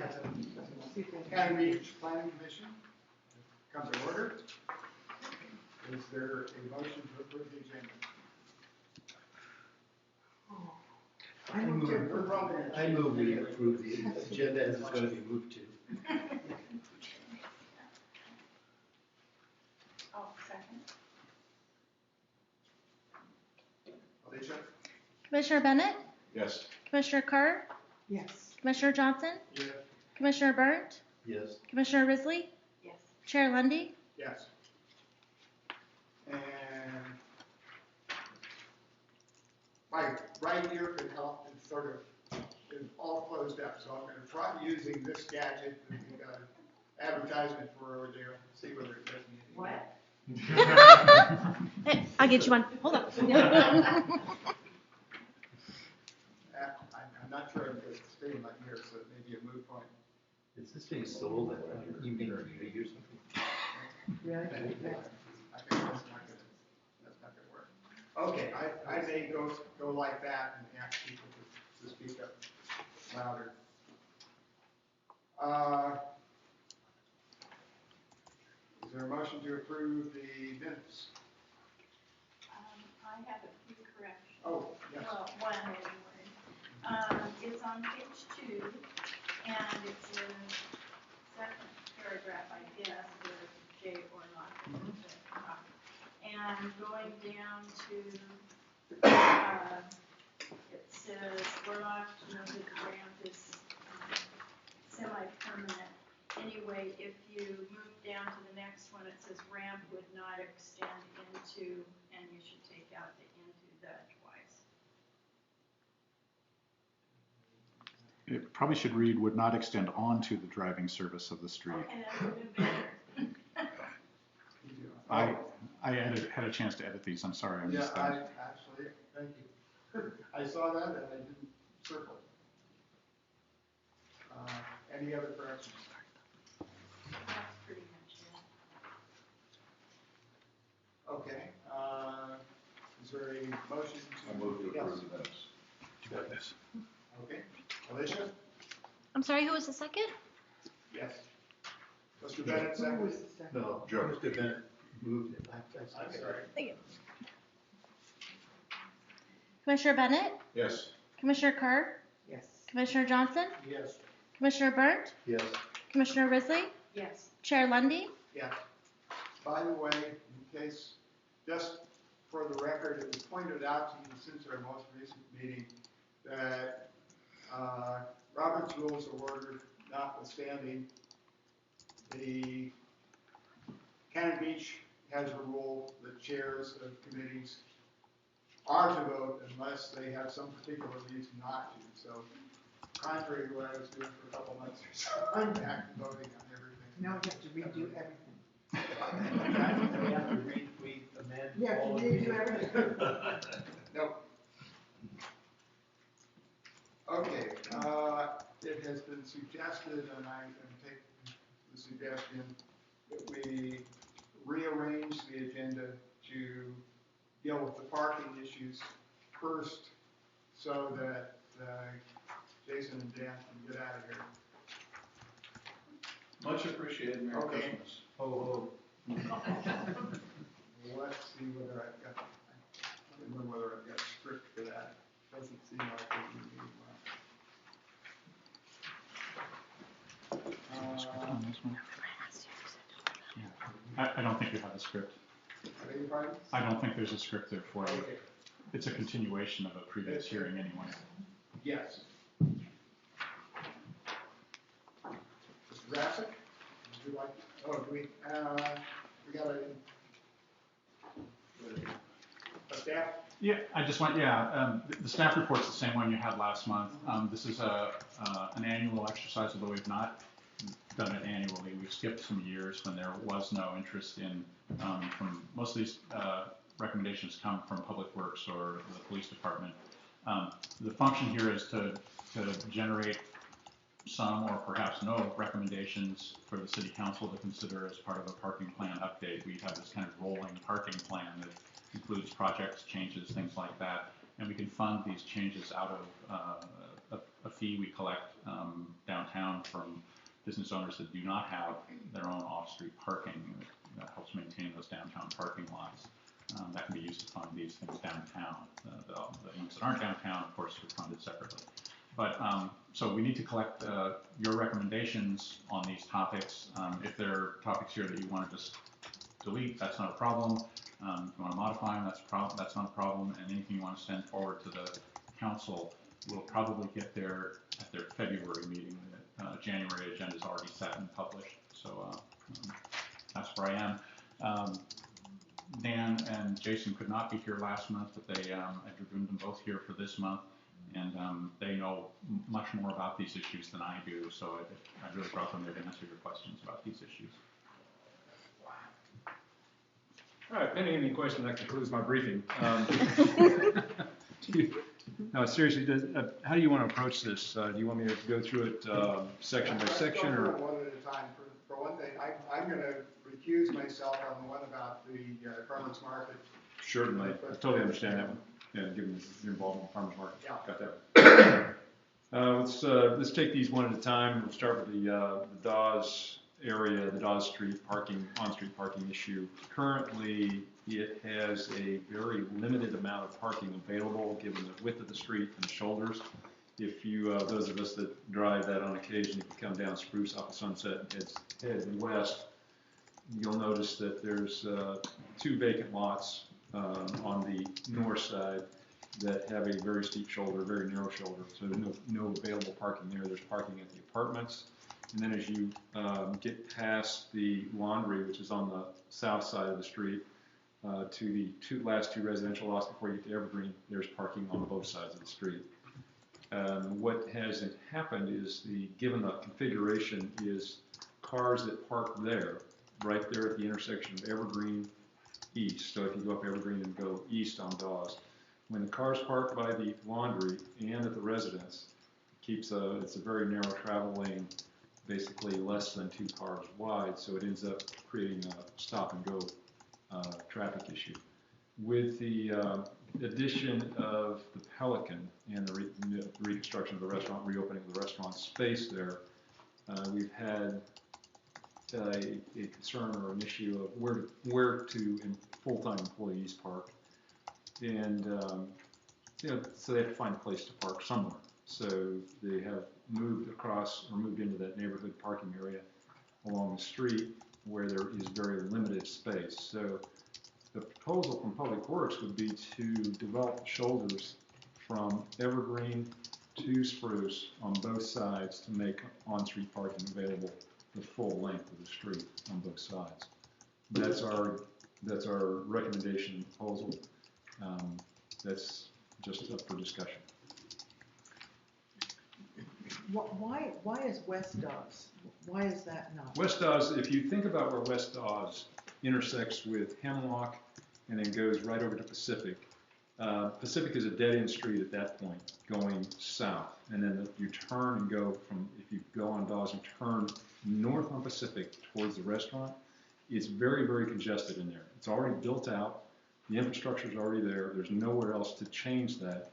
Academy Beach Planning Commission comes to order. Is there a motion to approve the agenda? I move we approve the agenda as it's going to be moved to. Oh, second. Alicia? Commissioner Bennett, Yes. Commissioner Kerr, Yes. Commissioner Johnson, Yes. Commissioner Burnt, Yes. Commissioner Risley, Yes. Chair Lundy. Yes. And my right ear can help and sort of is all closed up, so I'm going to try using this gadget that we got an advertisement for over there, see whether it does me any What? Hey, I'll get you one. Hold on. I'm not sure I'm going to stay in my ear, so it may be a moot point. Is this being sold at an evening review or something? Really? I think that's not gonna work. Okay, I may go like that and ask people to speak up louder. Is there a motion to approve the minutes? I have a few corrections. Oh, yes. Well, one anyway. It's on page 2, and it's in second paragraph, I guess, with J or not. And going down to, it says, Warlock, the ramp is semi-permanent. Anyway, if you move down to the next one, it says ramp would not extend into, and you should take out the into the twice. It probably should read, would not extend onto the driving surface of the street. Okay, that would have been better. I had a chance to edit these. I'm sorry I Yeah, missed I that. actually, thank you. I saw that and I didn't circle it. Any other corrections? That's pretty much it. Okay, is there a motion to? I move to Yes. approve the minutes. You got this. Okay, Alicia? I'm sorry, who was the second? Yes. Mr. Bennett, second? No, Joe. Mr. Bennett moved it. I'm sorry. Thank you. Commissioner Bennett, Yes. Commissioner Kerr, Yes. Commissioner Johnson, Yes. Commissioner Burnt, Yes. Commissioner Risley, Yes. Chair Lundy. Yes. By the way, in case, just for the record, it was pointed out to you since our most recent meeting that Robert's Rules of Order notwithstanding, the Cannon Beach has a rule that chairs of committees are to vote unless they have some particular reason not to. So, contrary to what I was doing for a couple months or so, I'm back to voting on everything. Now we have to redo everything. We have to amend You have to all of redo these. everything. Nope. Okay, it has been suggested, and I can take the suggestion, that we rearrange the agenda to deal with the parking issues first, so that Jason and Dan can get out of here. Much appreciated. Merry Okay. Christmas. Oh, Let's see whether I've got, I don't know whether I've got a script for that. Doesn't seem like it would be I don't think you have a script. I beg your pardon? I don't think there's a script there for you. Okay, It's a continuation of a previous hearing anyway. yes. Mr. Rassick, would you like, do we got a staff? Yeah, I just want, the staff report's the same one you had last month. This is an annual exercise, although we've not done it annually. We've skipped some years when there was no interest in, from most of these recommendations come from Public Works or the police department. The function here is to generate some or perhaps no recommendations for the city council to consider as part of a parking plan update. We have this kind of rolling parking plan that includes projects, changes, things like that, and we can fund these changes out of a fee we collect downtown from business owners that do not have their own off-street parking. That helps maintain those downtown parking lots. That can be used to fund these things downtown. The ones that aren't downtown, of course, are funded separately. But so we need to collect your recommendations on these topics. If there are topics here that you want to just delete, that's not a problem. If you want to modify them, that's not a problem. And anything you want to send forward to the council will probably get there at their February meeting. January agenda is already set and published. So that's where I am. Dan and Jason could not be here last month, but they I dragooned them both here for this month, and they know much more about these issues than I do. So I really brought them there to answer your questions about these issues. All right, pending any question, that concludes my briefing. No, seriously, how do you want to approach this? Do you want me to go through it section by section, Let's go or? through it one at a time. For one thing, I'm going to recuse myself on the one about the farmers market. Certainly, I totally understand that one. Yeah, given your involvement in farmers market. Yeah. Got that. Let's take these one at a time. We'll start with the Dawes area, the Dawes Street parking, on-street parking issue. Currently, it has a very limited amount of parking available given the width of the street and the shoulders. If you, those of us that drive that on occasion, if you come down Spruce off of Sunset and head west, you'll notice that there's 2 vacant lots on the north side that have a very steep shoulder, very narrow shoulder. So there's no available parking there. There's parking at the apartments. And then as you get past the laundry, which is on the south side of the street, to the last two residential lots before you get to Evergreen, there's parking on both sides of the street. What has happened is, given the configuration, is cars that park there, right there at the intersection of Evergreen East. So if you go up Evergreen and go east on Dawes, when the cars park by the laundry and at the residence, it's a very narrow travel lane, basically less than 2 cars wide, so it ends up creating a stop and go traffic issue. With the addition of the Pelican and the reconstruction of the restaurant, reopening of the restaurant space there, we've had a concern or an issue of where to full-time employees park, and so they have to find a place to park somewhere. So they have moved across or moved into that neighborhood parking area along the street where there is very limited space. So the proposal from Public Works would be to develop shoulders from Evergreen to Spruce on both sides to make on-street parking available the full length of the street on both sides. That's our recommendation and proposal. That's just up for discussion. Why is West Dawes? Why is that not? West Dawes, if you think about where West Dawes intersects with Hemlock and then goes right over to Pacific, Pacific is a dead-end street at that point going south, and then you turn and go from, if you go on Dawes and turn north on Pacific towards the restaurant, it's very, very congested in there. It's already built out, the infrastructure is already there, there's nowhere else to change that.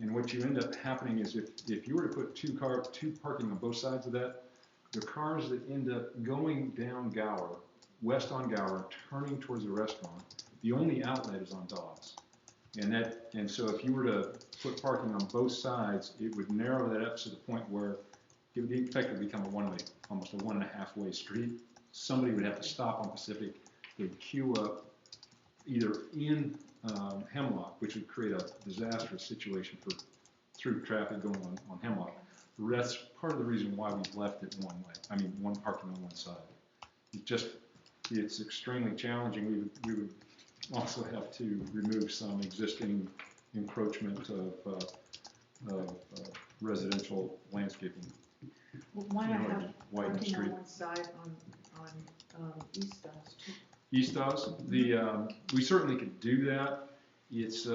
And what you end up happening is if you were to put two parking on both sides of that, the cars that end up going down Gower, west on Gower, turning towards the restaurant, the only outlet is on Dawes. And so if you were to put parking on both sides, it would narrow that up to the point where it would effectively become a one-way, almost a 1.5-way street. Somebody would have to stop on Pacific, they'd queue up either in Hemlock, which would create a disastrous situation for through traffic going on Hemlock. That's part of the reason why we've left it one way. I mean, one parking on one side. It's extremely challenging. We would also have to remove some existing encroachment of residential landscaping. Well, why not have Widen the parking street. on one side on East Dawes too? East Dawes, we certainly could do that. It's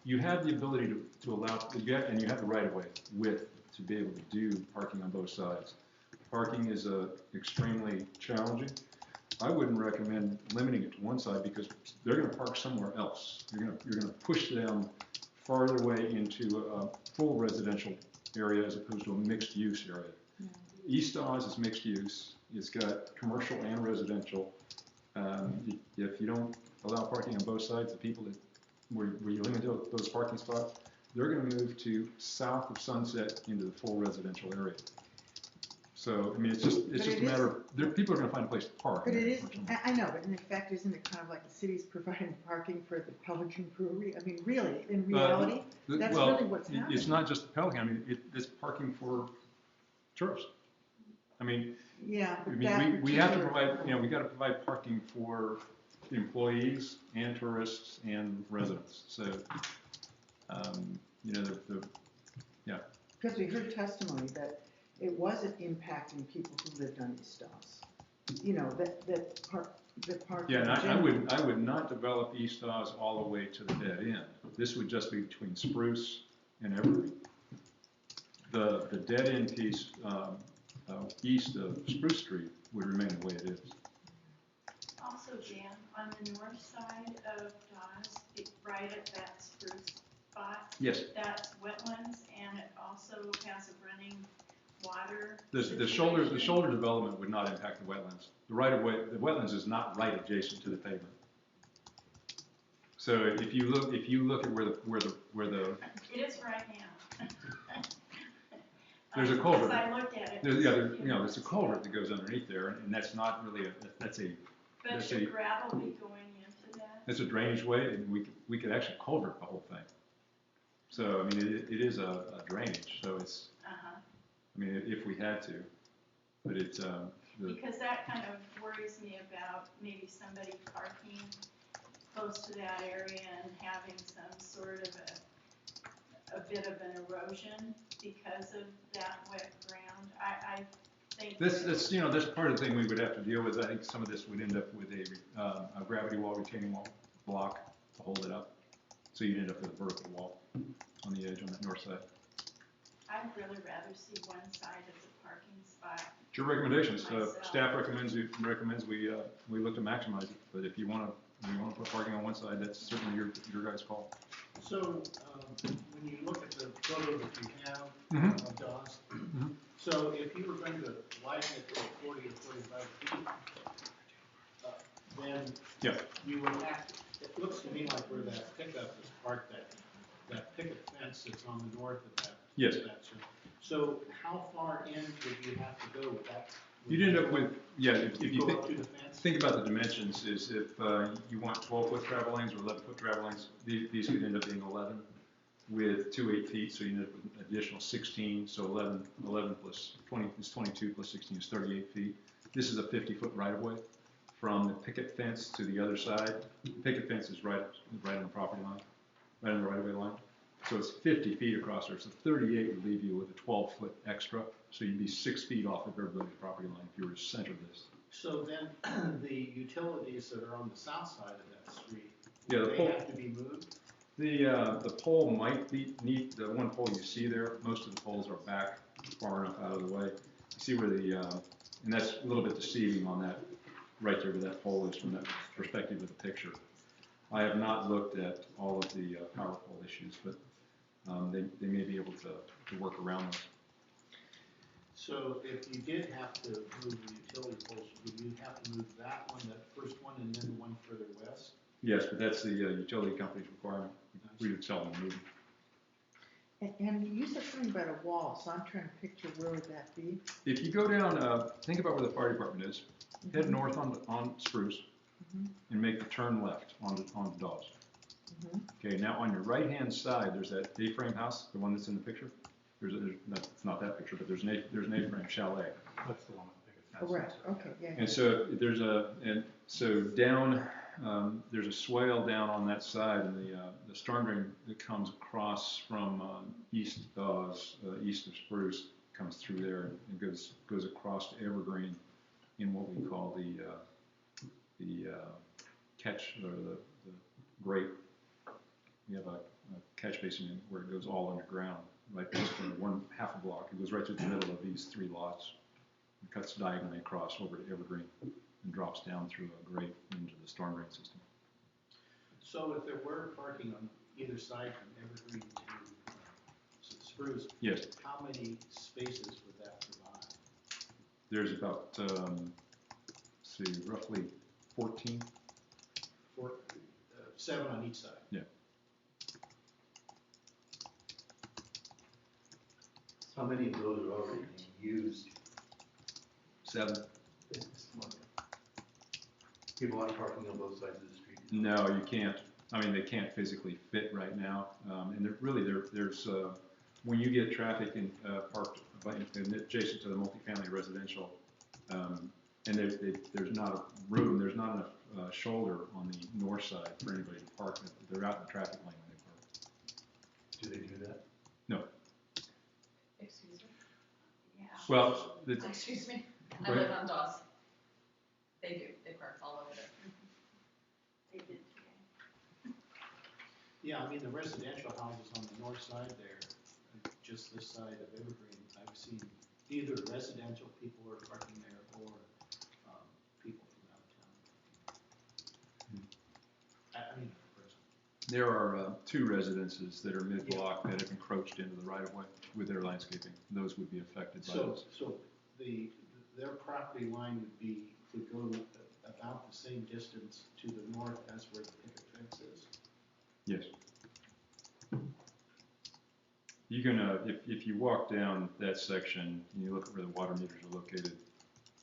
you have the ability to allow, and you have the right of way width to be able to do parking on both sides. Parking is extremely challenging. I wouldn't recommend limiting it to one side because they're going to park somewhere else. You're going to push them farther away into a full residential area as opposed to a mixed-use area. East Dawes is mixed use. It's got commercial and residential. If you don't allow parking on both sides, the people that where you limit those parking spots, they're going to move to south of Sunset into the full residential area. So I mean, it's just a matter of people are going to find a place to park. But it is, I know, but in fact, isn't it kind of like the city's providing parking for the Pelican Brewery? I mean, really, in reality, that's really what's happening. It's not just the Pelican. I mean, it's parking for tourists. I mean, yeah, we have to provide, we got to provide parking for employees and tourists and residents. So, yeah. Because we heard testimony that it wasn't impacting people who lived on East Dawes. The parking. Yeah, and I would not develop East Dawes all the way to the dead end. This would just be between Spruce and Evergreen. The dead end piece east of Spruce Street would remain the way it is. Also, Jan, on the north side of Dawes, right at that spruce spot, Yes. that's wetlands, and it also has a running water. The shoulder development would not impact the wetlands. The right of way, the wetlands is not right adjacent to the pavement. So if you look at where the It is right now. There's a culvert. Because I looked at it. There's a culvert that goes underneath there, and that's not really But should gravel be going into that? It's a drainage way, and we could actually culvert the whole thing. So I mean, it is a drainage. So it's. I mean, if we had to, but it's. Because that kind of worries me about maybe somebody parking close to that area and having some sort of a bit of an erosion because of that wet ground. I think that's part of the thing we would have to deal with. I think some of this would end up with a gravity wall, retaining wall block to hold it up. So you'd end up with a vertical wall on the edge on that north side. I'd really rather see one side as a parking spot. It's your recommendations. Staff recommends we look to maximize it. But if you want to put parking on one side, that's certainly your guys' call. So when you look at the photo that you have of Dawes, so if you were going to widen it to 40 or 45 feet, then you would have to, it looks to me like where that pickup is parked, that picket fence that's on the north of that. Yes. So how far in would you have to go with that? You'd end up with, if you go up to the fence? think about the dimensions, is if you want 12-foot travel lanes or 11-foot travel lanes, these could end up being 11 with 2 8 feet, so you end up with an additional 16, so 11 plus 20 is 22 plus 16 is 38 feet. This is a 50-foot right-of-way from the picket fence to the other side. The picket fence is right on the property line, right on the right-of-way line. So it's 50 feet across there, so 38 would leave you with a 12-foot extra, so you'd be 6 feet off of everybody's property line if you were to center this. So then the utilities that are on the south side of that street, Yeah, they have to be moved? The pole might need, the one pole you see there, most of the poles are back far enough out of the way. You see where and that's a little bit deceiving on that, right there where that pole is from that perspective of the picture. I have not looked at all of the power pole issues, but they may be able to work around those. So if you did have to move the utility poles, would you have to move that one, that first one, and then the one further west? Yes, but that's the utility company's requirement. We would seldom move them. And you said something about a wall, so I'm trying to picture where would that be? If you go down, think about where the fire department is. Head north on Spruce and make the turn left on Dawes. Okay, now on your right-hand side, there's that A-frame house, the one that's in the picture. It's not that picture, but there's an A-frame chalet. That's the one with the biggest Correct, okay, yeah. And so there's a swale down on that side, and the storm drain that comes across from East Dawes, east of Spruce, comes through there and goes across to Evergreen in what we call the catch, or the grate. We have a catch basin where it goes all underground, right there, one half a block. It goes right through the middle of these 3 lots. It cuts diagonally across over to Evergreen and drops down through a grate into the storm drain system. So if there were parking on either side from Evergreen to Spruce, Yes, how many spaces would that provide? there's about, let's see, roughly 14. For, 7 on each side? Yeah. How many of those are already being used? 7? This month? People aren't parking on both sides of the street? No, you can't. I mean, they can't physically fit right now. And there's, when you get traffic in, parked adjacent to the multifamily residential, and there's not a room, there's not enough shoulder on the north side for anybody to park. They're out in the traffic lane when they park. Do they do that? No. Excuse me? Yeah. Well, Excuse me? Go I live ahead. on Dawes. They do, they park all over there. They did today. Yeah, I mean, the residential houses on the north side there, just this side of Evergreen, I've seen either residential people are parking there or, people from out of town. I mean, a person. there are 2 residences that are mid-block that have encroached into the right-of-way with their landscaping. Those would be affected by So, this. so their property line would go about the same distance to the north as where the picket fence is? Yes. You can, if you walk down that section and you look at where the water meters are located,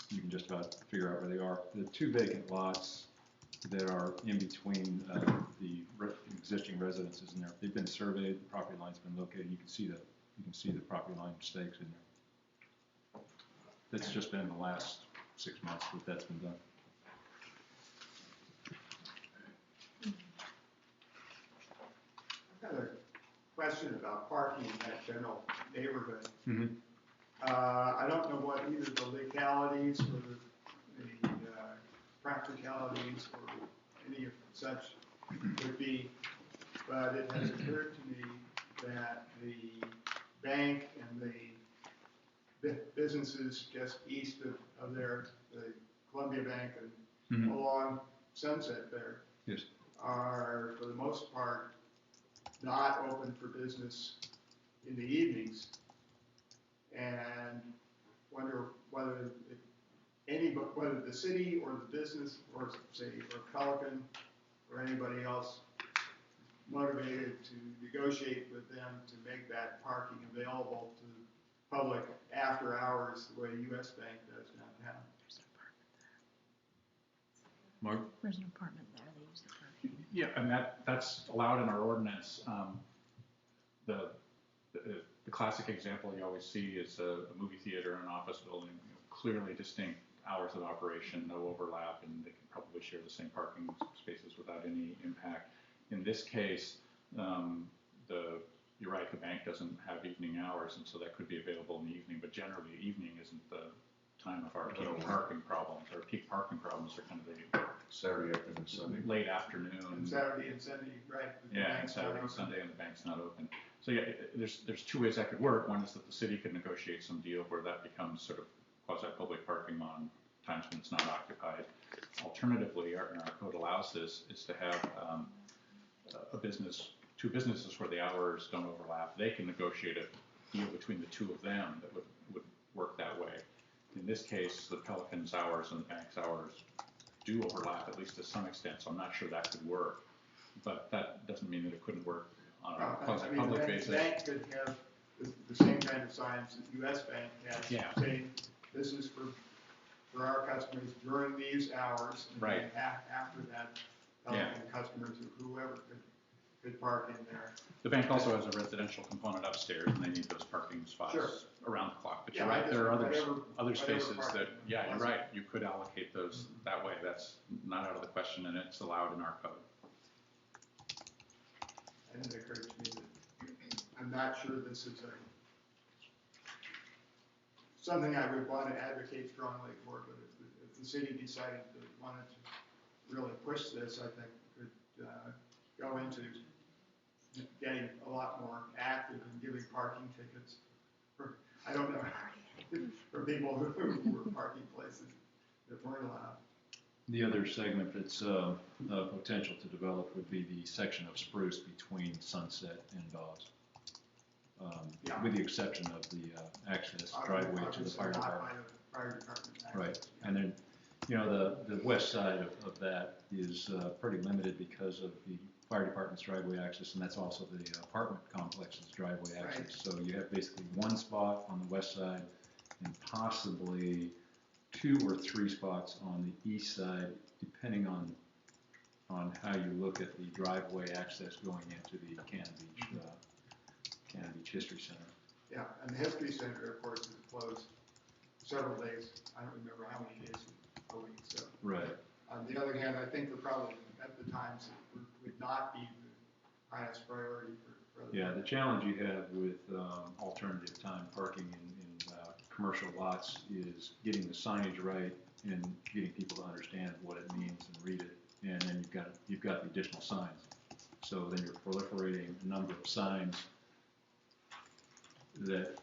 you can just about figure out where they are. The 2 vacant lots that are in between the existing residences in there, they've been surveyed, the property line's been located. You can see the property line stakes in there. That's just been the last 6 months that that's been done. I've got a question about parking in that general neighborhood. Mhm. I don't know what either the legalities or the practicalities or any of such would be, but it has occurred to me that the bank and the businesses just east of there, the Columbia Bank and along Sunset there, Yes. are for the most part not open for business in the evenings, and wonder whether whether the city or the business or say or Pelican or anybody else motivated to negotiate with them to make that parking available to the public after hours the way US Bank does downtown. Mark? There's an apartment there, they use the parking. Yeah, and that's allowed in our ordinance. The classic example you always see is a movie theater and an office building, clearly distinct hours of operation, no overlap, and they can probably share the same parking spaces without any impact. In this case, you're right, the bank doesn't have evening hours, and so that could be available in the evening, but generally evening isn't the time of our peak parking problems. Our peak parking problems are kind of the Saturday afternoon, Sunday. late afternoon. And Saturday and Sunday, right? the Yeah, and bank's not Saturday and open. Sunday, and the bank's not open. So yeah, there's 2 ways that could work. One is that the city could negotiate some deal where that becomes sort of quasi-public parking on times when it's not occupied. Alternatively, our code allows this, is to have two businesses where the hours don't overlap. They can negotiate a deal between the 2 of them that would work that way. In this case, the Pelican's hours and the bank's hours do overlap, at least to some extent, so I'm not sure that could work. But that doesn't mean that it couldn't work on a quasi-public basis. The bank could have the same kind of signs that US Bank has, Yeah. saying this is for our customers during these hours. And Right. then after that, Yeah. customers or whoever could park in there. The bank also has a residential component upstairs, and they need those parking spots Sure. around the clock. But Yeah, you're right, there are whatever other spaces that, parking yeah, you're was. right, you could allocate those that way. That's not out of the question, and it's allowed in our code. And it occurred to me that I'm not sure this is something I would want to advocate strongly for, but if the city decided to wanted to really push this, I think it could go into getting a lot more active in giving parking tickets for, I don't know, for people who were parking places that weren't allowed. The other segment that's potential to develop would be the section of Spruce between Sunset and Dawes. Yeah. with the exception of the access driveway to the fire Obviously not department. by the fire department access. Right, and then, you know, the west side of that is pretty limited because of the fire department's driveway access, and that's also the apartment complex's driveway access. Right. So you have basically one spot on the west side and possibly 2 or 3 spots on the east side, depending on how you look at the driveway access going into the Cannon Beach History Center. Yeah, and the History Center, of course, is closed several days. I don't remember how many days a week, so. Right. On the other hand, I think the problem at the times would not be the highest priority for the. Yeah, the challenge you have with alternative time parking in commercial lots is getting the signage right and getting people to understand what it means and read it. And then you've got the additional signs. So then you're proliferating a number of signs that,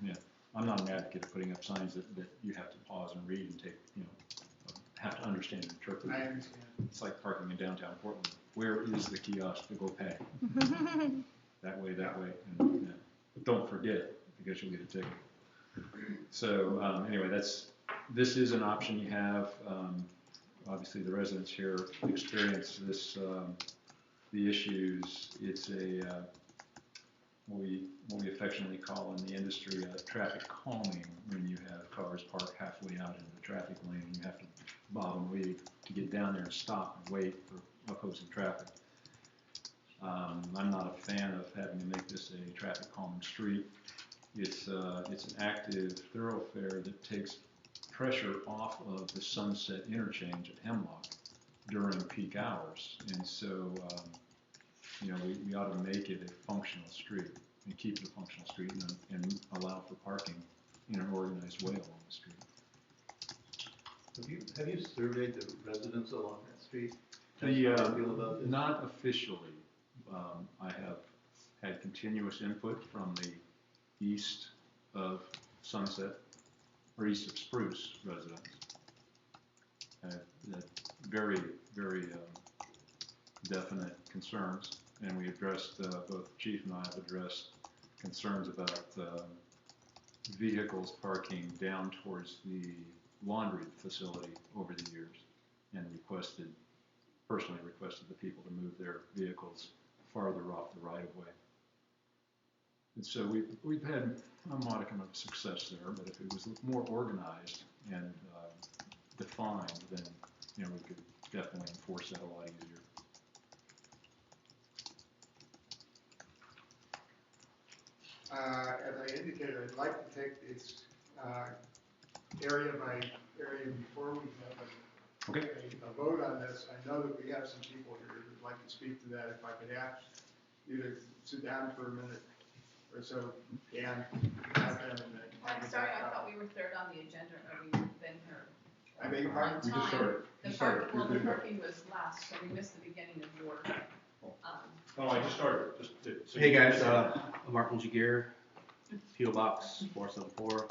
yeah, I'm not an advocate of putting up signs that you have to pause and read and take, you know, have to understand and interpret. I understand. It's like parking in downtown Portland. Where is the kiosk to go pay? That way, and don't forget, because you'll get a ticket. So anyway, this is an option you have. Obviously, the residents here experience this, the issues. It's what we affectionately call in the industry traffic calming, when you have cars parked halfway out in the traffic lane and you have to bob and weave to get down there and stop and wait for opposing traffic. I'm not a fan of having to make this a traffic calming street. It's an active thoroughfare that takes pressure off of the Sunset interchange at Hemlock during peak hours. And so, you know, we ought to make it a functional street and keep it a functional street and allow for parking in an organized way along the street. Have you surveyed the residents along that street? How do you feel about this? Not officially. I have had continuous input from the east of Sunset, or east of Spruce residents. Very, very definite concerns, and we addressed, both the chief and I have addressed concerns about vehicles parking down towards the laundry facility over the years, and personally requested the people to move their vehicles farther off the right of way. And so we've had a modicum of success there, but if it was more organized and defined, then, you know, we could definitely enforce that a lot easier. As I indicated, I'd like to take this area by area before we have a vote on this. I know that we have some people here who'd like to speak to that. If I could ask you to sit down for a minute or so, Dan. I'm sorry, I thought we were third on the agenda, or we been here. I beg your pardon? We just started. The parking was last, so we missed the beginning of your, Oh, I just started. Hey guys, I'm Martin Jaguar, P.O. Box 474,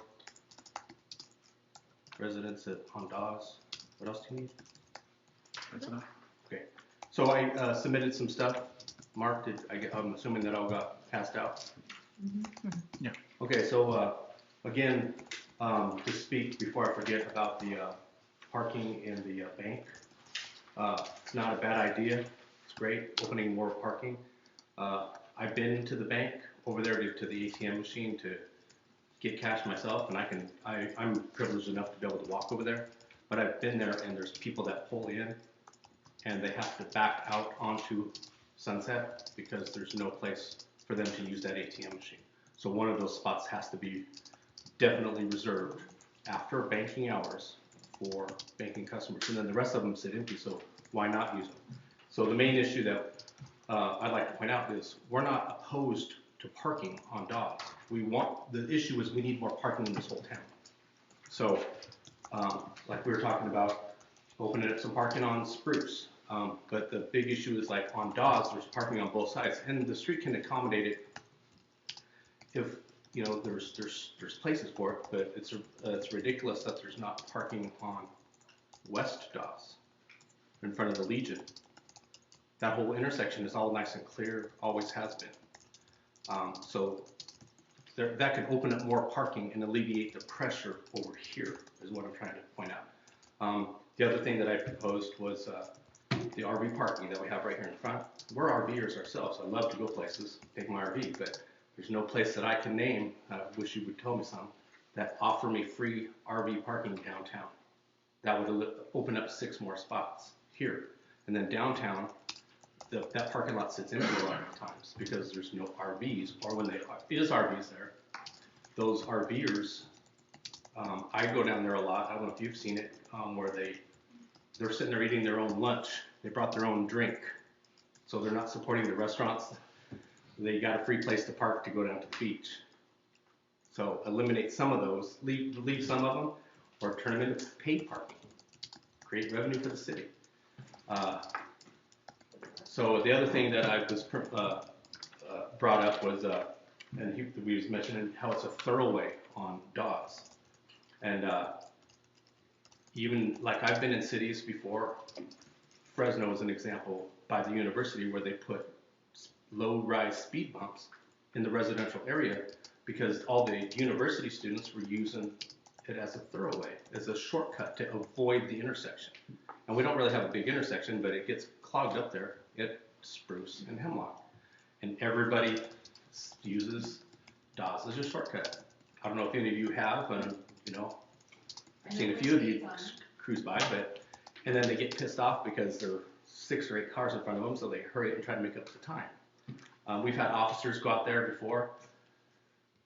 residents at Hondas. What else do you need? That's enough. Okay, so I submitted some stuff. Mark, I'm assuming that all got passed out? Yeah. Okay, so again, to speak before I forget about the parking in the bank. It's not a bad idea. It's great, opening more parking. I've been to the bank over there to the ATM machine to get cash myself, and I'm privileged enough to be able to walk over there. But I've been there, and there's people that pull in, and they have to back out onto Sunset because there's no place for them to use that ATM machine. So one of those spots has to be definitely reserved after banking hours for banking customers, and then the rest of them sit empty, so why not use them? So the main issue that I'd like to point out is we're not opposed to parking on Dawes. The issue is we need more parking in this whole town. So like we were talking about, opening up some parking on Spruce, but the big issue is like on Dawes, there's parking on both sides, and the street can accommodate it if, you know, there's places for it, but it's ridiculous that there's not parking on West Dawes in front of the Legion. That whole intersection is all nice and clear, always has been. So that could open up more parking and alleviate the pressure over here, is what I'm trying to point out. The other thing that I proposed was the RV parking that we have right here in front. We're RVers ourselves. I love to go places, take my RV, but there's no place that I can name, I wish you would tell me some, that offer me free RV parking downtown. That would open up 6 more spots here. And then downtown, that parking lot sits empty a lot of times because there's no RVs, or when there is RVs there, those RVers, I go down there a lot. I don't know if you've seen it, where they're sitting there eating their own lunch. They brought their own drink, so they're not supporting the restaurants. They got a free place to park to go down to the beach. So eliminate some of those, leave some of them, or turn them into paid parking. Create revenue for the city. So the other thing that I was brought up was, we was mentioning how it's a thoroughway on Dawes. And even like I've been in cities before, Fresno is an example by the university where they put low-rise speed bumps in the residential area because all the university students were using it as a thoroughway, as a shortcut to avoid the intersection. And we don't really have a big intersection, but it gets clogged up there at Spruce and Hemlock. And everybody uses Dawes as a shortcut. I don't know if any of you have, and I've seen a few of you cruise by, and then they get pissed off because there are 6 or 8 cars in front of them, so they hurry up and try to make up the time. We've had officers go out there before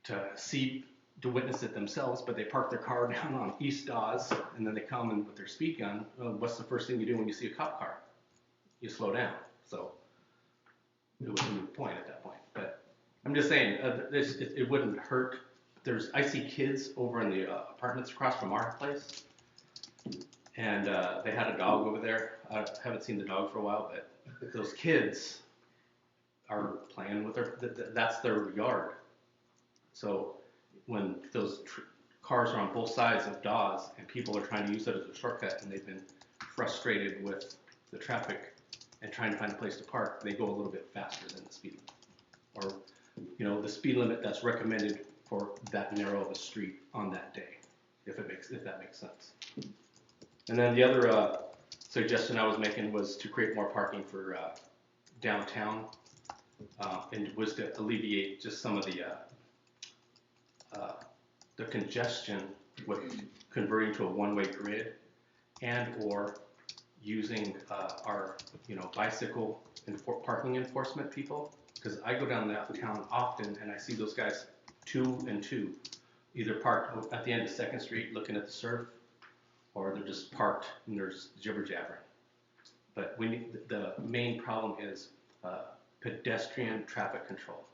to witness it themselves, but they park their car down on East Dawes, and then they come in with their speed gun. What's the first thing you do when you see a cop car? You slow down. So it was a moot point at that point. But I'm just saying, it wouldn't hurt. I see kids over in the apartments across from our place, and they had a dog over there. I haven't seen the dog for a while, but those kids are playing with that's their yard. So when those cars are on both sides of Dawes and people are trying to use it as a shortcut and they've been frustrated with the traffic and trying to find a place to park, they go a little bit faster than the speed limit. Or, the speed limit that's recommended for that narrow of a street on that day, if that makes sense. And then the other suggestion I was making was to create more parking for downtown, and was to alleviate just some of the congestion with converting to a one-way grid, and or using our bicycle parking enforcement people, because I go down that town often and I see those guys 2 and 2, either parked at the end of 2nd Street looking at the surf, or they're just parked and there's jibber jabbering. But the main problem is pedestrian traffic control,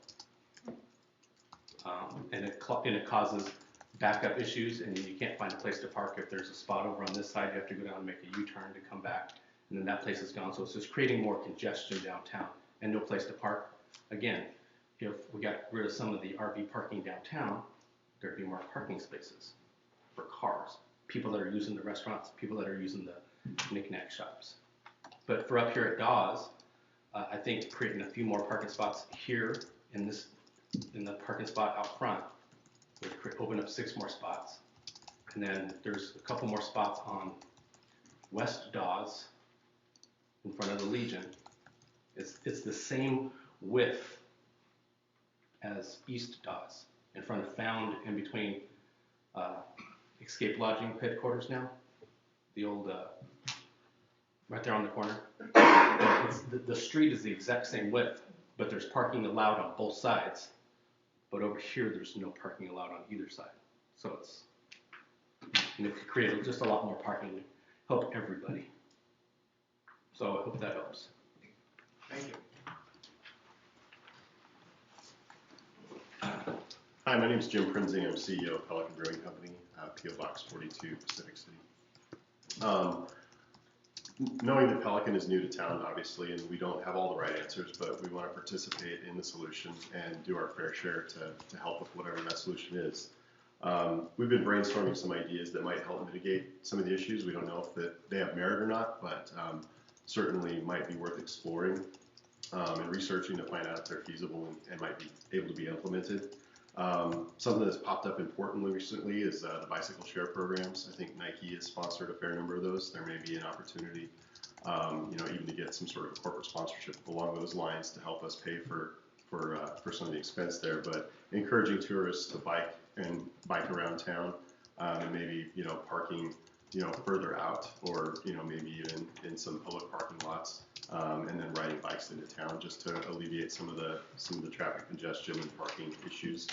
and it causes backup issues, and you can't find a place to park. If there's a spot over on this side, you have to go down and make a U-turn to come back, and then that place is gone. So it's just creating more congestion downtown and no place to park. Again, if we got rid of some of the RV parking downtown, there'd be more parking spaces for cars, people that are using the restaurants, people that are using the knick-knack shops. But for up here at Dawes, I think creating a few more parking spots here in the parking spot out front would open up 6 more spots. And then there's a couple more spots on West Dawes in front of the Legion. It's the same width as East Dawes, in front of Found, in between Escape Lodging headquarters now, the old, right there on the corner. The street is the exact same width, but there's parking allowed on both sides. But over here, there's no parking allowed on either side. So if you create just a lot more parking, would help everybody. So I hope that helps. Thank you. Hi, my name is Jim Prinzing. I'm CEO of Pelican Brewing Company, PO Box 42, Pacific City. Knowing that Pelican is new to town, obviously, and we don't have all the right answers, but we want to participate in the solution and do our fair share to help with whatever that solution is. We've been brainstorming some ideas that might help mitigate some of the issues. We don't know if they have merit or not, but certainly might be worth exploring. and researching to find out if they're feasible and might be able to be implemented. Something that's popped up importantly recently is the bicycle share programs. I think Nike has sponsored a fair number of those. There may be an opportunity, even to get some sort of corporate sponsorship along those lines to help us pay for some of the expense there. But encouraging tourists to bike around town, and maybe parking further out, or maybe even in some public parking lots, and then riding bikes into town just to alleviate some of the traffic congestion and parking issues.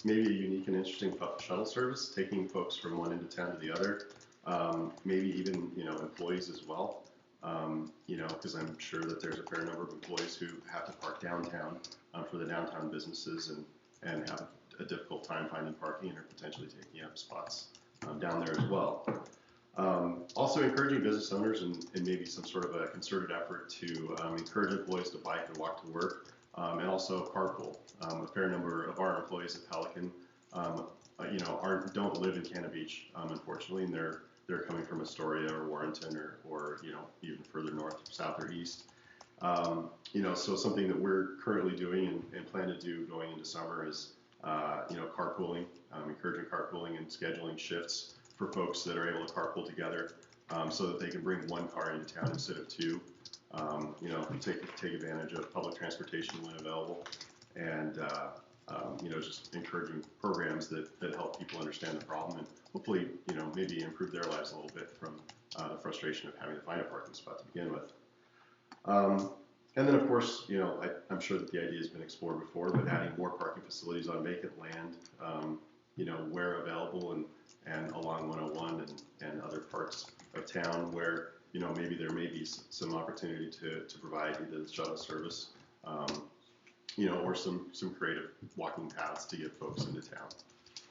Maybe a unique and interesting shuttle service, taking folks from one end of town to the other. Maybe even employees as well. Because I'm sure that there's a fair number of employees who have to park downtown for the downtown businesses and have a difficult time finding parking, or potentially taking up spots down there as well. Also encouraging business owners and maybe some sort of a concerted effort to encourage employees to bike and walk to work, and also carpool. A fair number of our employees at Pelican, don't live in Cannon Beach, unfortunately, and they're coming from Astoria or Warrenton or even further north, south, or east. So something that we're currently doing and plan to do going into summer is carpooling, encouraging carpooling and scheduling shifts for folks that are able to carpool together, so that they can bring one car into town instead of two. Take advantage of public transportation when available, and just encouraging programs that help people understand the problem and hopefully maybe improve their lives a little bit from the frustration of having to find a parking spot to begin with. And then of course, I'm sure that the idea has been explored before, but adding more parking facilities on vacant land, where available, and along 101 and other parts of town where maybe there may be some opportunity to provide either the shuttle service, or some creative walking paths to get folks into town.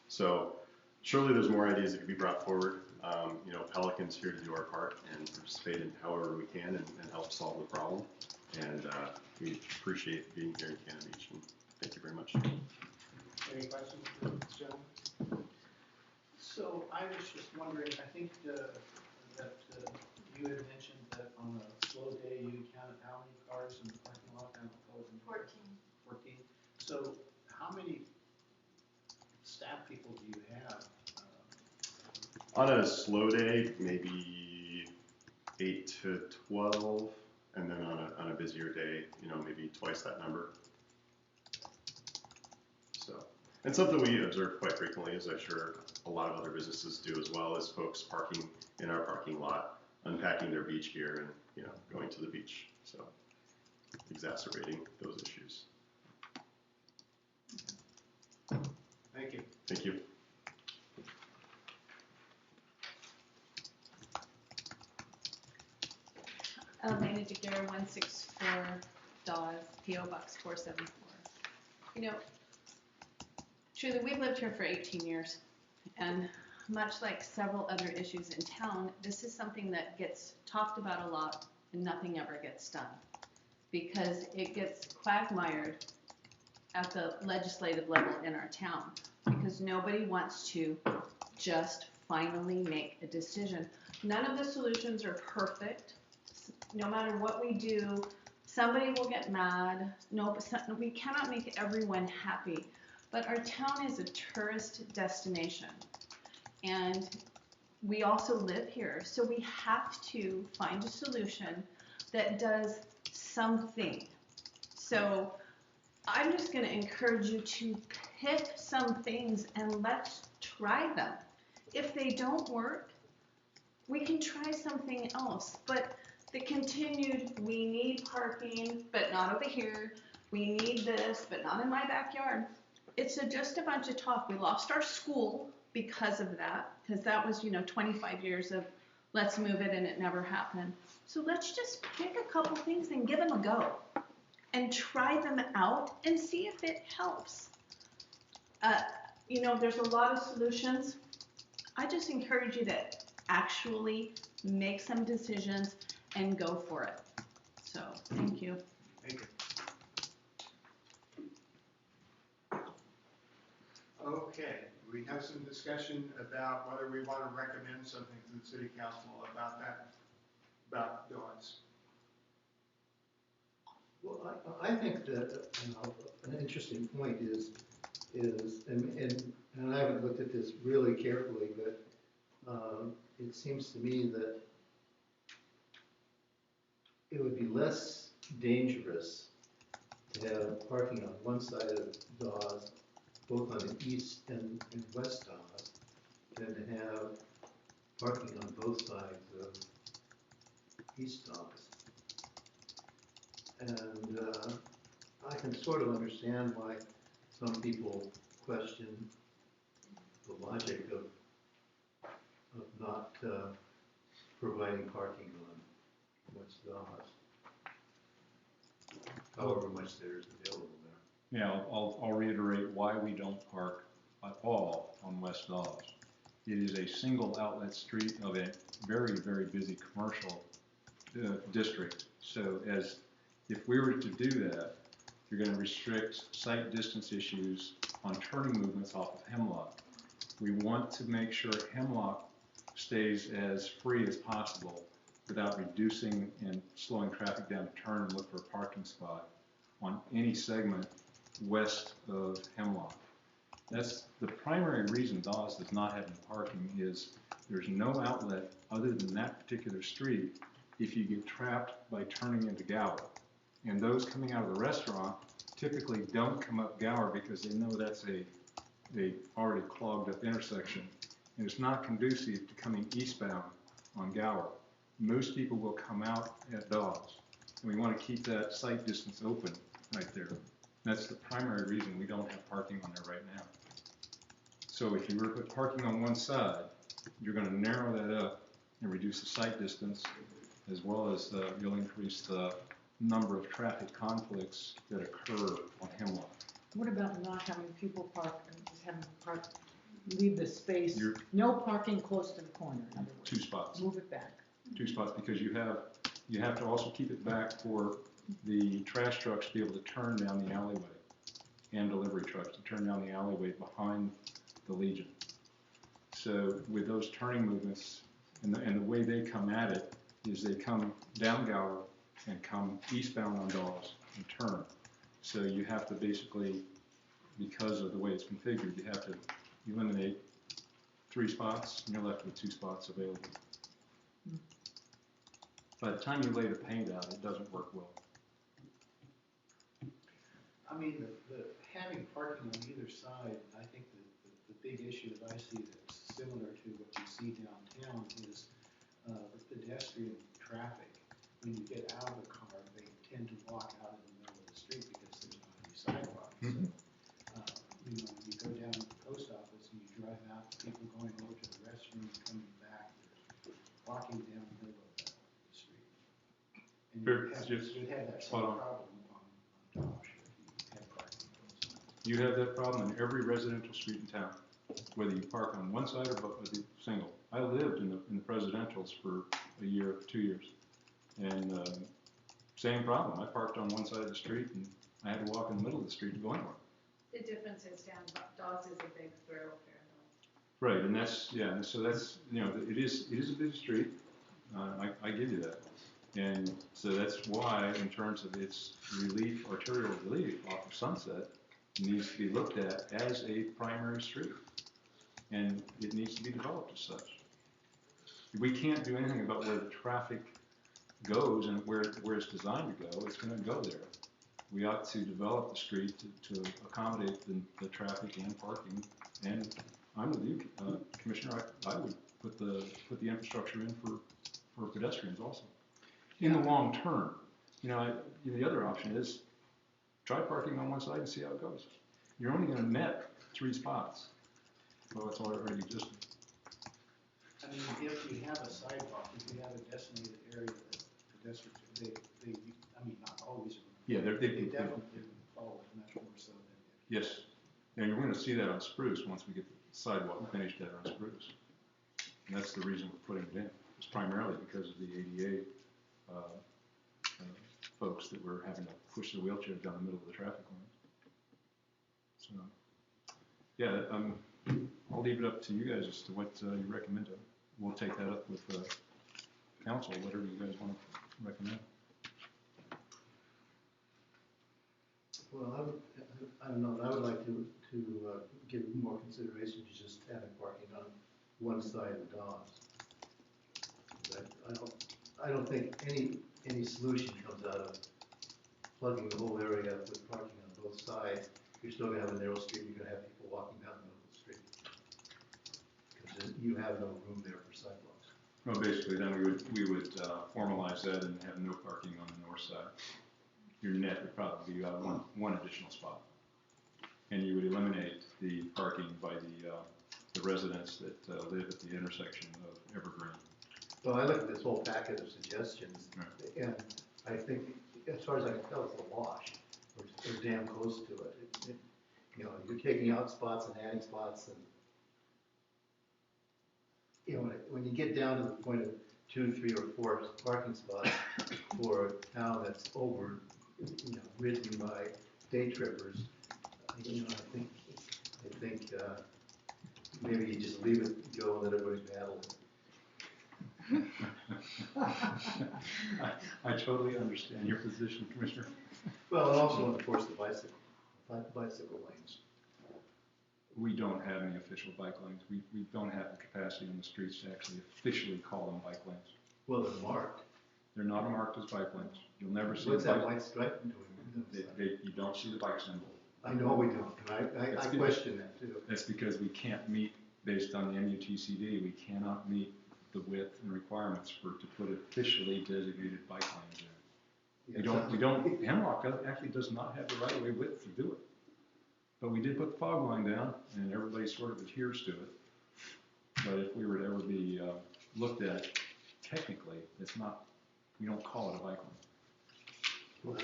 So surely there's more ideas that could be brought forward. Pelican's here to do our part and participate in however we can and help solve the problem. And we appreciate being here in Cannon Beach, and thank you very much. Any questions for this gentleman? So I was just wondering, I think that you had mentioned that on a slow day you counted how many cars in the parking lot? I don't know, 14. 14. So how many staff people do you have? On a slow day, maybe 8 to 12, and then on a busier day, maybe twice that number. So, and something we observe quite frequently, as I'm sure a lot of other businesses do as well, is folks parking in our parking lot, unpacking their beach gear, and going to the beach. So, exacerbating those issues. Thank you. Thank you. Elena Daguerre, 164 Dawes, P.O. Box 474. Truly, we've lived here for 18 years, and much like several other issues in town, this is something that gets talked about a lot and nothing ever gets done, because it gets quagmired at the legislative level in our town, because nobody wants to just finally make a decision. None of the solutions are perfect. No matter what we do, somebody will get mad. No, we cannot make everyone happy. But our town is a tourist destination, and we also live here. So we have to find a solution that does something. So I'm just going to encourage you to pick some things and let's try them. If they don't work, we can try something else. But the continued, we need parking, but not over here. We need this, but not in my backyard. It's just a bunch of talk. We lost our school because of that, because that was, 25 years of let's move it, and it never happened. So let's just pick a couple things and give them a go and try them out and see if it helps. There's a lot of solutions. I just encourage you to actually make some decisions and go for it. So, thank you. Thank you. Okay, we have some discussion about whether we want to recommend something to the city council about that, about dogs. Well, I think that, an interesting point is, and I haven't looked at this really carefully, but, it seems to me that it would be less dangerous to have parking on one side of Dawes, both on the east and west Dawes, than to have parking on both sides of East Dawes. And I can sort of understand why some people question the logic of not providing parking on West Dawes. However much there is available there. Yeah, I'll reiterate why we don't park at all on West Dawes. It is a single outlet street of a very, very busy commercial district. So if we were to do that, you're going to restrict sight distance issues on turning movements off of Hemlock. We want to make sure Hemlock stays as free as possible without reducing and slowing traffic down to turn and look for a parking spot on any segment west of Hemlock. That's the primary reason Dawes does not have any parking is there's no outlet other than that particular street if you get trapped by turning into Gower. And those coming out of the restaurant typically don't come up Gower because they know that's a already clogged up intersection. And it's not conducive to coming eastbound on Gower. Most people will come out at Dawes. And we want to keep that sight distance open right there. That's the primary reason we don't have parking on there right now. So if you were to put parking on one side, you're going to narrow that up and reduce the sight distance, as well as you'll increase the number of traffic conflicts that occur on Hemlock. What about not having people park and just having park, leave the space, You're- no parking close to the corner, in other words? 2 spots. Move it back. 2 spots because you have to also keep it back for the trash trucks to be able to turn down the alleyway and delivery trucks to turn down the alleyway behind the Legion. So with those turning movements and the way they come at it is they come down Gower and come eastbound on Dawes and turn. So you have to basically, because of the way it's configured, you have to eliminate 3 spots and you're left with 2 spots available. By the time you lay the paint out, it doesn't work well. I mean, having parking on either side, I think the big issue that I see that's similar to what you see downtown is the pedestrian traffic. When you get out of the car, they tend to walk out in the middle of the street because there's not any sidewalk. Mhm. So, when you go down to the post office and you drive out, people going over to the restroom, coming back, they're walking down the middle of the street. And you'd have that same spot on. problem on Dodge if you had parking on both sides. You have that problem in every residential street in town, whether you park on one side or single. I lived in the presidentials for a year, 2 years, and same problem. I parked on one side of the street and I had to walk in the middle of the street to go anywhere. The difference is down, Dawes is a big thoroughfare though. Right, and and so that's, it is a busy street. I give you that. And so that's why, in terms of its arterial relief off of Sunset, it needs to be looked at as a primary street. And it needs to be developed as such. We can't do anything about where the traffic goes and where it's designed to go. It's going to go there. We ought to develop the street to accommodate the traffic and parking. And I'm with you, Commissioner. I would put the infrastructure in for pedestrians also. In the long term, the other option is try parking on one side and see how it goes. You're only going to net 3 spots. Well, it's already just. I mean, if you have a sidewalk, if you have a designated area that pedestrians, not always. Yeah, they definitely follow it much more so than. Yes, and you're going to see that on Spruce once we get the sidewalk finished there on Spruce. And that's the reason we're putting it in. It's primarily because of the ADA folks that were having to push the wheelchairs down the middle of the traffic lanes. So, yeah, I'll leave it up to you guys as to what you recommend. We'll take that up with council, whatever you guys want to recommend. Well, I don't know, I would like to give more consideration to just having parking on one side of Dawes. I don't think any solution comes out of plugging the whole area up with parking on both sides. You're still gonna have a narrow street, you're gonna have people walking down the middle of the street. Because you have no room there for sidewalks. Well, basically, then we would formalize that and have no parking on the north side. Your net would probably be one additional spot. And you would eliminate the parking by the residents that live at the intersection of Evergreen. Well, I look at this whole packet of suggestions, Right. and I think, as far as I can tell, it's a wash, or damn close to it. You know, you're taking out spots and adding spots, and, you know, when you get down to the point of 2, 3, or 4 parking spots for a town that's ridden by day trippers, you know, I think maybe you just leave it go and let everybody battle it. I totally understand your position, Commissioner. Well, and also enforce the bicycle lanes. We don't have any official bike lanes. We don't have the capacity on the streets to actually officially call them bike lanes. Well, they're marked. They're not marked as bike lanes. You'll never see What's the that bike. white stripe doing? You don't see the bike symbol. I know we don't, and I question that too. That's because we can't meet, based on the MUTCD, we cannot meet the width and requirements to put officially designated bike lanes in. Hemlock actually does not have the right of way width to do it. But we did put the fog line down, and everybody sort of adheres to it. But if we were to ever be looked at, technically, it's not, we don't call it a bike lane.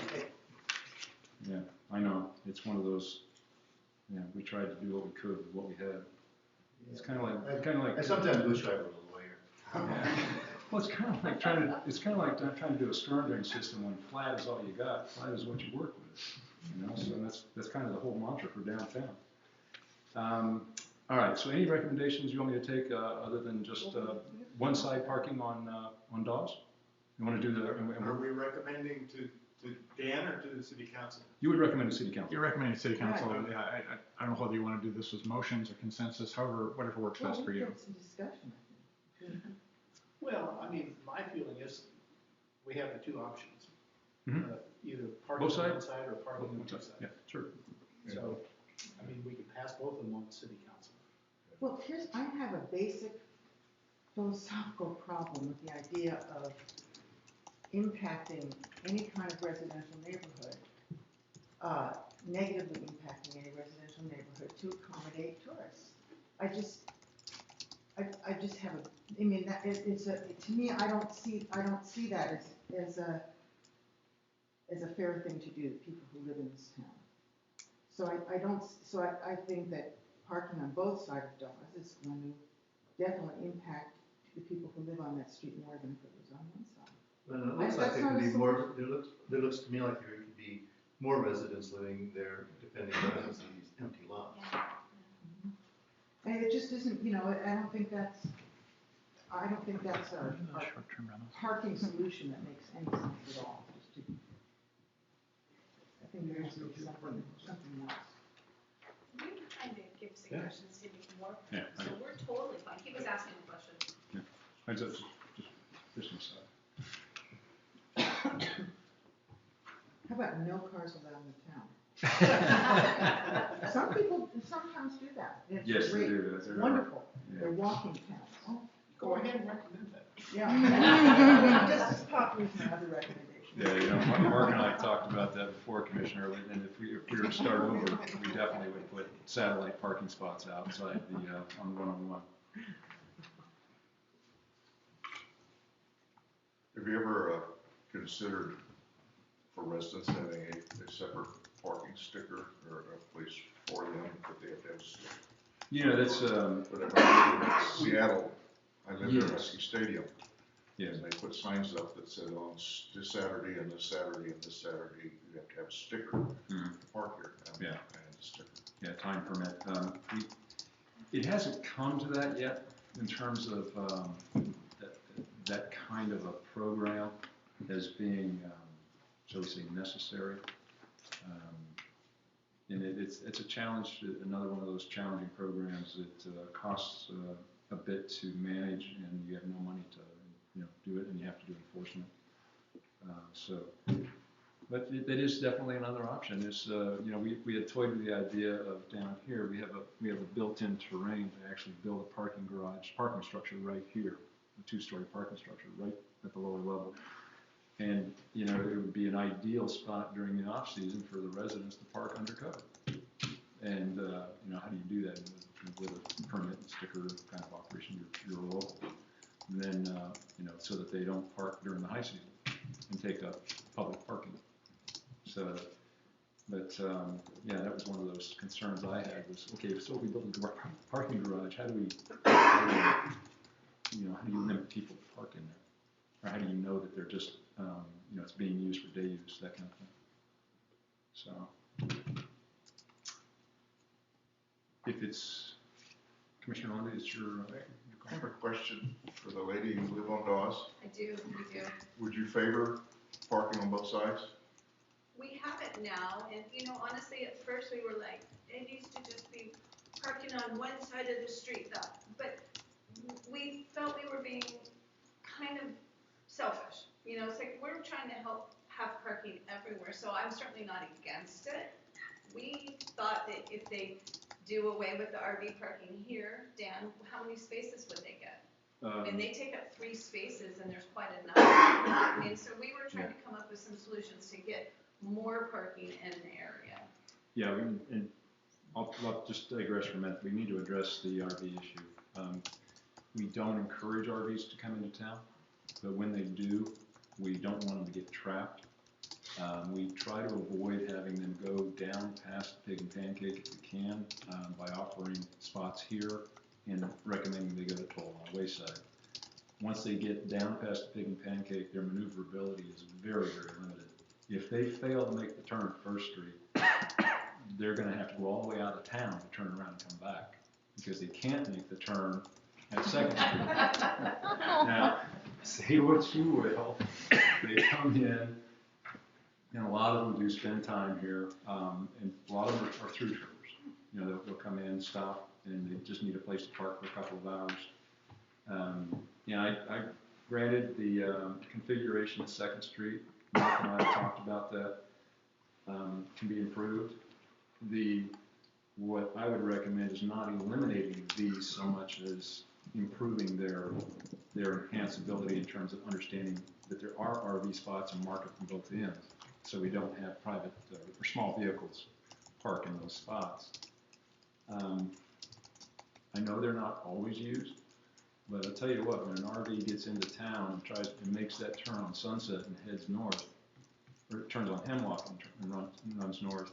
Yeah, I know, it's one of those, we tried to do what we could with what we had. It's kind of like. I sometimes wish I were a lawyer. Yeah. Well, it's kind of like trying to do a storm drain system when flat is all you got. Flat is what you work with, you know. So that's kind of the whole mantra for downtown. All right. So, any recommendations you want me to take other than just one side parking on Dawes? You want to do the? Are we recommending to Dan or to the city council? You would recommend to city council. You're recommending city council. Right. Yeah, I don't know whether you want to do this as motions or consensus, however, whatever works best for you. It's a discussion, I think. Well, I mean, my feeling is we have the two options. Mhm. Either parking Both on one sides? side or parking on the other side. Yeah, sure. So, I mean, we could pass both of them on city council. Well, I have a basic philosophical problem with the idea of impacting any kind of residential neighborhood, negatively impacting any residential neighborhood to accommodate tourists. I just have a, I mean, that, to me, I don't see that as a fair thing to do to people who live in this town. So I think that parking on both sides of Dawes is going to definitely impact the people who live on that street more than if it was on one side. Well, it looks like there could be more, there looks to me like there could be more residents living there depending on these empty lots. And it just isn't, I don't think that's a parking solution that makes any sense at all. I think there has to be something else. We were trying to give suggestions to make more, Yeah, so we're totally fine. He was asking a question. I just aside. How about no cars allowed in the town? Some towns do that. It's Yes, they great. do. It's wonderful. Yeah. They're walking towns. Go ahead and recommend that. Yeah. Just as popular as my other recommendation. Yeah, Mark and I talked about that before, Commissioner, and if we were to start over, we definitely would put satellite parking spots outside on the one-on-one. Have you ever considered for residents having a separate parking sticker or a place for them that they have to have a sticker? You know, that's, But if I live in Seattle, I live there at Yes. Husky Stadium. Yes. And they put signs up that said on this Saturday and this Saturday and this Saturday, you have to have a sticker to park here. And Yeah. I had a sticker. Yeah, time permit. It hasn't come to that yet in terms of that kind of a program as being, shall we say, necessary. And it's a challenge, another one of those challenging programs that costs a bit to manage, and you have no money to do it, and you have to do enforcement. But it is definitely another option. We had toyed with the idea of down here, we have a built-in terrain to actually build a parking structure right here, a 2-story parking structure right at the lower level. And, it would be an ideal spot during the off-season for the residents to park undercover. And, how do you do that with a permit and sticker kind of operation? You're local. And then, so that they don't park during the high season and take up public parking. So, but, that was one of those concerns I had was, okay, so if we build a parking garage, how do you limit people to park in there? Or how do you know that they're just, it's being used for day use, that kind of thing. So, if it's, Commissioner Lundy, it's your I have a question for the lady who live on Dawes. I do, we do. Would you favor parking on both sides? We have it now, and honestly, at first we were like, it needs to just be parking on one side of the street, but we felt we were being kind of selfish. It's like we're trying to help have parking everywhere, so I'm certainly not against it. We thought that if they do away with the RV parking here, Dan, how many spaces would they get? And they take up 3 spaces, and there's quite enough. So we were trying to come up with some solutions to get more parking in the area. Yeah, and I'll just digress for a minute. We need to address the RV issue. We don't encourage RVs to come into town, but when they do, we don't want them to get trapped. We try to avoid having them go down past Pig and Pancake if we can by offering spots here and recommending they go to Toll on Wayside. Once they get down past Pig and Pancake, their maneuverability is very, very limited. If they fail to make the turn at First Street, they're going to have to go all the way out of town to turn around and come back because they can't make the turn at Second Street. Now, say what you will, they come in, and a lot of them do spend time here, and a lot of them are through trippers. They'll come in, stop, and they just need a place to park for a couple of hours. I granted the configuration of Second Street. Mark and I have talked about that. Can be improved. What I would recommend is not eliminating these so much as improving their enhanceability in terms of understanding that there are RV spots and market from both ends, so we don't have private or small vehicles park in those spots. I know they're not always used, but I'll tell you what, when an RV gets into town and makes that turn on Sunset and heads north, or turns on Hemlock and runs north,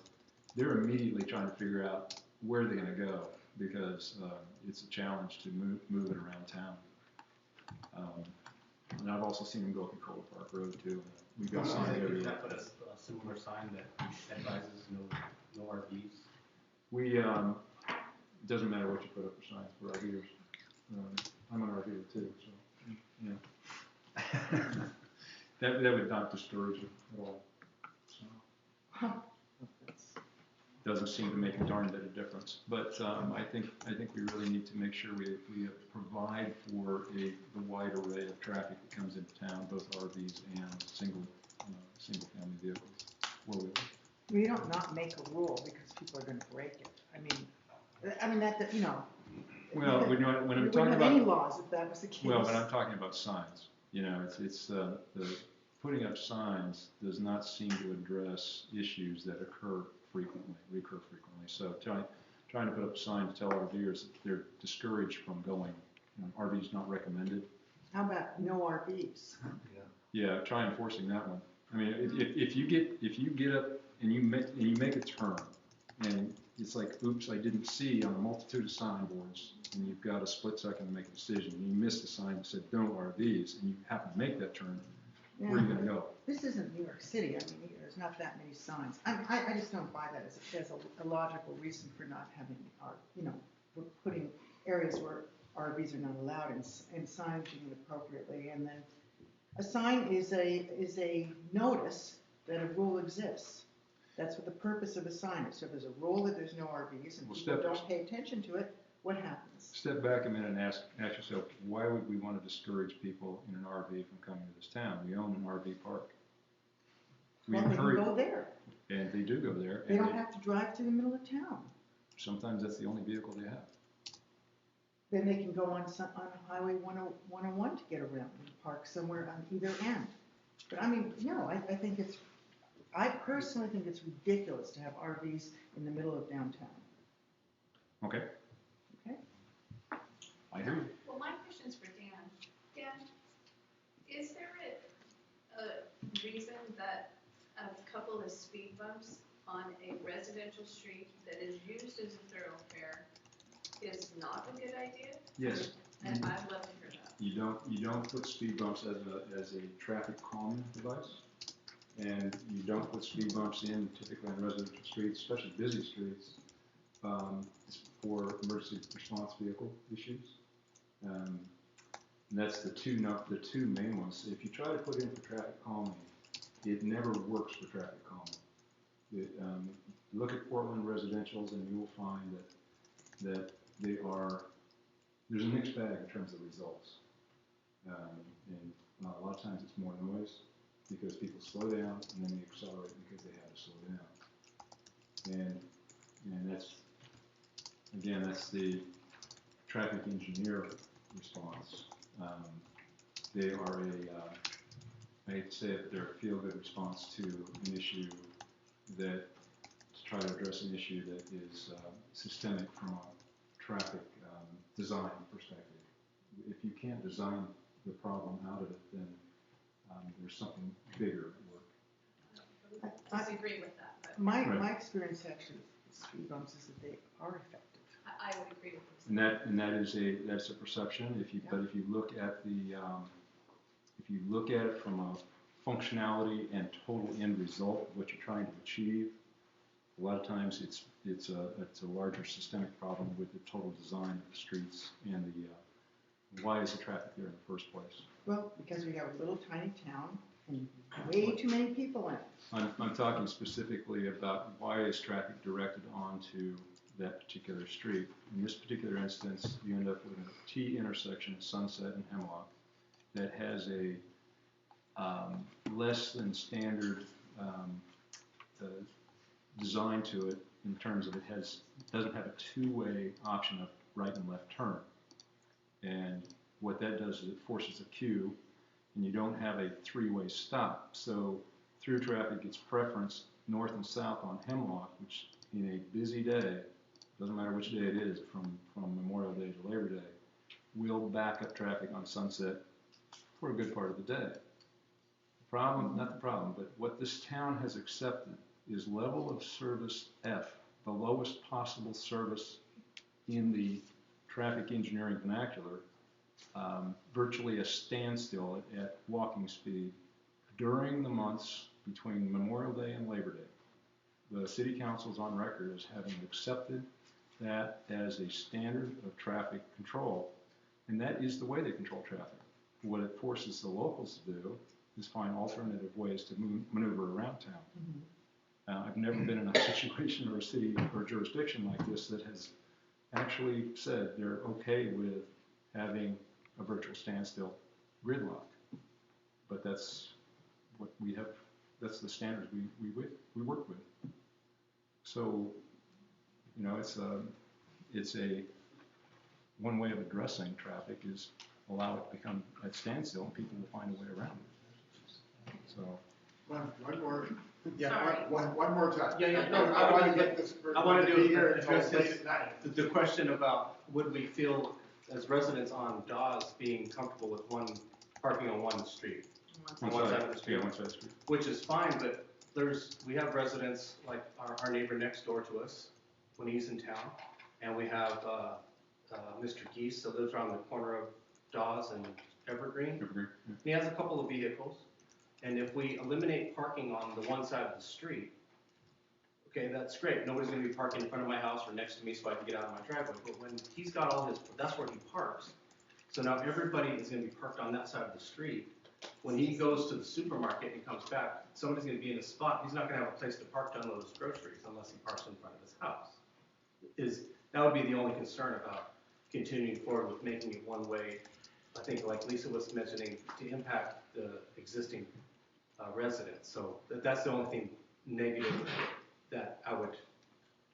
they're immediately trying to figure out where they're going to go because it's a challenge to move it around town. And I've also seen them go up Cola Park Road too. We've got signs everywhere. Should I put a similar sign that advises no RVs? We it doesn't matter what you put up for signs for RVers. I'm an RVer too, so yeah. that would not discourage it at all. So. Doesn't seem to make a darn bit of difference. But I think we really need to make sure we provide for the wide array of traffic that comes into town, both RVs and single family vehicles. We don't not make a rule because people are going to break it. I mean that Well, when I'm we wouldn't talking have about any laws if that was the case. well, when I'm talking about signs, it's the putting up signs does not seem to address issues that recur frequently. So trying to put up a sign to tell RVers that they're discouraged from going. RVs not recommended. How about no RVs? Yeah, try enforcing that one. I mean, if you get up and you make a turn, and it's like, oops, I didn't see on a multitude of signboards, and you've got a split second to make a decision, and you miss the sign that said no RVs, and you happen to make that turn, where are you going to go? This isn't New York City. I mean, there's not that many signs. I just don't buy that as a logical reason for not having we're putting areas where RVs are not allowed and signaging it appropriately. And then a sign is a notice that a rule exists. That's what the purpose of the sign is. So if there's a rule that there's no RVs and Well, people step- don't pay attention to it, what happens? Step back a minute and ask yourself, why would we want to discourage people in an RV from coming to this town? We own an RV park. We Well, they can encourage, go there. and they do go there, They and don't have to drive to the middle of town. sometimes that's the only vehicle they have. Then they can go on Highway 101 to get around and park somewhere on either end. But I mean, no, I think I personally think it's ridiculous to have RVs in the middle of downtown. Okay? Okay. I hear you. Well, my question's for Dan. Dan, is there a reason that a couple of speed bumps on a residential street that is used as a thoroughfare is not a good idea? Yes. And I'd love to hear that. You don't put speed bumps as a traffic calming device, and you don't put speed bumps in typically on residential streets, especially busy streets, for emergency response vehicle issues. And that's the two main ones. If you try to put in for traffic calming, it never works for traffic calming. Look at Portland residentials, and you will find that there's a mixed bag in terms of results. And a lot of times it's more noise because people slow down, and then they accelerate because they have to slow down. And that's the traffic engineer response. They are I'd say that they're a feel-good response to an issue to try to address an issue that is systemic from a traffic design perspective. If you can't design the problem out of it, then there's something bigger at work. I disagree with that, but My experience actually with speed bumps is that they are effective. I would agree with this. And that's a perception. But if you look at it from a functionality and total end result, what you're trying to achieve, a lot of times it's a larger systemic problem with the total design of the streets and why is the traffic there in the first place. Well, because we have a little tiny town and way too many people in it. I'm talking specifically about why is traffic directed onto that particular street. In this particular instance, you end up with a T intersection at Sunset and Hemlock that has a less than standard design to it in terms of doesn't have a two-way option of right and left turn. And what that does is it forces a queue, and you don't have a three-way stop. So through traffic gets preference north and south on Hemlock, which in a busy day, doesn't matter which day it is, from Memorial Day to Labor Day, will back up traffic on Sunset for a good part of the day. Not the problem, but what this town has accepted is level of service F, the lowest possible service in the traffic engineering vernacular, virtually a standstill at walking speed during the months between Memorial Day and Labor Day. The city council is on record as having accepted that as a standard of traffic control, and that is the way they control traffic. What it forces the locals to do is find alternative ways to maneuver around town. Mm-hmm. I've never been in a situation or a city or jurisdiction like this that has actually said they're okay with having a virtual standstill gridlock. But that's what we have, that's the standards we work with. So, you know, it's a one way of addressing traffic is allow it to become at standstill and people will find a way around it. So. One more, yeah, Sorry. one more time. Yeah, no, I want to get this. I want to be here do until address late this, at night. the question about would we feel as residents on Dawes being comfortable with parking on one street, on one side of the street, Yeah, one side of the street. which is fine, but we have residents like our neighbor next door to us when he's in town, and we have Mr. Geese that lives around the corner of Dawes and Evergreen. Evergreen, yeah. And he has a couple of vehicles, and if we eliminate parking on the one side of the street, okay, that's great. Nobody's gonna be parking in front of my house or next to me so I can get out of my driveway. But when he's got that's where he parks. So now everybody is gonna be parked on that side of the street. when he goes to the supermarket and comes back, somebody's gonna be in a spot, he's not gonna have a place to park to unload his groceries unless he parks in front of his house. That would be the only concern about continuing forward with making it one way. I think like Lisa was mentioning, to impact the existing residents. So that's the only thing negative that I would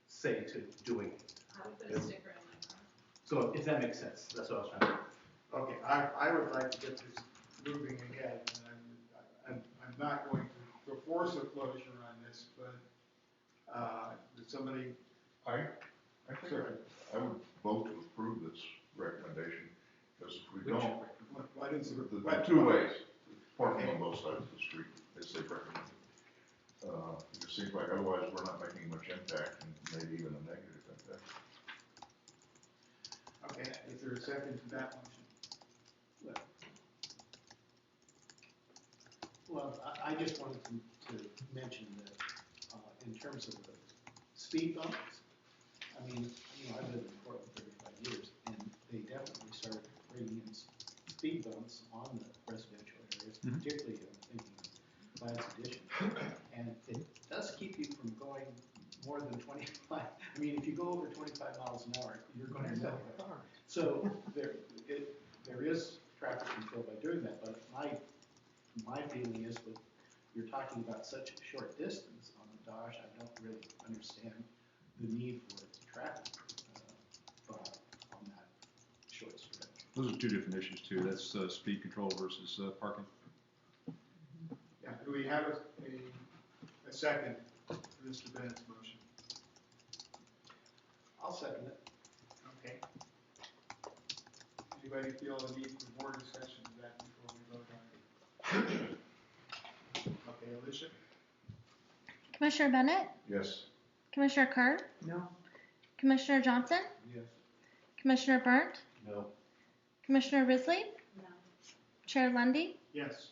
say to doing it. I would put a sticker in my car. So if that makes sense, that's what I was trying to. Okay, I would like to get this moving ahead, and I'm not going to force a closure on this, but, did somebody? I think I would vote to approve this recommendation, because if we don't, What is it? the two ways, parking on both sides of the street, as they recommend. It just seems like otherwise we're not making much impact, and maybe even a negative impact. Okay, is there a second to that motion? Well, I just wanted to mention that, in terms of the speed bumps, I mean, I've lived in Portland 35 years, and they definitely started bringing in speed bumps on the residential areas, particularly, I'm thinking of Ladd's Addition. And it does keep you from going more than 25. I mean, if you go over 25 miles an hour, you're going to know it. So there is traffic control by doing that, but my feeling is that you're talking about such a short distance on the Dodge, I don't really understand the need for traffic on that short stretch. Those are two different issues too. That's speed control versus parking. Yeah, do we have a second for Mr. Bennett's motion? I'll second it. Okay. Anybody feel the need for more discussion of that before we vote on it? Okay, Alicia? Commissioner Bennett? Yes. Commissioner Kerr? No. Commissioner Johnson? Yes. Commissioner Burnt? No. Commissioner Risley? No. Chair Lundy? Yes.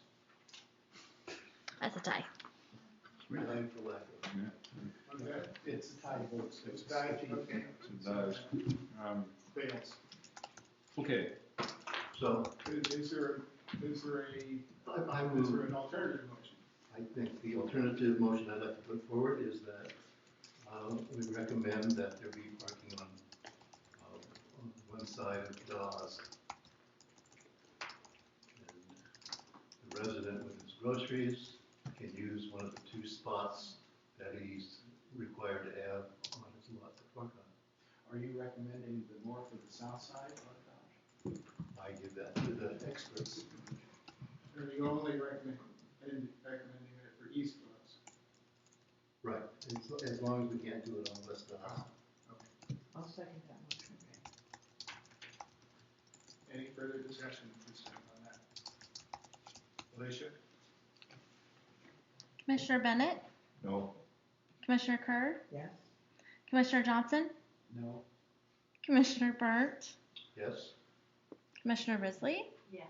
That's a tie. Time for lack of. Okay. It's a tie vote, so It's it's tied, 15. okay. So it does. Fails. Okay, So Is there I an alternative motion? I think the alternative motion I'd like to put forward is that we recommend that there be parking on one side of Dawes. And the resident with his groceries can use one of the two spots that he's required to have on his lot to park on. Are you recommending the north or the south side or Dodge? I give that to the experts. Are you only recommending it for east of us? Right, as long as we can't do it on West Dawes. I'll second that motion. Any further discussion at this time on that? Alicia? Commissioner Bennett? No. Commissioner Kerr? Yes. Commissioner Johnson? No. Commissioner Burnt? Yes? Commissioner Risley? Yes.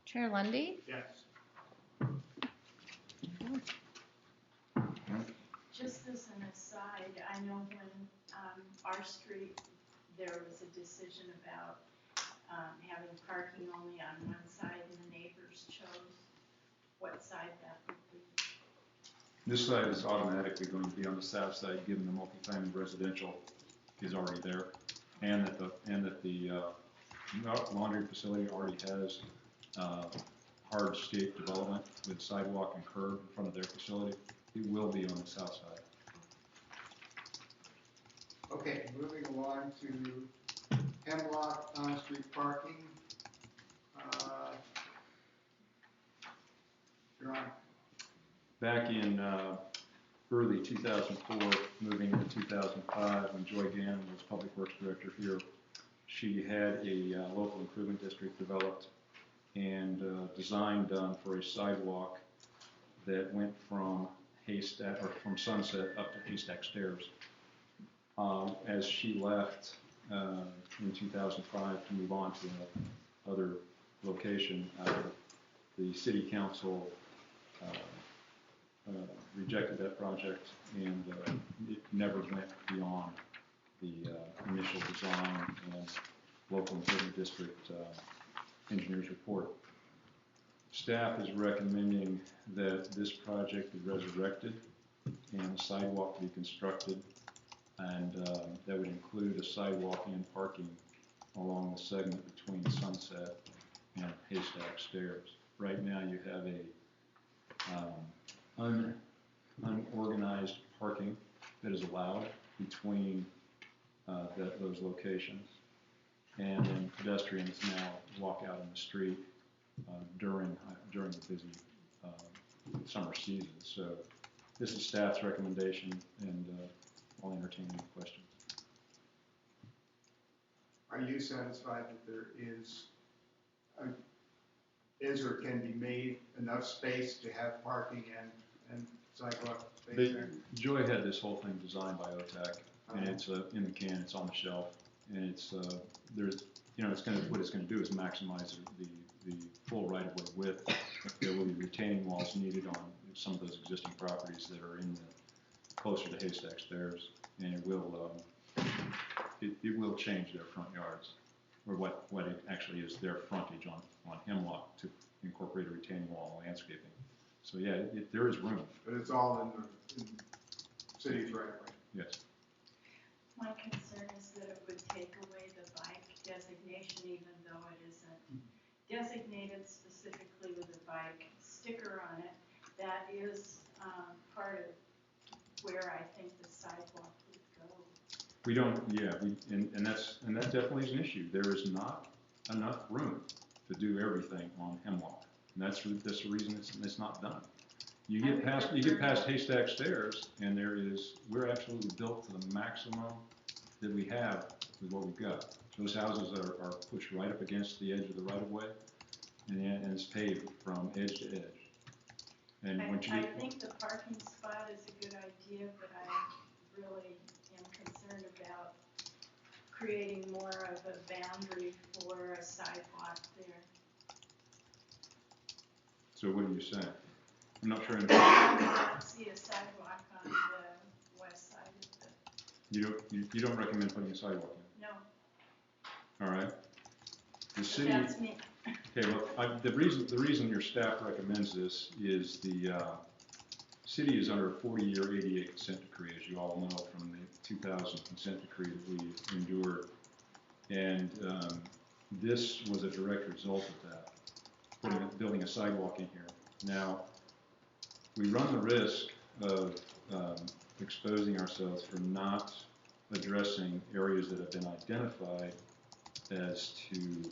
Chair Lundy. Yes. Just as an aside, I know when our street, there was a decision about having parking only on one side, and the neighbors chose what side that would be. this side is automatically going to be on the south side, given the multifamily residential is already there, and that the laundry facility already has hardscape development with sidewalk and curb in front of their facility. It will be on the south side. Okay, moving along to Hemlock on-street parking. You're on. Back in early 2004, moving into 2005, when Joy Gann was Public Works Director here, she had a local improvement district developed and design done for a sidewalk that went from Haystack, or from Sunset up to Haystack Stairs. As she left in 2005 to move on to another location, the city council rejected that project, and it never went beyond the initial design and local improvement district engineer's report. Staff is recommending that this project be resurrected and a sidewalk be constructed, and that would include a sidewalk and parking along the segment between Sunset and Haystack Stairs. Right now, you have a unorganized parking that is allowed between those locations, and then pedestrians now walk out in the street during the busy summer season. So this is staff's recommendation, and I'll entertain any questions. Are you satisfied that there is or can be made enough space to have parking and sidewalk space there? Joy had this whole thing designed by OTAC, and it's in the can, it's on the shelf, and it's what it's going to do is maximize the full right-of-way width. There will be retaining walls needed on some of those existing properties that are closer to Haystack Stairs, and it will change their front yards, or what it actually is their frontage on Hemlock to incorporate a retaining wall landscaping. So yeah, there is room. But it's all in the city's right-of-way. Yes. My concern is that it would take away the bike designation, even though it isn't designated specifically with a bike sticker on it. That is part of where I think the sidewalk would go. We don't, and that definitely is an issue. There is not enough room to do everything on Hemlock, and that's the reason it's not done. You get past Haystack Stairs, and we're absolutely built to the maximum that we have with what we've got. Those houses are pushed right up against the edge of the right-of-way, and it's paved from edge to edge. And I once you think the parking spot is a good idea, but I really am concerned about creating more of a boundary for a sidewalk there. So what are you saying? I'm not sure. I don't see a sidewalk on the west side of the. You don't recommend putting a sidewalk in? No. All right. The city. That's me. Okay. Well, the reason your staff recommends this is the city is under a 40-year ADA consent decree, as you all know from the 2000 consent decree that we endured, and this was a direct result of that. Building a sidewalk in here. Now, we run the risk of exposing ourselves for not addressing areas that have been identified as to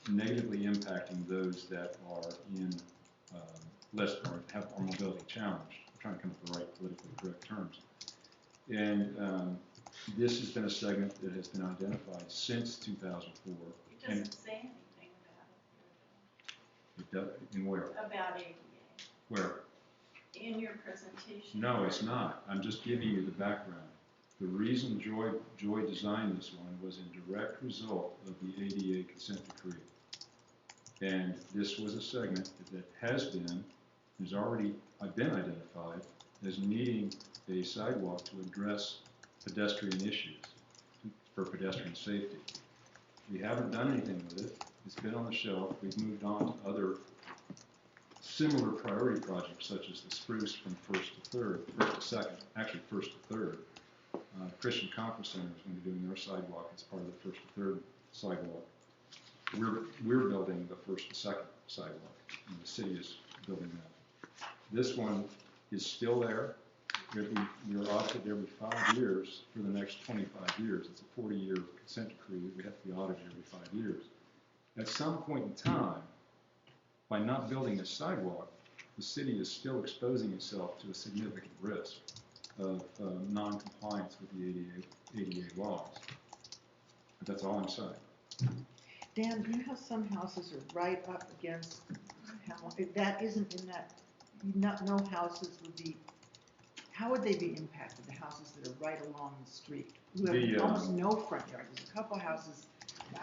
negatively impacting those that are in less or are mobility challenged. I'm trying to come up with the right politically correct terms. And this has been a segment that has been identified since 2004. It doesn't say anything about it. In where? About ADA. Where? In your presentation. No, it's not. I'm just giving you the background. The reason Joy designed this one was a direct result of the ADA consent decree. And this was a segment that has already been identified as needing a sidewalk to address pedestrian issues for pedestrian safety. We haven't done anything with it. It's been on the shelf. We've moved on to other similar priority projects, such as the spruce from first to second, actually first to third. Christian Conference Center is going to be doing their sidewalk as part of the first to third sidewalk. We're building the first to second sidewalk, and the city is building that. This one is still there. We're audited every 5 years for the next 25 years. It's a 40-year consent decree that we have to be audited every 5 years. At some point in time, by not building this sidewalk, the city is still exposing itself to a significant risk of non-compliance with the ADA laws. But that's all I'm saying. Dan, you know how some houses are right up against Hemlock? If that isn't in that, no houses would be, how would they be impacted, the houses that are right along the street? Who have almost no front yard. There's a couple houses,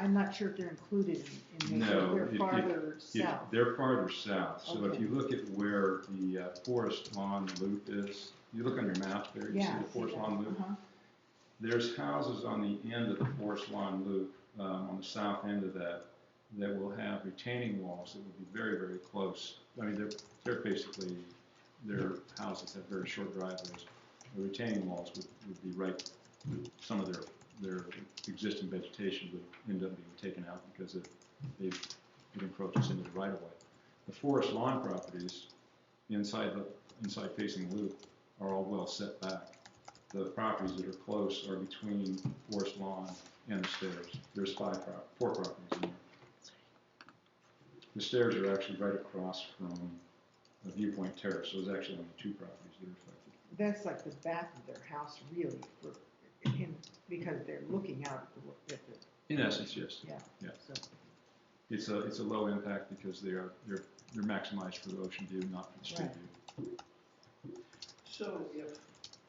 I'm not sure if they're included in this, No, they're farther south. They're farther south. So Okay. if you look at where the Forest Lawn Loop is, you look on your map there, you see the Forest Lawn Loop. There's houses on the end of the Forest Lawn Loop, on the south end of that that will have retaining walls that would be very, very close. I mean, they're basically, their houses have very short driveways. The retaining walls would be right, some of their existing vegetation would end up being taken out because it encroaches into the right of way. The forest lawn properties inside facing the loop are all well set back. The properties that are close are between forest lawn and the stairs. There's four properties in there. The stairs are actually right across from a Viewpoint Terrace, so there's actually only 2 properties that are affected. That's like the back of their house, really, because they're looking out at the. In essence, yes. Yeah. Yeah. So, It's a low impact because they're maximized for the ocean view, not for the street Right. view. So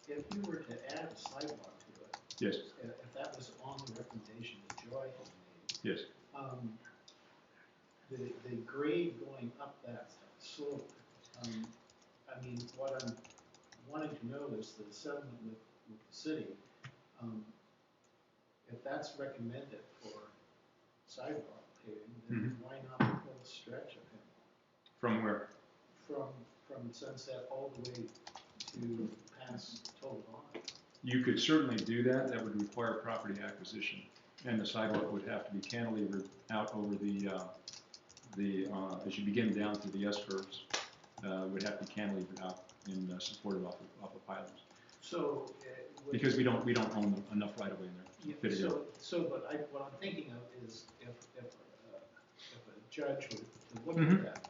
if you were to add a sidewalk to it, Yes. if that was on the recommendation that Joy had made, Yes. the grade going up that slope, I mean, what I'm wanting to know is the settlement with the city, if that's recommended for sidewalk paving, then why not the whole stretch of it? From where? From Sunset all the way to past Total Vaughn. You could certainly do that. That would require property acquisition, and the sidewalk would have to be cantilevered out over the as you begin down through the S curves, would have to be cantilevered out and supported off of pylons. So. Because we don't own enough right of way in there to fit it in. But what I'm thinking of is if a judge were to look at that,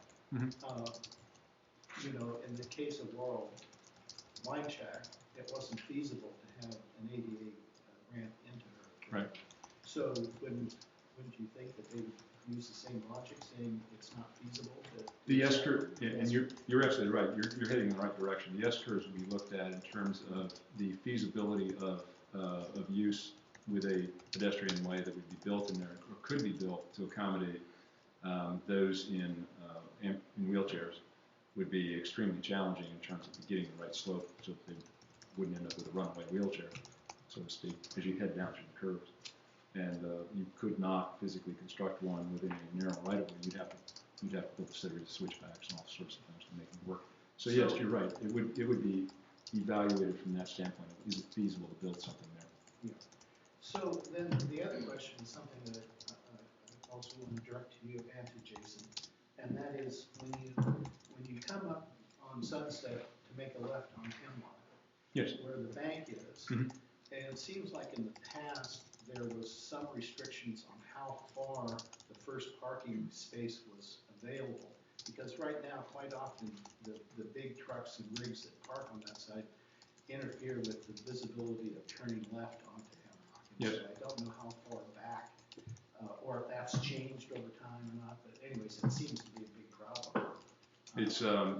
you know, in the case of Laurel Wine Shack, it wasn't feasible to have an ADA ramp into her. Right. So wouldn't you think that they would use the same logic, saying it's not feasible to? The S curve, yeah, and you're absolutely right. You're heading in the right direction. The S curves will be looked at in terms of the feasibility of use with a pedestrian way that would be built in there, or could be built to accommodate those in wheelchairs. Would be extremely challenging in terms of getting the right slope so that they wouldn't end up with a runaway wheelchair, so to speak, as you head down through the curves. And you could not physically construct one within a narrow right of way. You'd have to build a series of switchbacks and all sorts of things to make it work. So yes, you're right. It would be evaluated from that standpoint. Is it feasible to build something there? Yeah. So then the other question is something that I also want to direct to you and to Jason, and that is when you come up on Sunset to make a left on Hemlock, yes, where the bank is, and it seems like in the past there was some restrictions on how far the first parking space was available, because right now quite often the big trucks and rigs that park on that side interfere with the visibility of turning left onto Hemlock. Yes. So I don't know how far back, or if that's changed over time or not, but anyways, it seems to be a big problem.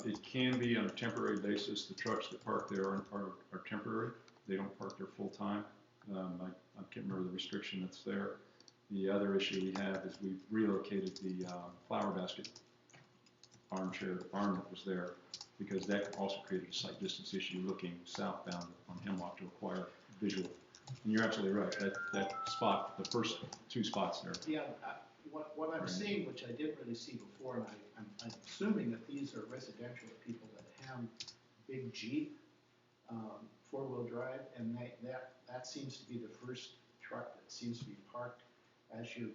It can be on a temporary basis. The trucks that park there are temporary. They don't park there full time. I can't remember the restriction that's there. The other issue we have is we've relocated the flower basket armchair barn that was there, because that also created a sight distance issue looking southbound on Hemlock to acquire visual. And you're absolutely right. That spot, the first 2 spots there. Yeah, what I'm seeing, which I didn't really see before, and I'm assuming that these are residential people that have big Jeep, 4-wheel drive, and that seems to be the first truck that seems to be parked as you're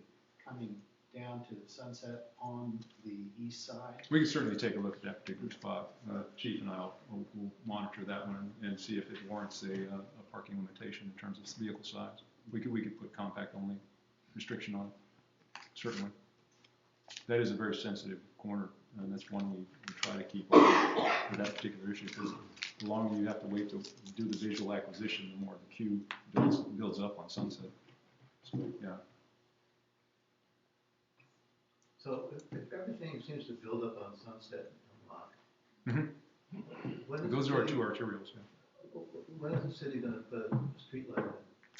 coming down to Sunset on the east side. We can certainly take a look at that particular spot. Chief and I will monitor that one and see if it warrants a parking limitation in terms of vehicle size. We could put compact only restriction on it, certainly. That is a very sensitive corner, and that's one we try to keep on for that particular issue, because the longer you have to wait to do the visual acquisition, the more the queue builds up on Sunset. So, yeah. So if everything seems to build up on Sunset and Hemlock, Those are our 2 arterials, yeah. When is the city going to put a street light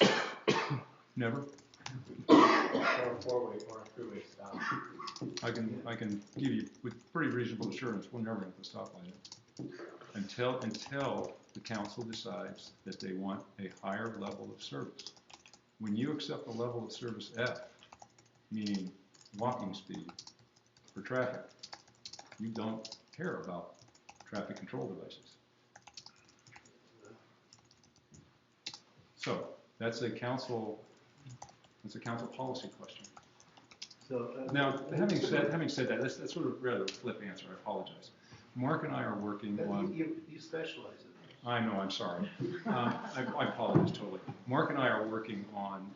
in? Never. Or a 4-way or a 3-way stop. I can give you with pretty reasonable assurance we're never going to put a stoplight in until the council decides that they want a higher level of service. When you accept a level of service F, meaning walking speed for traffic. You don't care about traffic control devices. So that's a council policy question. So, Now, having said that, that's sort of rather a flip answer, I apologize. Mark and I are working on. You specialize in this. I know, I'm sorry. I apologize totally. Mark and I are working on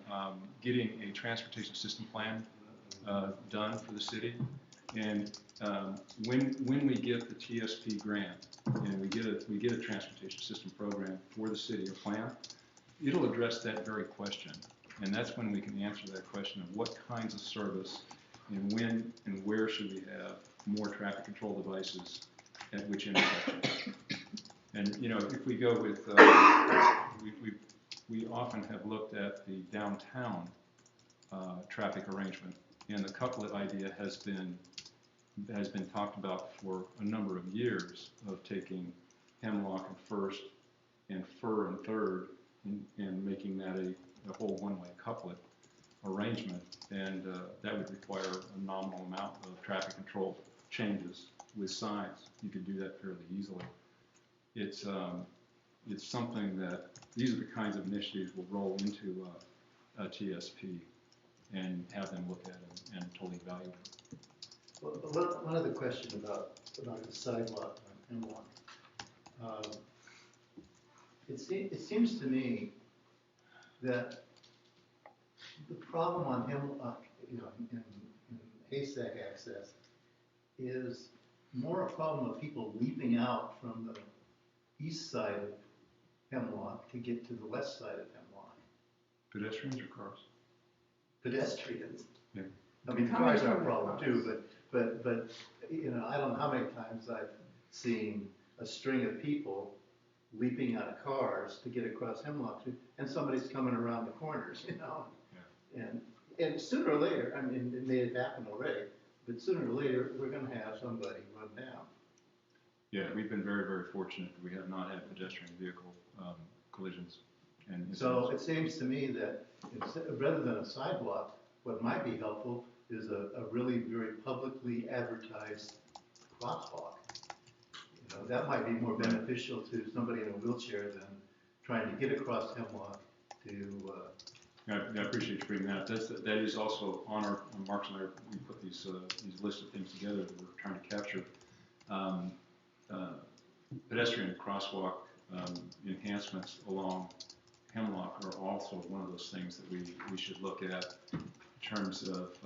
getting a transportation system plan done for the city. And when we get the TSP grant and we get a transportation system program for the city, a plan, it'll address that very question. And that's when we can answer that question of what kinds of service and when and where should we have more traffic control devices at which intersection. And you know, if we go with, we often have looked at the downtown traffic arrangement, and the couplet idea has been talked about for a number of years of taking Hemlock and First and Fur and Third and making that a whole one-way couplet arrangement, and that would require a nominal amount of traffic control changes with signs. You could do that fairly easily. It's something that these are the kinds of initiatives we'll roll into a TSP and have them look at it and totally evaluate it. Well, one other question about the sidewalk on Hemlock. It seems to me that the problem on Hemlock, you know, in haystack access, is more a problem of people leaping out from the east side of Hemlock to get to the west side of Hemlock. Pedestrians or cars? Pedestrians. Yeah. I mean, the cars are a problem too, but you know, I don't know how many times I've seen a string of people leaping out of cars to get across Hemlock Street, and somebody's coming around the corners, you know. Yeah. And sooner or later, I mean, it may have happened already, but sooner or later, we're going to have somebody run down. Yeah, we've been very, very fortunate that we have not had pedestrian vehicle collisions. And so it seems to me that rather than a sidewalk, what might be helpful is a really very publicly advertised crosswalk. You know, that might be more beneficial to somebody in a wheelchair than trying to get across Hemlock to. I appreciate you bringing that. That is also on our Marks and I. We put these lists of things together that we're trying to capture. Pedestrian crosswalk enhancements along Hemlock are also one of those things that we should look at in terms of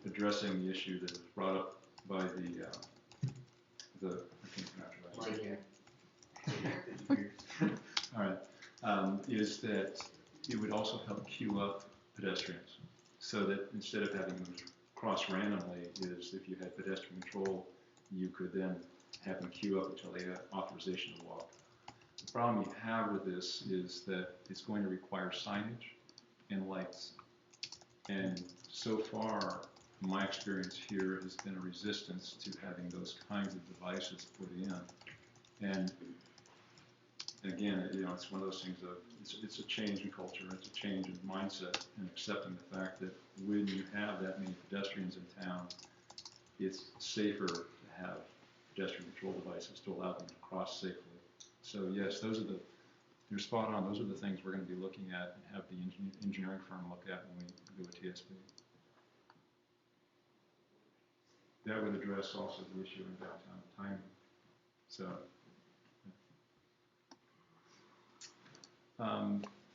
addressing the issue that was brought up by the I can't pronounce it right. All right, is that it would also help queue up pedestrians, so that instead of having them cross randomly, is if you had pedestrian control, you could then have them queue up until they have authorization to walk. The problem you have with this is that it's going to require signage and lights. And so far, my experience here has been a resistance to having those kinds of devices put in. And again, you know, it's one of those things of, it's a change in culture, it's a change in mindset, and accepting the fact that when you have that many pedestrians in town, it's safer to have pedestrian control devices to allow them to cross safely. So yes, you're spot on, those are the things we're going to be looking at and have the engineering firm look at when we do a TSP. That would address also the issue in downtown timing. So,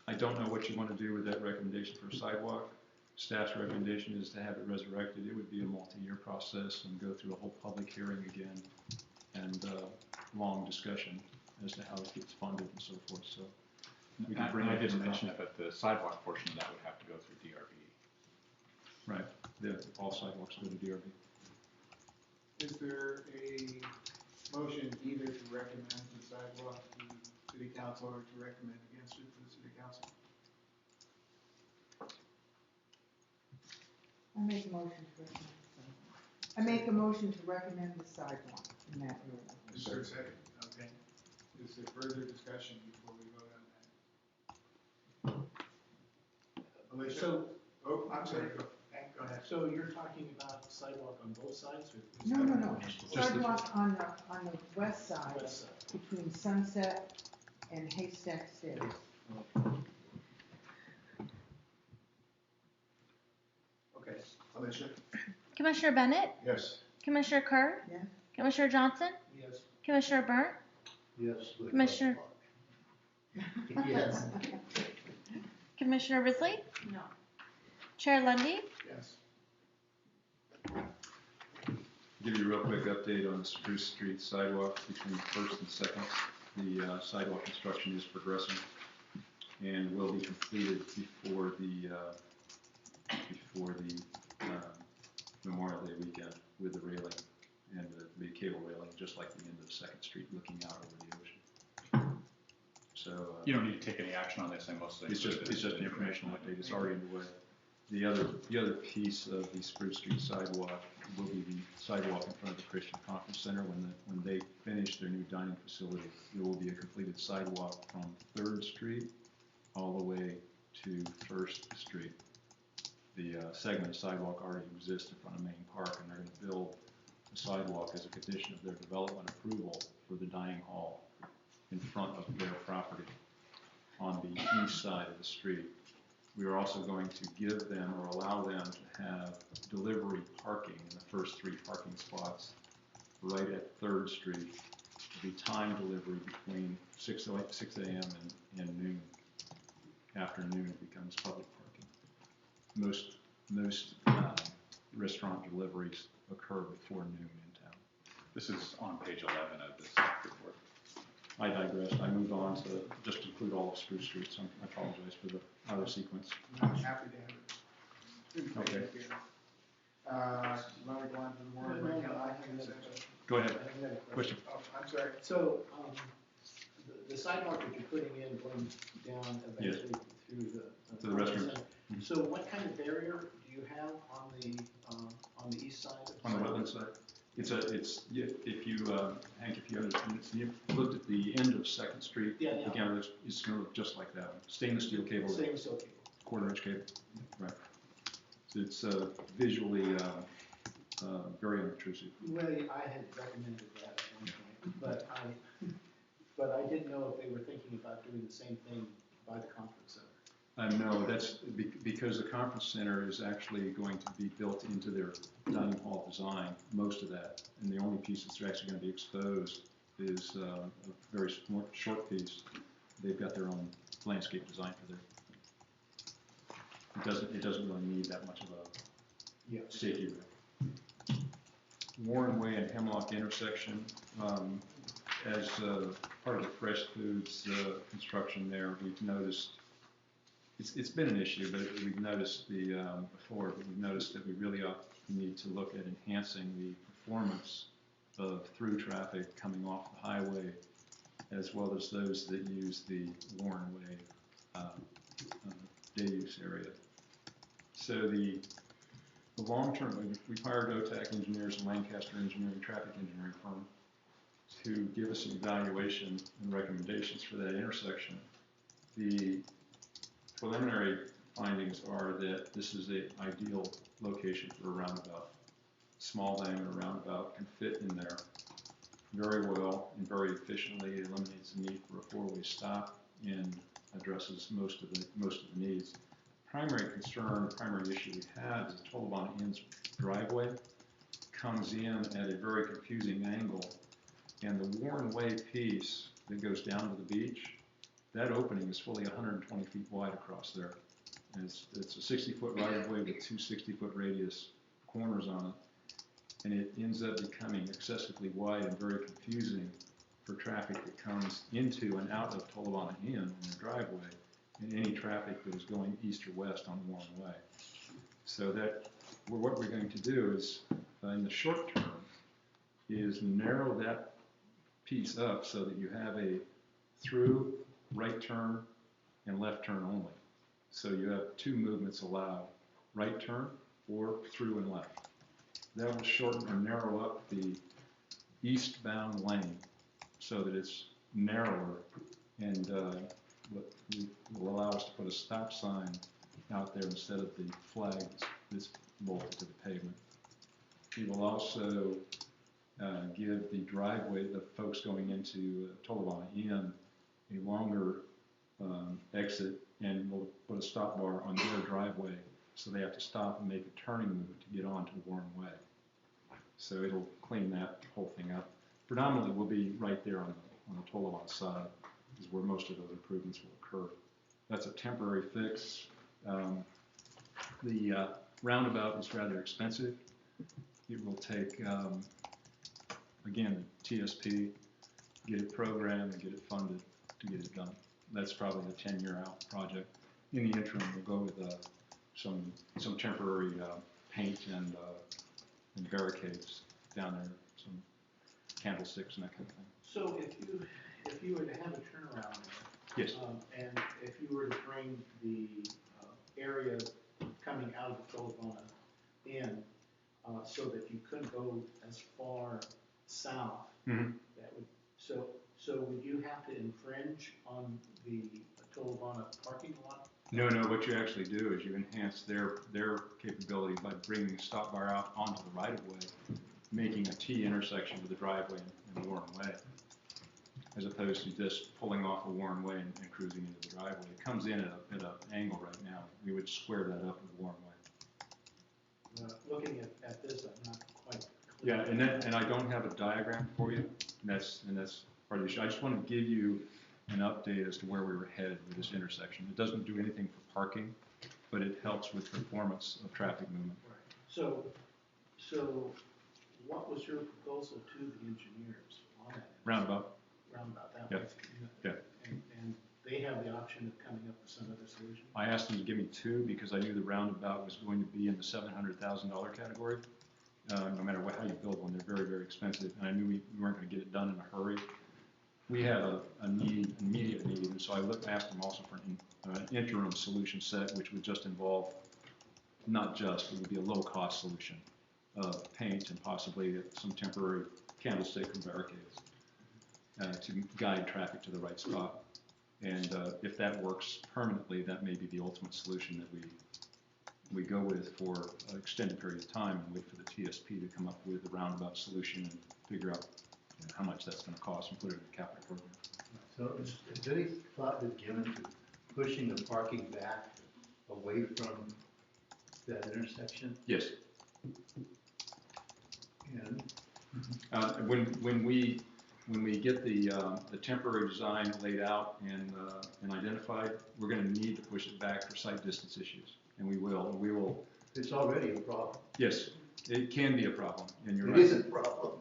I don't know what you want to do with that recommendation for a sidewalk. Staff's recommendation is to have it resurrected. It would be a multi-year process and go through a whole public hearing again and long discussion as to how it gets funded and so forth. So we can bring I it didn't to mention it, but the sidewalk portion of that would have to go through DRB. Right. All sidewalks go to DRB. Is there a motion either to recommend the sidewalk to City Council or to recommend against it to the City Council? I make a motion to recommend the sidewalk. I make a motion to recommend the sidewalk in that area. Is there a second? Okay. Is there further discussion before we vote on that? Alicia? Oh, I'm sorry. Go ahead. So you're talking about sidewalk on both sides or? No. Just the- Sidewalk on the west side, West side. between Sunset and Haystack Stairs. Okay. Alicia? Commissioner Bennett, Yes. Commissioner Kerr, Yeah. Commissioner Johnson, Yes. Commissioner Burnt, Yes. with Commissioner- crosswalk. Yes. Commissioner Risley, No. Chair Lundy, Yes. Give you a real quick update on the Spruce Street sidewalk between First and Second. The sidewalk construction is progressing and will be completed before the Memorial Day weekend with the railing and the cable railing, just like the end of Second Street, looking out over the ocean. So You don't need to take any action on this, and most of it's just an informational update. It's already underway. The other piece of the Spruce Street sidewalk will be the sidewalk in front of the Christian Conference Center. When they finish their new dining facility, there will be a completed sidewalk from Third Street all the way to First Street. The segment of sidewalk already exists in front of Main Park, and they're going to build a sidewalk as a condition of their development approval for the dining hall in front of their property on the east side of the street. We are also going to give them or allow them to have delivery parking in the first 3 parking spots right at Third Street. There'll be time delivery between 6 a.m. and noon. After noon, it becomes public parking. Most restaurant deliveries occur before noon in town. This is on page 11 of this report. I digress. I moved on to just include all of Spruce Street, so I apologize for the out of sequence. I'm happy to have it. Okay. You want to go on to the more? No, I have another question. Go ahead. I have another Question. Oh, I'm sorry. So, the sidewalk that you're putting in going down eventually through the. To the restrooms. center. So what kind of barrier do you have on the east side? On the wetland side, if you Hank, if you understand, if you looked at the end of Second Street, Yeah. again, it's going to look just like that. Stainless steel cable, Same steel cable. quarter-inch cable, right? So it's visually very unobtrusive. Well, I had recommended that at one point, but I didn't know if they were thinking about doing the same thing by the conference center. No, that's because the conference center is actually going to be built into their dining hall design, most of that. And the only piece that's actually going to be exposed is a very short piece. They've got their own landscape design for their. It doesn't really need that much of a safety risk. Warren Way and Hemlock intersection, as part of the Fresh Foods construction there, we've noticed. It's been an issue, but we've noticed before, but we've noticed that we really need to look at enhancing the performance of through traffic coming off the highway, as well as those that use the Warren Way day use area. So the long term, we've hired OTAC engineers and Lancaster engineering, traffic engineering firm, to give us an evaluation and recommendations for that intersection. The preliminary findings are that this is an ideal location for a roundabout. Small diameter roundabout can fit in there very well and very efficiently. It eliminates the need for a four-way stop and addresses most of the needs. Primary concern, primary issue we have is the Tollibon Inn's driveway comes in at a very confusing angle, and the Warren Way piece that goes down to the beach, that opening is fully 120 feet wide across there. And it's a 60-foot right-of-way with 2 60-foot radius corners on it. And it ends up becoming excessively wide and very confusing for traffic that comes into and out of Tollibon Inn in their driveway, and any traffic that is going east or west on Warren Way. So what we're going to do is, in the short term, is narrow that piece up so that you have a through, right turn, and left turn only. So you have 2 movements allowed, right turn or through and left. That will shorten or narrow up the eastbound lane so that it's narrower, and will allow us to put a stop sign out there instead of the flag that's bolted to the pavement. He will also give the driveway, the folks going into Tolovana Inn, a longer exit, and we'll put a stop bar on their driveway, so they have to stop and make a turning movement to get onto Warren Way. So it'll clean that whole thing up. Predominantly, we'll be right there on the Tolovana side, is where most of those improvements will occur. That's a temporary fix. The roundabout is rather expensive. It will take, again, the TSP, get it programmed and get it funded to get it done. That's probably a 10-year out project. In the interim, we'll go with some temporary paint and barricades down there, some candlesticks and that kind of thing. So if you were to have a turnaround there. Yes. And if you were to bring the area coming out of the Tolovana in, so that you couldn't go as far south, that would, so would you have to infringe on the Tolovana parking lot? No, what you actually do is you enhance their capability by bringing the stop bar out onto the right-of-way, making a T intersection with the driveway and Warren Way, as opposed to just pulling off a Warren Way and cruising into the driveway. It comes in at an angle right now. We would square that up with Warren Way. Looking at this, I'm not quite clear. Yeah, and I don't have a diagram for you, and that's part of the issue. I just want to give you an update as to where we were headed with this intersection. It doesn't do anything for parking, but it helps with performance of traffic movement. Right. So what was your proposal to the engineers on that? Roundabout. That Yep. way. Yep. And they have the option of coming up with some other solution? I asked them to give me two because I knew the roundabout was going to be in the $700,000 category. No matter how you build one, they're very, very expensive, and I knew we weren't going to get it done in a hurry. We had an immediate need, and so I asked them also for an interim solution set, which would just involve, it would be a low-cost solution of paint and possibly some temporary candlestick and barricades to guide traffic to the right spot. And if that works permanently, that may be the ultimate solution that we go with for an extended period of time and wait for the TSP to come up with a roundabout solution and figure out how much that's going to cost and put it in the capital program. So is any thought been given to pushing the parking back away from that intersection? Yes. And when we get the temporary design laid out and identified, we're going to need to push it back for site distance issues, and we will. It's already a problem. Yes, it can be a problem, and you're It right. is a problem.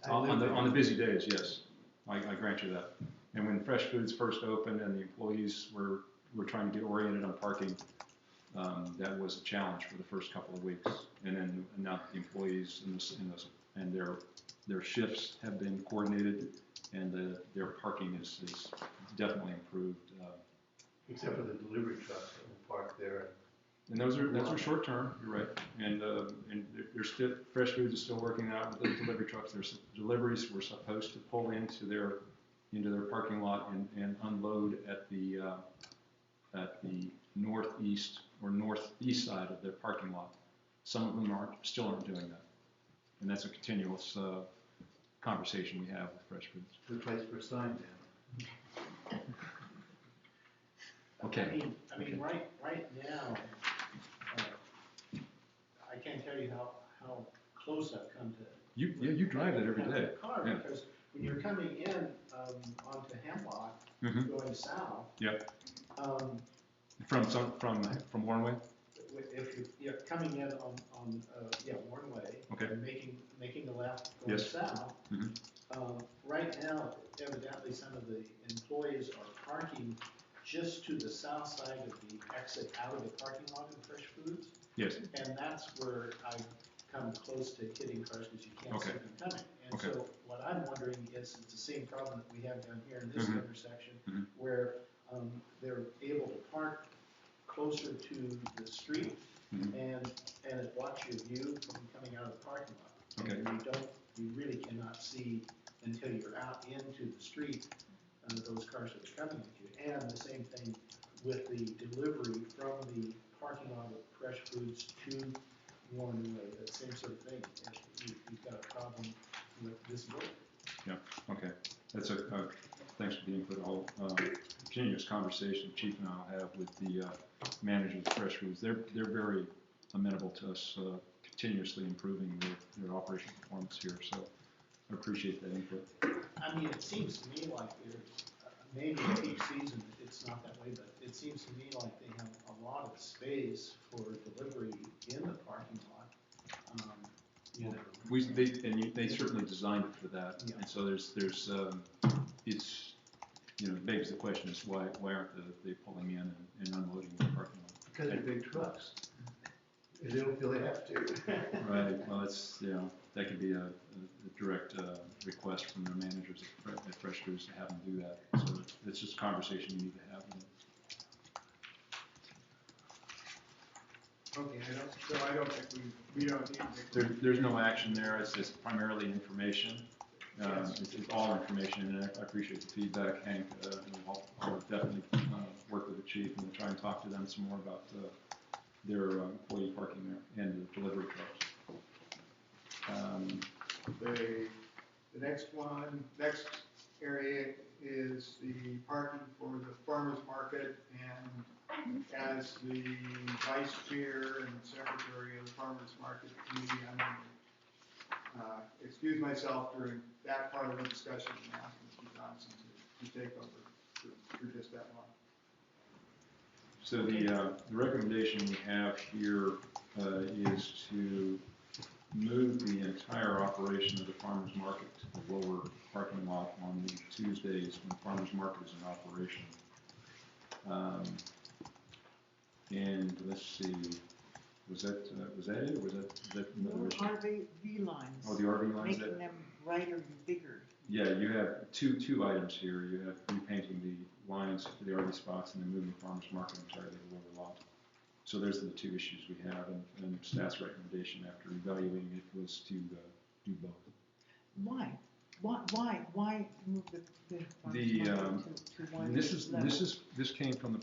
On the busy days, yes, I grant you that. And when Fresh Foods first opened and the employees were trying to get oriented on parking, that was a challenge for the first couple of weeks. And now the employees and their shifts have been coordinated, and their parking is definitely improved. Except for the delivery trucks that will park there. And those are short term. You're right. And there's still, Fresh Foods is still working out with the delivery trucks. There's deliveries were supposed to pull into their parking lot and unload at the northeast or northeast side of their parking lot. Some of them still aren't doing that, and that's a continuous conversation we have with Fresh Foods. Good place for a sign down. Okay. I mean, right now, I can't tell you how close I've come to. You drive that every day. Car, Yeah. because when you're coming in onto Hemlock, going south. Yep. From Warren Way. If you're coming in on Warren Way. Okay. And making a left going south. Right now, evidently, some of the employees are parking just to the south side of the exit out of the parking lot in Fresh Foods. Yes. And that's where I come close to hitting cars because you can't see them coming. And so what I'm wondering is it's the same problem that we have down here in this intersection where they're able to park closer to the street and it blocks your view from coming out of the parking lot. Okay. And you really cannot see until you're out into the street those cars that are coming at you. And the same thing with the delivery from the parking lot of Fresh Foods to continuous conversation the chief and I will have with the managers of Fresh Foods. They're very amenable to us continuously improving their operational performance here, so I appreciate that input. I mean, it seems to me like there's, maybe in peak season, it's not that way, but it seems to me like they have a lot of space for delivery in the parking lot. You know. They certainly designed it for that, Yeah. and so there's it's, you know, it begs the question is why aren't they pulling in and unloading the parking lot? Because they're big trucks. They don't feel they have to. Right, well, it's, you know, that could be a direct request from their managers at Fresh Foods to have them do that. So it's just a conversation you need to have. Okay, I don't think we don't need to. There's no action there, it's just primarily information. It's all information, and I appreciate the feedback, Hank. I'll definitely work with the chief and try and talk to them some more about their employee parking there and the delivery trucks. The next area is the parking for the farmer's market, and as the vice chair and secretary of the farmer's market committee, I'm going to excuse myself during that part of the discussion and ask Mr. Johnson to take over for just that one. So the recommendation we have here is to move the entire operation of the farmer's market to the lower parking lot on the Tuesdays when the farmer's market is in operation. And let's see, was that it, or was that another issue? RV lines. Oh, the RV lines. Making them brighter and bigger. Yeah, you have two items here. You have repainting the lines for the RV spots and then moving the farmer's market entirely to the lower lot. So those are the two issues we have, and staff's recommendation after evaluating it was to do both. Why? Why move the farmer's market to one level? This came from the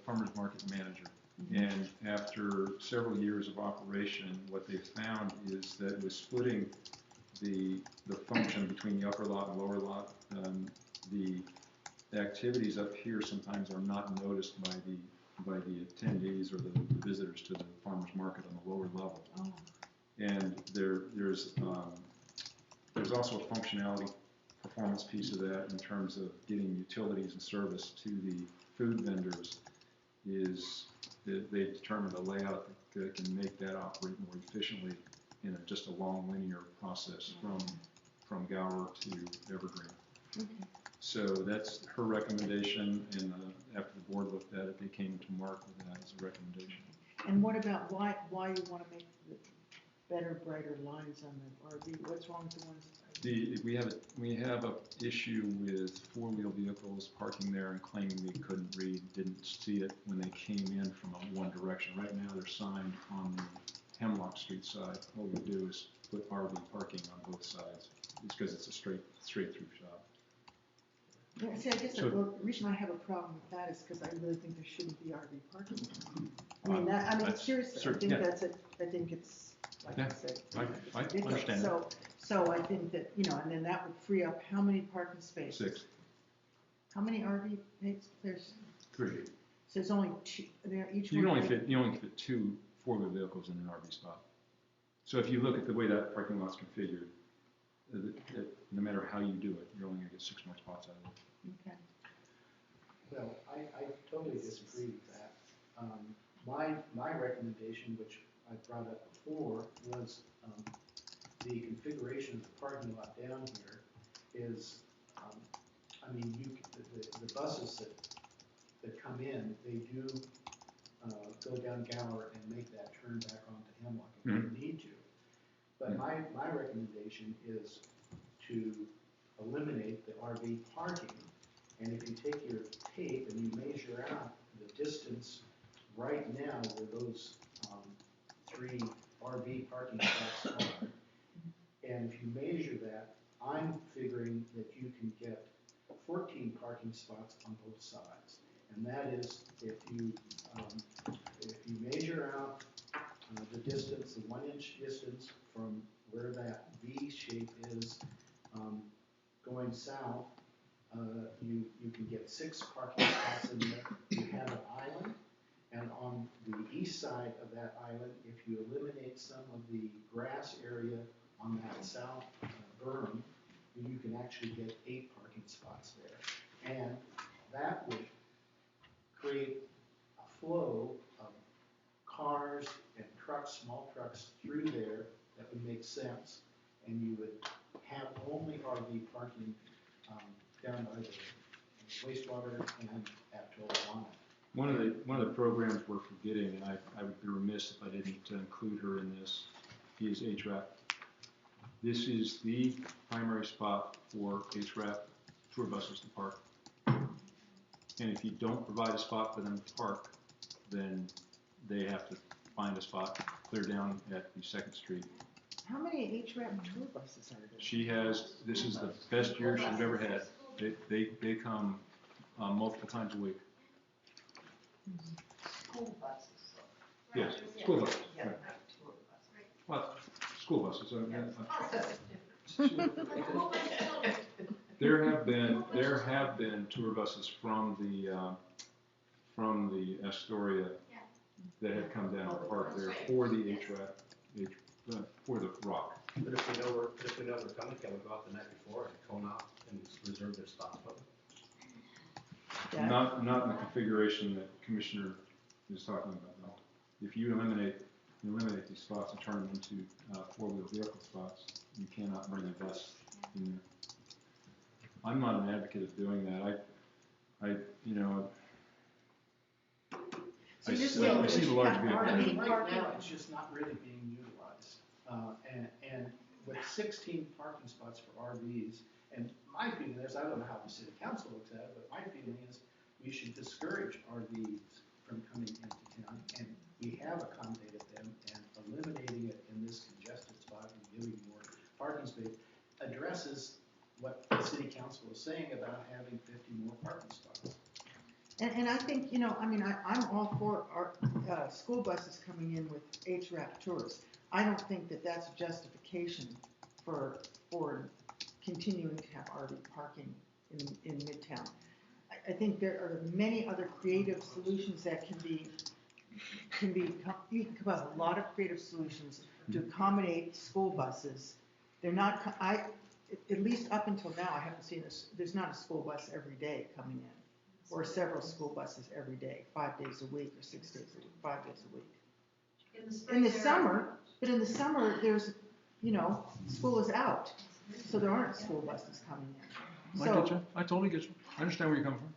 farmer's market manager. And after several years of operation, what they found is that with splitting the function between the upper lot and lower lot, the activities up here sometimes are not noticed by the attendees or the visitors to the farmer's market on the lower level. Oh. And there's also a functionality performance piece of that in terms of getting utilities and service to the food vendors. Is that they determined a layout that can make that operate more efficiently in just a long linear process from Gower to Evergreen. Okay. So that's her recommendation, and after the board looked at it, they came to Mark with that as a recommendation. And what about why you want to make the better, brighter lines on the RV? What's wrong with the ones? We have a issue with four-wheel vehicles parking there and claiming they couldn't read, didn't see it when they came in from one direction. Right now they're signed on the Hemlock Street side. All we do is put RV parking on both sides. It's because it's a straight through shop. Yeah, see, I guess the reason I have a problem with that is because I really think there shouldn't be RV parking. I mean, seriously, I think it's, like I said, I understand that. So I think that, and then that would free up how many parking spaces? 6. How many RV, there's 3. So there's only 2, each You one. only fit 2 four-wheel vehicles in an RV spot. So if you look at the way that parking lot's configured, no matter how you do it, you're only going to get 6 more spots out of it. Okay. Well, I totally disagree with that. My recommendation, which I brought up before, was the configuration of the parking lot down here is, the buses that come in, they do go down Gower and make that turn back onto Hemlock if they need to. But my recommendation is to eliminate the RV parking, and if you take your tape and you measure out the distance right now where those 3 RV parking spots are, and if you measure that, I'm figuring that you can get 14 parking spots on both sides. And that is if you measure out the distance, the 1-inch distance from where that V shape is going south, you can can get 6 parking spots in there. You have an island, and on the east side of that island, if you eliminate some of the grass area on that south berm, you can actually get 8 parking spots there. And that would create a flow of cars and trucks, small trucks through there that would make sense. And you would have only RV parking down by the wastewater and at Tolwana. One of the programs we're forgetting, and I would be remiss if I didn't include her in this, is HRAP. This is the primary spot for HRAP tour buses to park. And if you don't provide a spot for them to park, then they have to find a spot clear down at the 2nd Street. How many HRAP tour buses are there? She has, this is the best year she's ever had. They come multiple times a week. School buses. Yes, school buses. Yeah. Right. Well, school buses. There have been tour buses from the Astoria that have come down to park there for the HRAP, for the rock. But if we know we're coming, can we go out the night before and cone off and reserve their spots for them? Yeah. Not in the configuration that Commissioner is talking about, no. If you eliminate these spots and turn them into 4-wheel vehicle spots, you cannot bring a bus in there. I'm not an advocate of doing that. I see the large vehicle. I mean, right now, it's just not really being utilized. And with 16 parking spots for RVs, and my feeling is, I don't know how the city council looks at it, but my feeling is we should discourage RVs from coming into town, and we have accommodated them, and eliminating it in this congested spot and giving more parking space addresses what the city council is saying about having 50 more parking spots. And I think, I'm all for our school buses coming in with HRAP tourists. I don't think that that's a justification for continuing to have RV parking in Midtown. I think there are many other creative solutions that can be, you can come up with a lot of creative solutions to accommodate school buses. They're not, at least up until now, I haven't seen this, there's not a school bus every day coming in, or several school buses every day, 5 days a week, or 6 days a week, 5 days a week. In the summer, but in the summer, there's, school is out, so there aren't school buses coming in. I get you. I totally get you. I understand where you're coming from.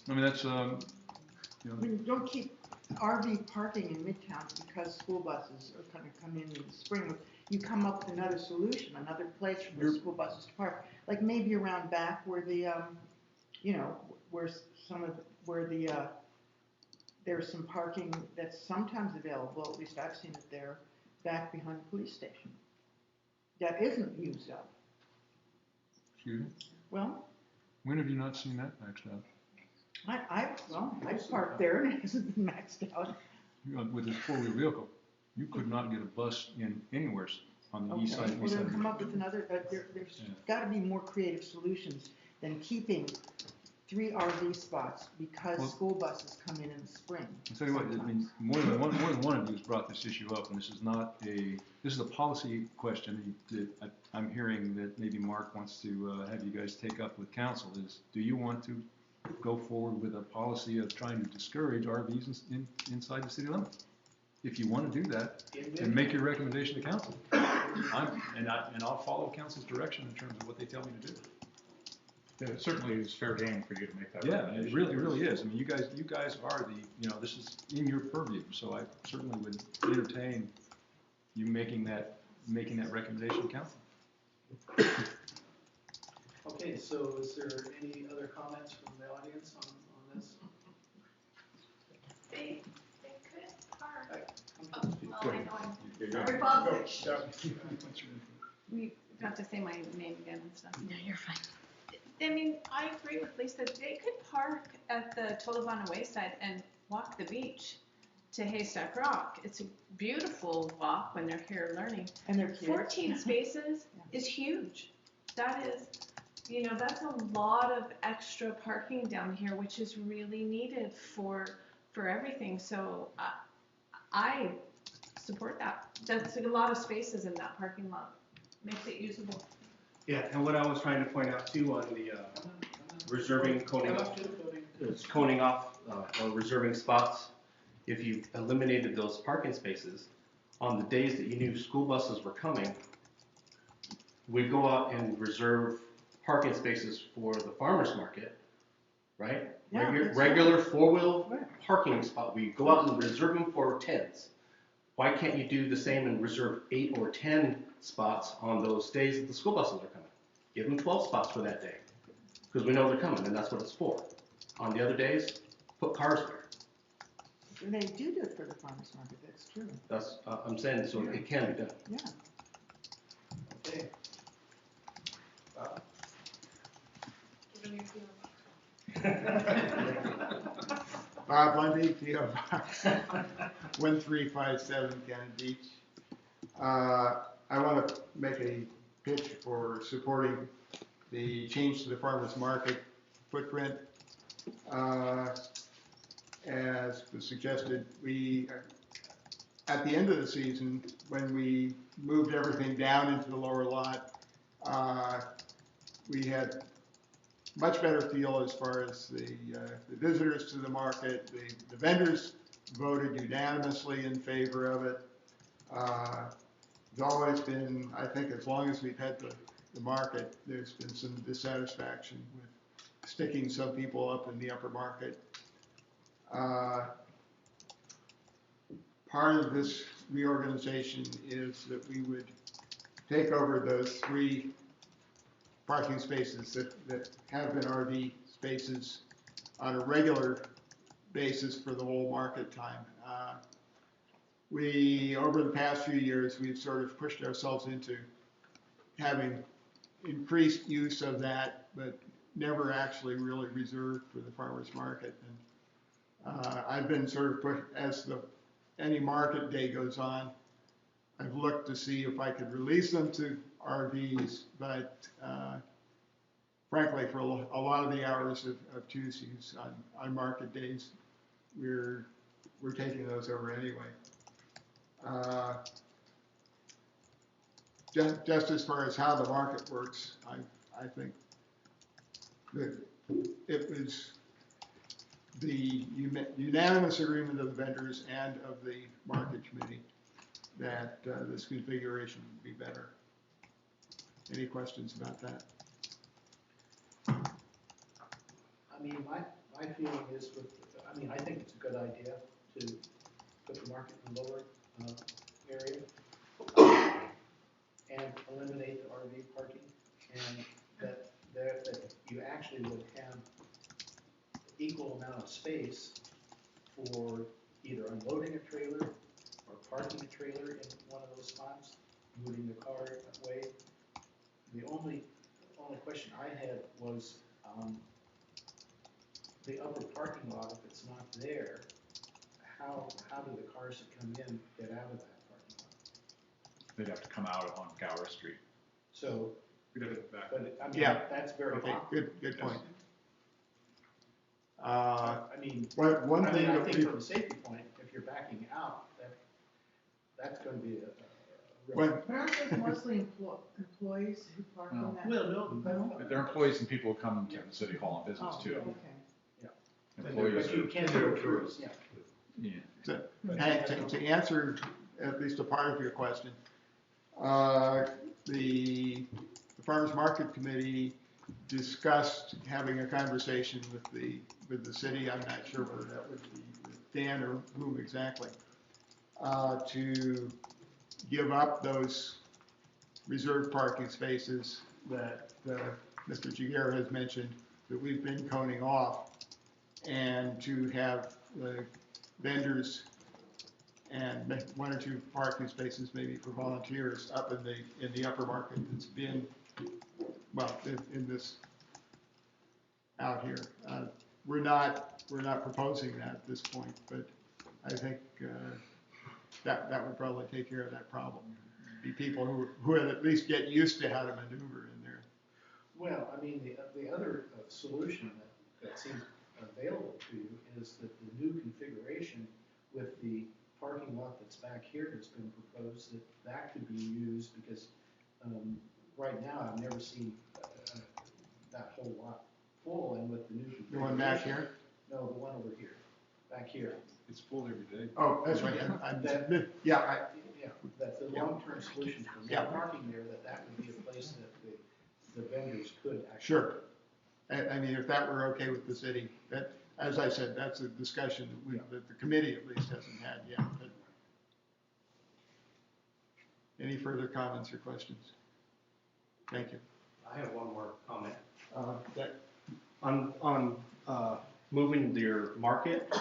I mean, that's, I mean, don't keep RV parking in Midtown because school buses are going to come in the spring. You come up with another solution, another place for school buses to park, like maybe around back where the, there's some parking that's sometimes available, at least I've seen it there, back behind the police station. That isn't used up. excuse me? Well, When have you not seen that maxed out? I parked there and it hasn't been maxed out. With this 4-wheel vehicle, you could not get a bus in anywhere on the east side. Okay, well then come up with another, there's gotta be more creative solutions than keeping 3 RV spots because school buses come in the spring. I'll tell you what, I mean, more than one of you has brought this issue up, and this is a policy question that I'm hearing that maybe Mark wants to have you guys take up with council is, do you want to go forward with a policy of trying to discourage RVs inside the city limits? If you want to do that, then make your recommendation to council. And I'll follow council's direction in terms of what they tell me to do. Yeah, it certainly is fair game for you to make that Yeah, recommendation. it really is. I mean, you guys are this is in your purview, so I certainly would entertain you making that recommendation to council. Okay, so is there any other comments from the audience on this? They could park. Go ahead. Sorry, Bob. We have to say my name again and stuff. No, you're fine. I mean, I agree with Lisa. They could park at the Tolovana Wayside and walk the beach to Haystack Rock. It's a beautiful walk when they're here learning. And they're cute. 14 spaces is huge. That is you know, that's a lot of extra parking down here, which is really needed for everything. So I support that. That's a lot of spaces in that parking lot. Makes it usable. Yeah, and what I was trying to point out too on the reserving, coning off, or reserving spots, if you eliminated those parking spaces, on the days that you knew school buses were coming, we'd go out and reserve parking spaces for the farmer's market, right? Yeah, that's Regular four-wheel parking spot, we go out and reserve them for 10s. Why can't you do the same and reserve 8 or 10 spots on those days that the school buses are coming? Give them 12 spots for that day, because we know they're coming, and that's what it's for. On the other days, put cars there. They do it for the farmer's market, that's true. That's, I'm saying, so it can be done. Yeah. Okay. Bob Lundy, P.O. Box 1357, Cannon Beach. I want to make a pitch for supporting the change to the farmer's market footprint. As was suggested, we, at the end of the season, when we moved everything down into the lower lot, we had much better feel as far as the visitors to the market. The vendors voted unanimously in favor of it. It's always been, I think, as long as we've had the market, there's been some dissatisfaction with sticking some people up in the upper market. Part of this reorganization is that we would take over those 3 parking spaces that have been RV spaces on a regular basis for the whole market time. Over the past few years, we've sort of pushed ourselves into having increased use of that, but never actually really reserved for the farmer's market. And I've been sort of pushed, as any market day goes on, I've looked to see if I could release them to RVs, but frankly, for a lot of the hours of Tuesdays on market days, we're taking those over anyway. Just as far as how the market works, I think that it was the unanimous agreement of the vendors and of the market committee that this configuration would be better. Any questions about that? I mean, my feeling is I think it's a good idea to put the market in the lower area and eliminate the RV parking, and that you actually would have equal amount of space for either unloading a trailer or parking a trailer in one of those spots, moving the car away. The only question I had was the upper parking lot, if it's not there, how do the cars that come in get out of that parking lot? They'd have to come out on Gower Street. So, We'd have it back. but I mean, Yeah. that's very Okay, possible. good point. I mean, One thing I that think we, from a safety point, if you're backing out, that's going to be a when, real. But aren't those mostly employees who park in that? Well, no, No? They're employees and people who come to the city hall on business Oh, too. okay. Employees But you are, can't do it tourists, yeah. yeah. Hank, to answer at least a part of your question, the Farmers Market Committee discussed having a conversation with the city. I'm not sure whether that would be with Dan or whom exactly, to give up those reserved parking spaces that Mr. Giguere has mentioned that we've been coning off, and to have the vendors and 1 or 2 parking spaces maybe for volunteers up in the upper market that's been, well, in this out here. We're not proposing that at this point, but I think that would probably take care of that problem. Be people who would at least get used to how to maneuver in there. Well, I mean, the other solution that seems available to you is that the new configuration with the parking lot that's back here has been proposed, that could be used because, right now, I've never seen, that whole lot full, and with the new The configuration. one back here? No, the one over here, back here. It's full every day. Oh, that's right. Yeah, Yeah, that the long-term solution for Yeah. more parking there, that would be a place that the vendors could actually. sure. I mean, if that were okay with the city, that, as I said, that's a discussion that the committee at least hasn't had yet. But any further comments or questions? Thank you. I have one more comment. That, On moving your market,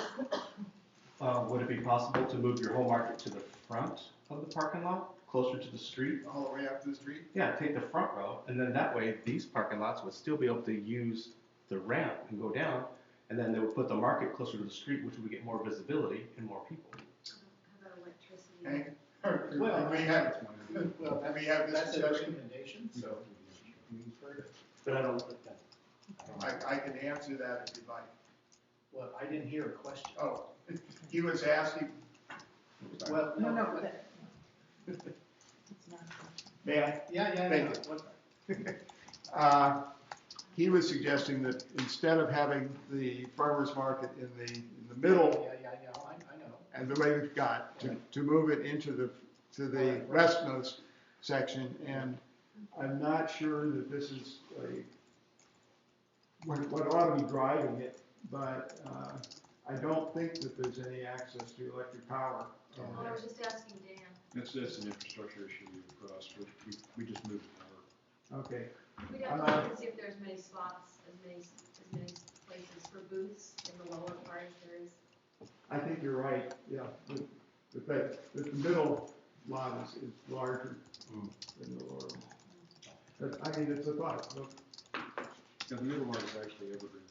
would it be possible to move your whole market to the front of the parking lot, closer to the street? all the way up to the street? Yeah, take the front row, and then that way, these parking lots would still be able to use the ramp and go down, and then they would put the market closer to the street, which would get more visibility and more people. How about electricity? Hey, Well, we have, Well, we have this that's a discussion. recommendation, so we've heard it. But I don't think that. I can answer that if you'd like. Well, I didn't hear a question. Oh, he was asking, Well, No, but- it's not. may I? Yeah. Thank What- He was suggesting that instead of having the farmer's market in the middle, Yeah, I know. and the way we've got, to move it into the westmost section, and I'm not sure that this is what ought to be driving it, but, I don't think that there's any access to electric power. I was just asking Dan. That's an infrastructure issue for us, but we just moved the power. Okay, We'd have to look and see if there's many spots, as many places for booths in the lower part as there is. I think you're right, yeah, that the middle lot is larger than the lower one. But, I mean, it's a thought, look, Yeah, the middle one is actually Evergreen.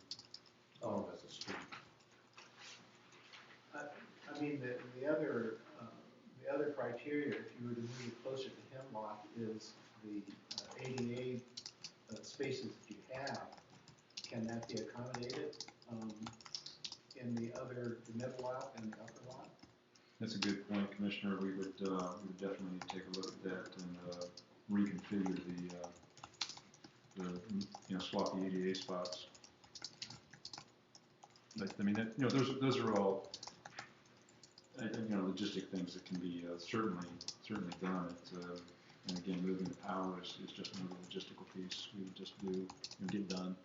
Oh, that's a street. I mean, the other criteria, if you were to move it closer to Hemlock, is the ADA spaces that you have. Can that be accommodated in the middle lot and the upper lot? That's a good point, Commissioner. We would definitely take a look at that and reconfigure swap the ADA spots. But I mean, those are all logistic things that can be certainly done. And again, moving the power is just another logistical piece we would just do and get done.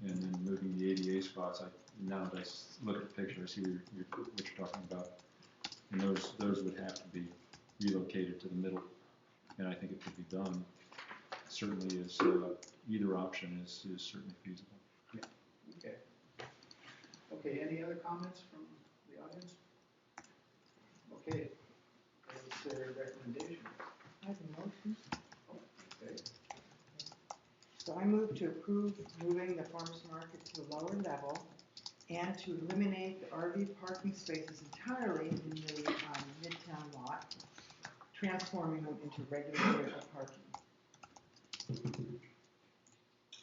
And then moving the ADA spots, now that I look at the picture, I see what you're talking about. And those would have to be relocated to the middle, and I think it could be done. Certainly is either option is certainly feasible. Okay. Okay, any other comments from the audience? Okay, what's their recommendation? I have a motion. Okay. So I move to approve moving the farmer's market to a lower level and to eliminate the RV parking spaces entirely in the Midtown lot, transforming them into regular vehicle parking.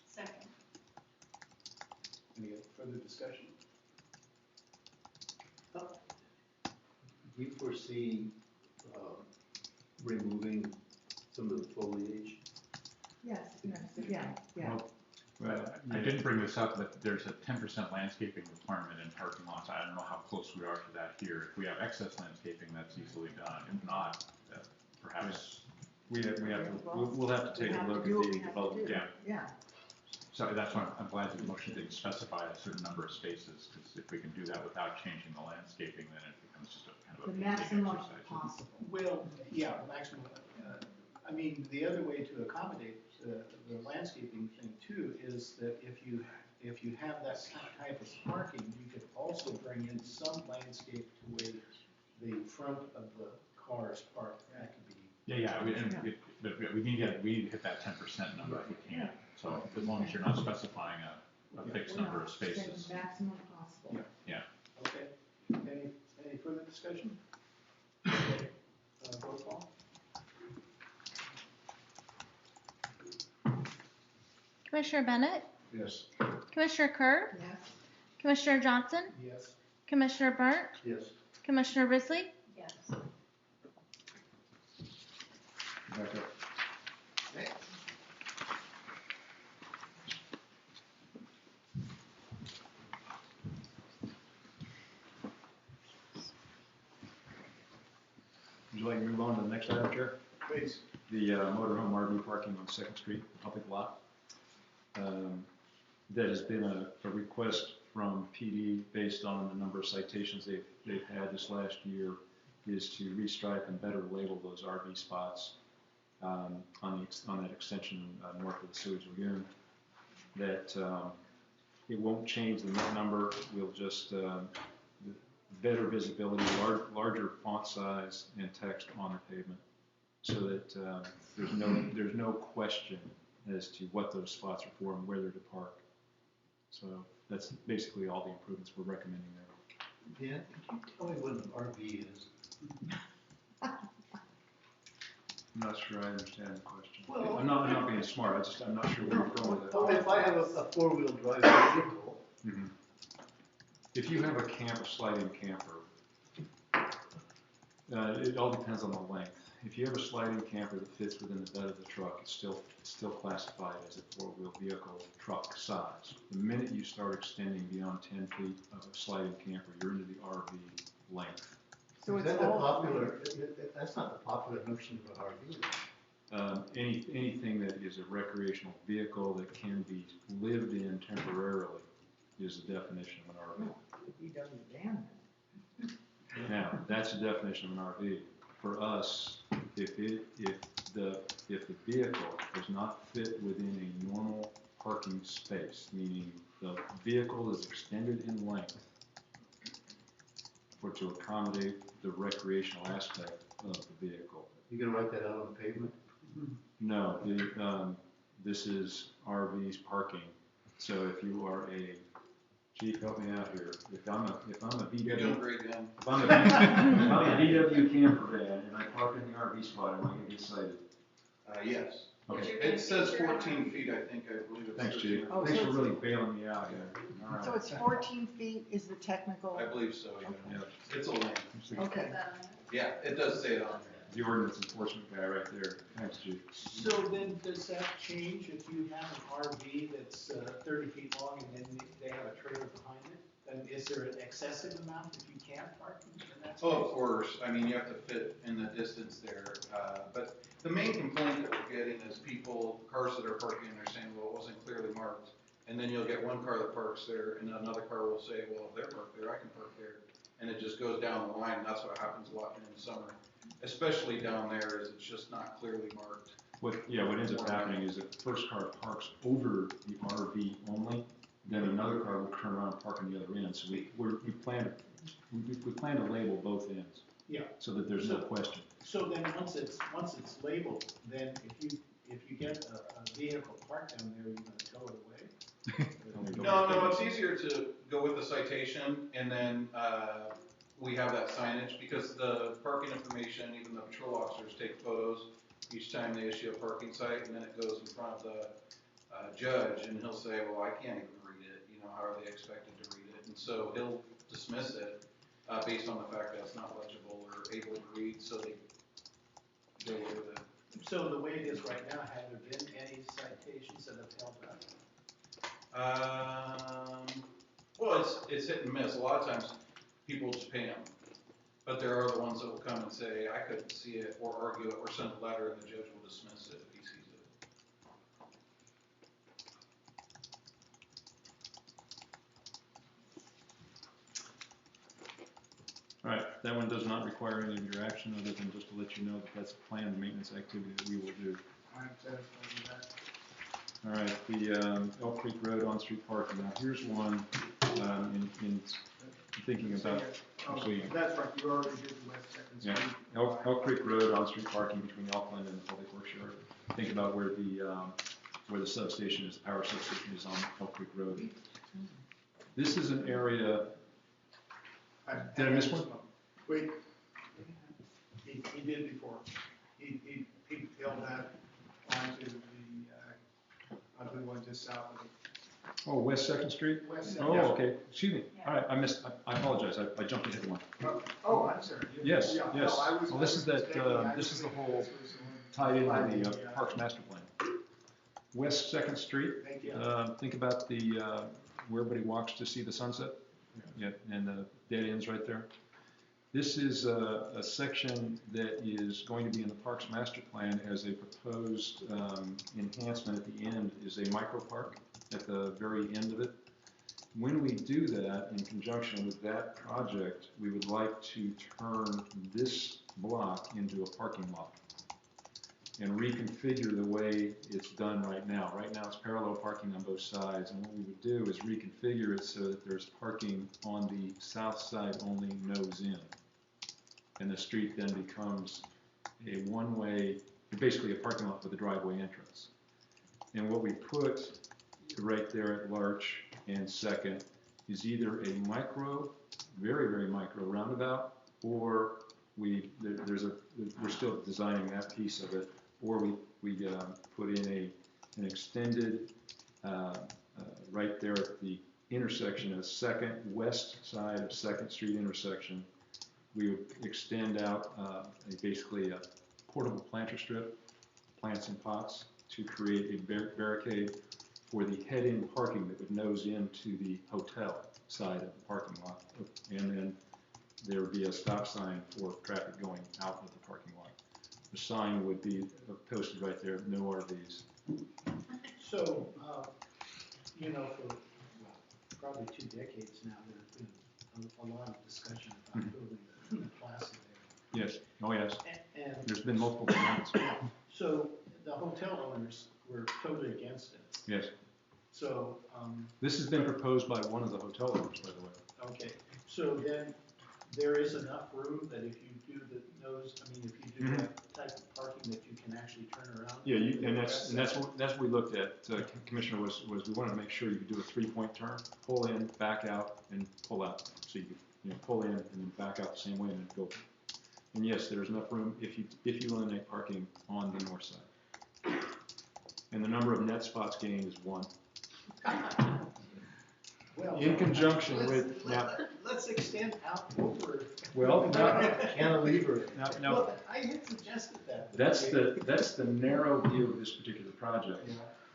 Second. Any further discussion? We foresee removing some of the foliage. Yes, yeah. Well, I didn't bring this up, but there's a 10% landscaping requirement in parking lots. I don't know how close we are to that here. If we have excess landscaping, that's easily done. If not, perhaps. We'll have to take a look at the development. Yeah. So that's why I'm glad that the motion didn't specify a certain number of spaces, because if we can do that without changing the landscaping, then it becomes just a kind of a The basic maximum exercise. possible. Well, yeah, the maximum. I mean, the other way to accommodate the landscaping thing too is that if you have that type of parking, you could also bring in some landscape to where the front of the cars park. That could be. But we need to hit that 10% number if we can. So as long as you're not specifying a fixed number of spaces. Maximum possible. Yeah. Okay. Any further discussion? Okay. Roll call. Commissioner Bennett, Yes. Commissioner Kerr, Yes. Commissioner Johnson, Yes. Commissioner Burnt, Yes. Commissioner Risley. Yes. Back up. Would you like to move on to the next item, Chair? Please. The motorhome RV parking on Second Street, public lot. That has been a request from PD based on the number of citations they've had this last year, is to restripe and better label those RV spots on that extension north of the sewage lagoon. That it won't change the net number. We'll just better visibility, larger font size and text on the pavement, so that there's no question as to what those spots are for and where they're to park. So that's basically all the improvements we're recommending there. Dan, could you tell me what an RV is? I'm not sure I understand the question. Well- I'm not being smart. I'm not sure where you're going with Well, that. if I have a four-wheel drive vehicle, Mhm. If you have a sliding camper, it all depends on the length. If you have a sliding camper that fits within the bed of the truck, it's still classified as a four-wheel vehicle truck size. The minute you start extending beyond 10 feet of a sliding camper, you're into the RV length. So is it's that the all. popular, that's not the popular notion of an RV. Anything that is a recreational vehicle that can be lived in temporarily is the definition of an RV. VW van then. Now, that's the definition of an RV. For us, if the vehicle does not fit within a normal parking space, meaning the vehicle is extended in length to accommodate the recreational aspect of the vehicle. You gonna write that out on the pavement? No, this is RVs parking. So if you are Chief, help me out here. If I'm a VW. You're doing great, Dan. If I'm a VW camper van and I park in the RV spot, am I gonna get cited? Yes. Okay. It says 14 feet, I think, I believe it's. Thanks, Chief. 13. Oh, Thanks so for it's- really bailing me out here. All right. So it's 14 feet is the technical. I believe so, yeah. Yeah. It's a lane. Okay. Yeah, it does say it on there. The ordinance enforcement guy right there. Thanks, Chief. So then, does that change if you have an RV that's 30 feet long and then they have a trailer behind it? And is there an excessive amount if you can't park in that space? Oh, of course, I mean, you have to fit in the distance there, but the main complaint that we're getting is cars that are parking, they're saying, well, it wasn't clearly marked. And then you'll get one car that parks there, and another car will say, well, if they're parked there, I can park there. And it just goes down the line, and that's what happens a lot during the summer. Especially down there, is it's just not clearly marked. What ends up happening is if the first car parks over the RV only, then another car will turn around and park on the other end. So we plan to label both ends. Yeah. So that there's no question. So then, once it's labeled, then if you get a vehicle parked down there, you're gonna tow it away? No, it's easier to go with the citation, and then we have that signage, because the parking information, even the patrol officers take photos each time they issue a parking site, and then it goes in front of the judge, and he'll say, well, I can't even read it, how are they expected to read it? And so he'll dismiss it based on the fact that it's not legible or able to read, so they deal with it. So the way it is right now, have there been any citations that have held up? Well, it's hit and miss. A lot of times people just pay them, but there are the ones that will come and say, I couldn't see it, or argue it, or send a letter, and the judge will dismiss it if he sees it. All right, that one does not require any of your action, other than just to let you know that that's a planned maintenance activity that we will do. I'm satisfied with that. All right, the Elk Creek Road on-street parking. Now, here's one in thinking about. Actually, That's right, you already did the West Second yeah, Street. Elk Creek Road on-street parking between Elkland and the Public Works Yard. Think about where the substation is, the power substation is on Elk Creek Road. This is an area. Did I miss one? Wait. He did before. He held that onto the, I believe onto just south of Oh, West Second Street? West Oh, Second. okay, excuse me, all right, I apologize, I jumped ahead of one. Oh, I'm sorry. Yes, Yeah, no, yes, I was- well, I this was is that, mistaken. I this was is the thinking whole this was the one tied into by the the, Parks Master Plan. West Second Street, Thank you. think about the, where everybody walks to see the sunset, yeah, and the dead ends right there. This is a section that is going to be in the Parks Master Plan as a proposed enhancement at the end, is a micro park at the very end of it. When we do that, in conjunction with that project, we would like to turn this block into a parking lot and reconfigure the way it's done right now. Right now, it's parallel parking on both sides, and what we would do is reconfigure it so that there's parking on the south side only, nose in. And the street then becomes a one-way, basically a parking lot with a driveway entrance. And what we put right there at Larch and Second is either a micro, very, very micro roundabout, or we're still designing that piece of it, or we put in an extended, right there at the intersection of Second, west side of Second Street intersection, we would extend out basically a portable planter strip, plants and pots, to create a barricade for the head-in parking that would nose into the hotel side of the parking lot. And then there would be a stop sign for traffic going out of the parking lot. The sign would be posted right there, no RVs. So, you know, for, well, probably 2 decades now, there's been a lot of discussion about building the plaza there. Yes, oh yes. And There's been multiple demands. so the hotel owners were totally against it. Yes. So, This has been proposed by one of the hotel owners, by the way. okay, so then there is enough room that if you do the nose, I mean, if you do that type of parking, that you can actually turn around? Yeah, and that's what we looked at, Commissioner, was we wanted to make sure you could do a 3-point turn, pull in, back out, and pull out. So you could, pull in and then back out the same way and then go. And yes, there's enough room if you eliminate parking on the north side. And the number of net spots gained is 1. Well, In conjunction with, now, let's extend out over. well, Cantilever. now, Well, I had suggested that. that's the narrow view of this particular project.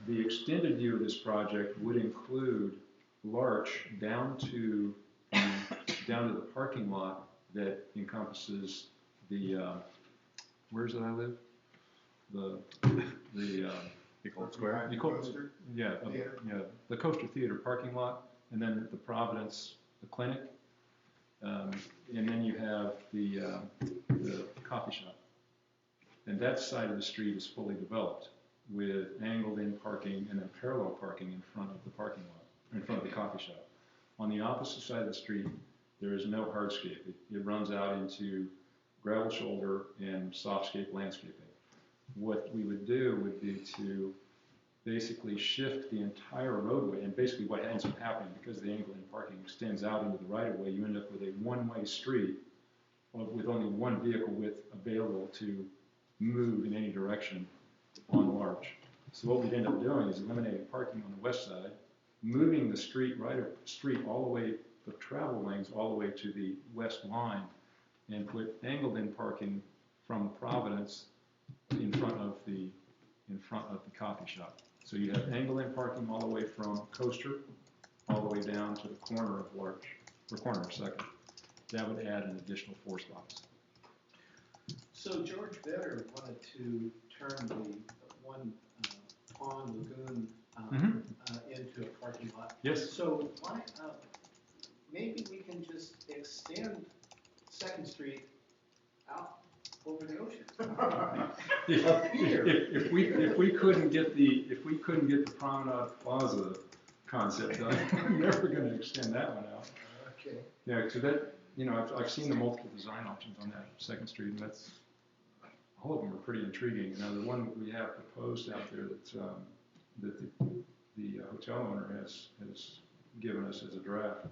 The extended view of this project would include Larch down to the parking lot that encompasses the, where's it I live? You call it square? You call it, Coaster? yeah, the Coaster Theater parking lot, and then the Providence, the clinic, and then you have the coffee shop. And that side of the street is fully developed with angled-in parking and then parallel parking in front of the parking lot, in front of the coffee shop. On the opposite side of the street, there is no hardscape. It runs out into gravel shoulder and softscape landscaping. What we would do would be to basically shift the entire roadway, and basically what ends up happening, because the angle-in parking extends out into the right-of-way, you end up with a one-way street with only one vehicle width available to move in any direction on Larch. So what we'd end up doing is eliminating parking on the west side, moving the street all the way, the travel lanes all the way to the west line, and put angled-in parking from Providence in front of the coffee shop. So you have angle-in parking all the way from Coaster, all the way down to the corner of Larch, or corner of Second. That would add an additional 4 spots. So George Vedder wanted to turn the one pond lagoon into a parking lot. Yes. So why, maybe we can just extend Second Street out over the ocean. If we couldn't get the Promenade Plaza concept done, we're never going to extend that one out. Okay. Yeah, so that, I've seen the multiple design options on that Second Street, and all of them are pretty intriguing. Now, the one we have proposed out there that the hotel owner has given us as a draft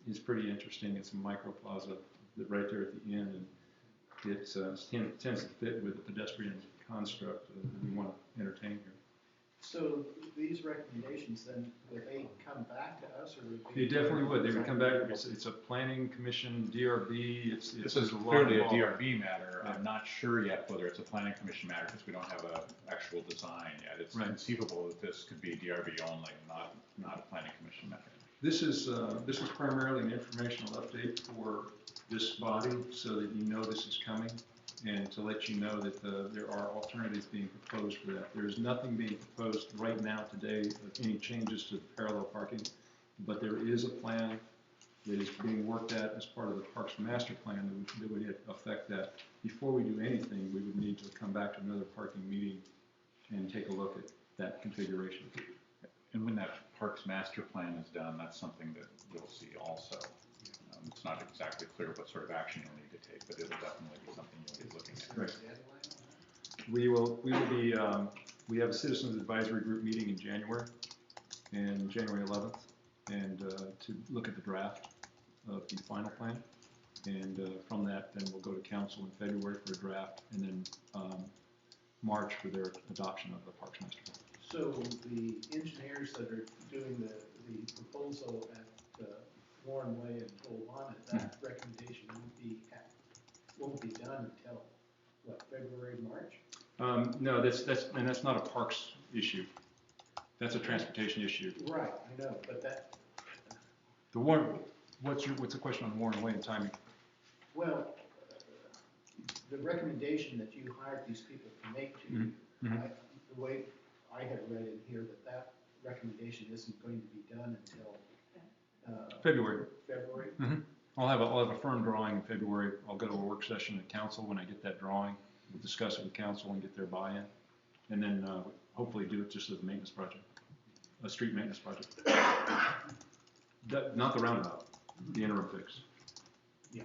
is pretty interesting. It's a micro plaza right there at the end, and it tends to fit with the pedestrian construct that we want to entertain here. So these recommendations, then, would they come back to us, or would They definitely would, they would come back, it's a planning commission, DRB, it's. This is there's a lot clearly a involved. DRB matter. I'm not sure yet whether it's a planning commission matter because we don't have a actual design yet. It's Right. conceivable that this could be DRB only, not a planning commission matter. This is primarily an informational update for this body, so that you know this is coming, and to let you know that there are alternatives being proposed for that. There is nothing being proposed right now today of any changes to parallel parking, but there is a plan that is being worked at as part of the Parks Master Plan that would affect that. Before we do anything, we would need to come back to another parking meeting and take a look at that configuration. And when that Parks Master Plan is done, that's something that you'll see also. It's not exactly clear what sort of action you'll need to take, but it'll definitely be something you'll be looking at. Right. We will be, we have a Citizens Advisory Group meeting in January, and January 11th, and to look at the draft of the final plan. And from that, then we'll go to council in February for a draft, and then March for their adoption of the Parks Master Plan. So the engineers that are doing the proposal at Warren Way and Tolwana, that recommendation won't be done until, what, February, March? No, that's not a parks issue. That's a transportation issue. Right, I know, but that, The Warren, what's the question on Warren Way and timing? well, the recommendation that you hired these people to make to you, the way I had read in here, that recommendation isn't going to be done until February. February? I'll have a firm drawing in February. I'll go to a work session at council. When I get that drawing, we'll discuss it with council and get their buy-in. And then hopefully do it just as a maintenance project, a street maintenance project. Not the roundabout, the interim fix. Yeah.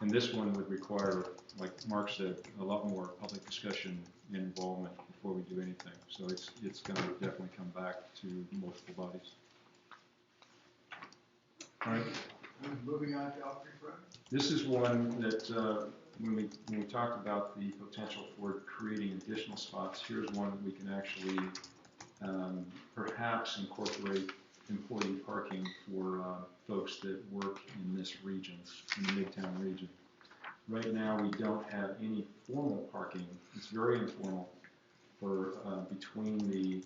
And this one would require, like Mark said, a lot more public discussion and involvement before we do anything. So it's going to definitely come back to multiple bodies. All right. Moving on to Elk Creek Road. This is one that when we talked about the potential for creating additional spots, here's one that we can actually perhaps incorporate employee parking for folks that work in this region, in the Midtown region. Right now, we don't have any formal parking. It's very informal for between the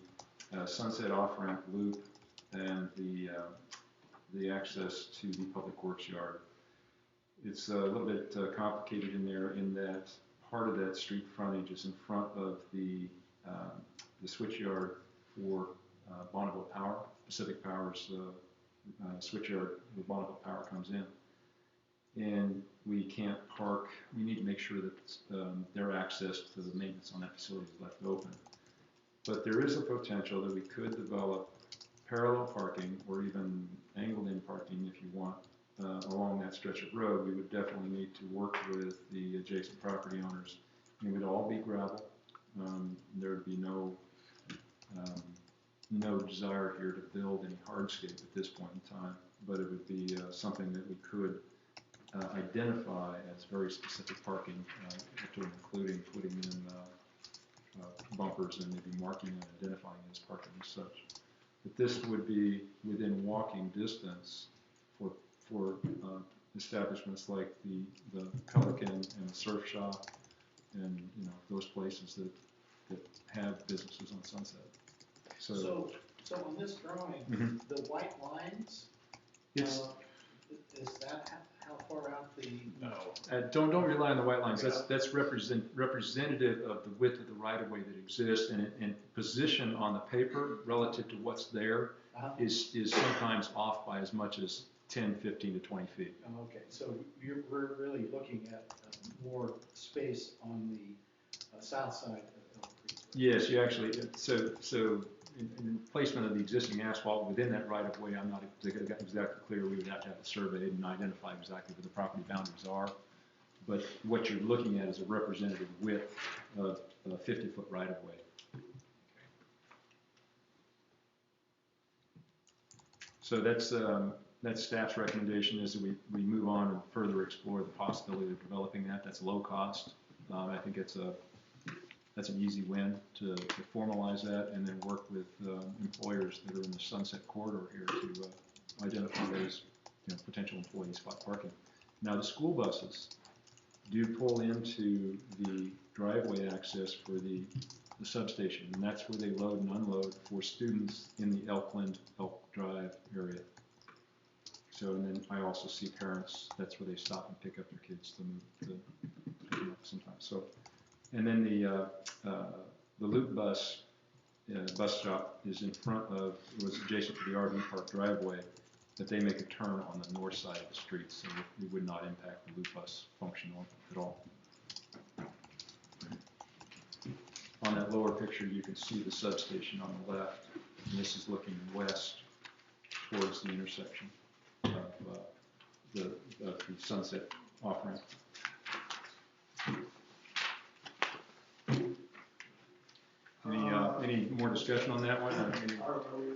Sunset off-ramp loop and the access to the Public Works yard. It's a little bit complicated in there in that part of that street frontage is in front of the switch yard for Bonneville Power, Pacific Power's switch yard where Bonneville Power comes in. And we can't park, we need to make sure that their access to the maintenance on that facility is left open. But there is a potential that we could develop parallel parking or even angled in parking if you want along that stretch of road. We would definitely need to work with the adjacent property owners. It would all be gravel. There would be no desire here to build any hardscape at this point in time, but it would be something that we could identify as very specific parking, including putting in bumpers and maybe marking and identifying as parking as such. But this would be within walking distance for establishments like the Pelican and the Surf Shop and those places that have businesses on Sunset. So on this drawing, the white lines, is that how far out the? No. Don't rely on the white lines. That's representative of the width of the right-of-way that exists, and position on the paper relative to what's there is sometimes off by as much as 10, 15 to 20 feet. Oh, okay, so we're really looking at more space on the south side of Elk Creek. Yes, you actually, so in placement of the existing asphalt within that right-of-way, I'm not exactly clear. We would have to have it surveyed and identify exactly where the property boundaries are. But what you're looking at is a representative width of a 50-foot right-of-way. So that's staff's recommendation is that we move on and further explore the possibility of developing that. That's low cost. I think it's that's an easy win to formalize that and then work with employers that are in the Sunset Corridor here to identify those potential employee spot parking. Now, the school buses do pull into the driveway access for the substation, and that's where they load and unload for students in the Elk Drive area. So, and then I also see parents, that's where they stop and pick up their kids to pick them up sometimes. So, and then the Loop bus stop is in front of, it was adjacent to the RV park driveway, that they make a turn on the north side of the street, so it would not impact the Loop bus function at all. On that lower picture, you can see the substation on the left, and this is looking west towards the intersection of the Sunset off-ramp. Any more discussion on that one? Or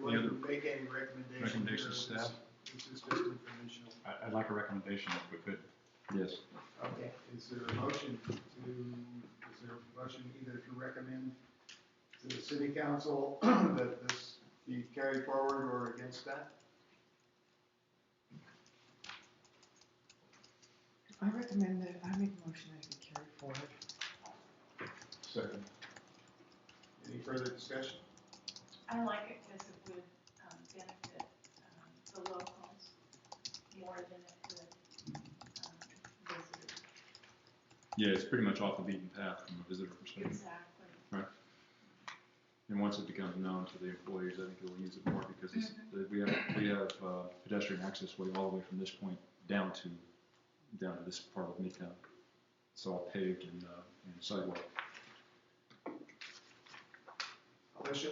any other Make any recommendations? recommendations, staff? This is just informational. I'd like a recommendation if we could. Yes. Okay, is there a motion either to recommend to the city council that this be carried forward or against that? I recommend that, I make a motion that it be carried forward. Second. Any further discussion? I like it because it would benefit the locals more than it could visitors. Yeah, it's pretty much off the beaten path from a visitor perspective. Exactly. Right. And once it becomes known to the employees, I think they'll use it more because it's, we have pedestrian access way all the way from this point down to this part of Midtown. It's all paved and sidewalk. Alicia?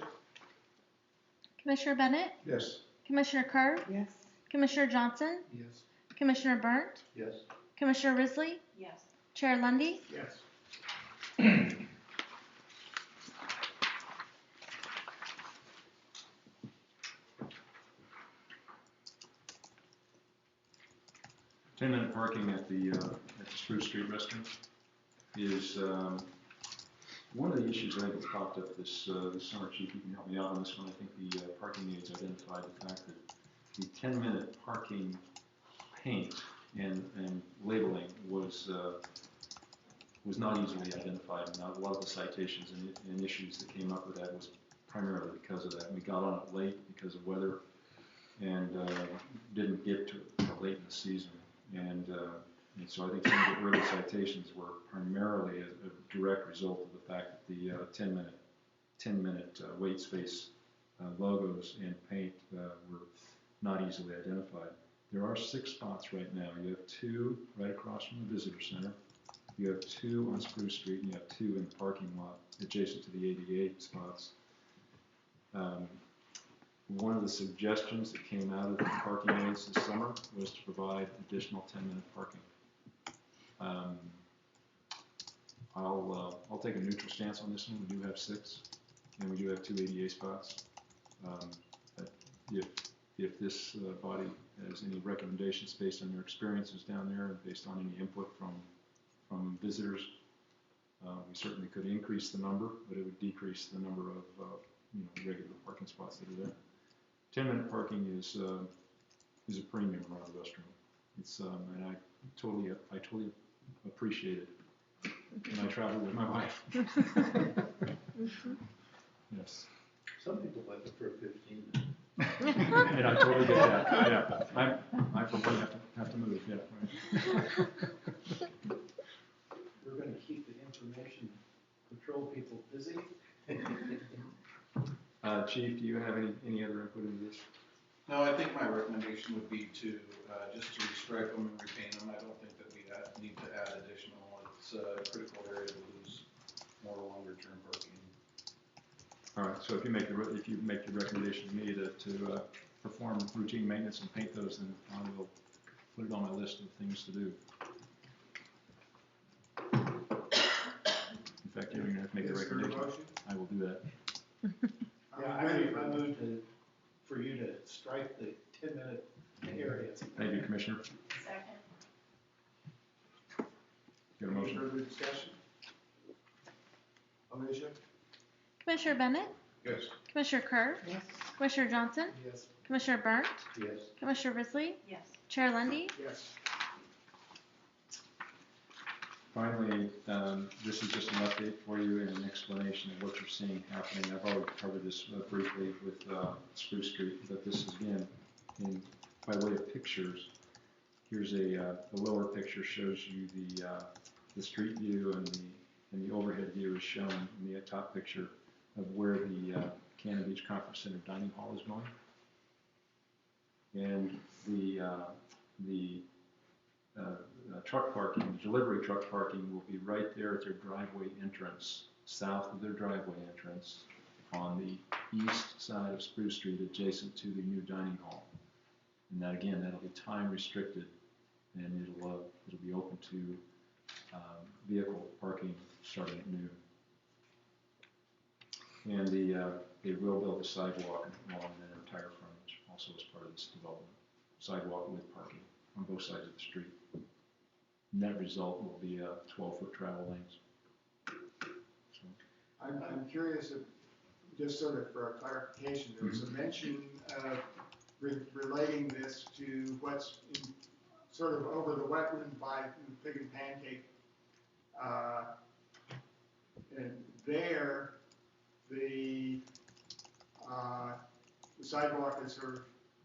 Commissioner Bennett, Yes. Commissioner Kerr, Yes. Commissioner Johnson, Yes. Commissioner Burnt, Yes. Commissioner Risley, Yes. Chair Lundy. Yes. 10-minute parking at the Spruce Street restaurant is one of the issues I think that's popped up this summer. Chief, you can help me out on this one. I think the parking aides identified the fact that the 10-minute parking paint and labeling was not easily identified. And a lot of the citations and issues that came up with that was primarily because of that. We got on it late because of weather and didn't get to it until late in the season. And so I think some of the early citations were primarily a direct result of the fact that the 10-minute wait space logos and paint were not easily identified. There are 6 spots right now. You have 2 right across from the visitor center. You have 2 on Spruce Street, and you have 2 in the parking lot adjacent to the ADA spots. One of the suggestions that came out of the parking aids this summer was to provide additional 10-minute parking. I'll take a neutral stance on this one. We do have 6, and we do have 2 ADA spots. If this body has any recommendations based on their experiences down there and based on any input from visitors, we certainly could increase the number, but it would decrease the number of regular parking spots that are there. 10-minute parking is a premium around the restaurant. It's and I totally appreciate it. And I travel with my wife. Yes. Some people might prefer 15 minutes. And I totally get that. Yeah, I for one have to move. Yeah. Right. We're gonna keep the information patrol people busy. Chief, do you have any other input into this? No, I think my recommendation would be to just to restripe them and repaint them. I don't think that we need to add additional. It's a critical area to lose more longer-term parking. All right. So if you make the recommendation to me to perform routine maintenance and paint those, then I will put it on my list of things to do. In fact, you're going to have to make the recommendation. I will do that. Yeah, I moved for you to strike the 10-minute area. Thank you, Commissioner. Second. Got a motion? Further discussion? Alicia? Commissioner Bennett, Yes. Commissioner Kerr, Yes. Commissioner Johnson, Yes. Commissioner Burnt, Yes. Commissioner Risley, Yes. Chair Lundy. Yes. Finally, this is just an update for you and an explanation of what you're seeing happening. I've already covered this briefly with Spruce Street, but this is again, by way of pictures. Here's the lower picture shows you the street view, and the overhead view is shown in the top picture of where the Cannon Beach Conference Center dining hall is going. And the truck parking, delivery truck parking will be right there at their driveway entrance, south of their driveway entrance, on the east side of Spruce Street, adjacent to the new dining hall. And that again, that'll be time restricted, and it'll be open to vehicle parking starting at noon. And they will build a sidewalk along their entire frontage, also as part of this development. Sidewalk with parking on both sides of the street. Net result will be 12-foot travel lanes. So, I'm curious, if, just sort of for a clarification, there was a mention of relating this to what's in, sort of over the wetland by Pig and Pancake. And there, the sidewalk is sort of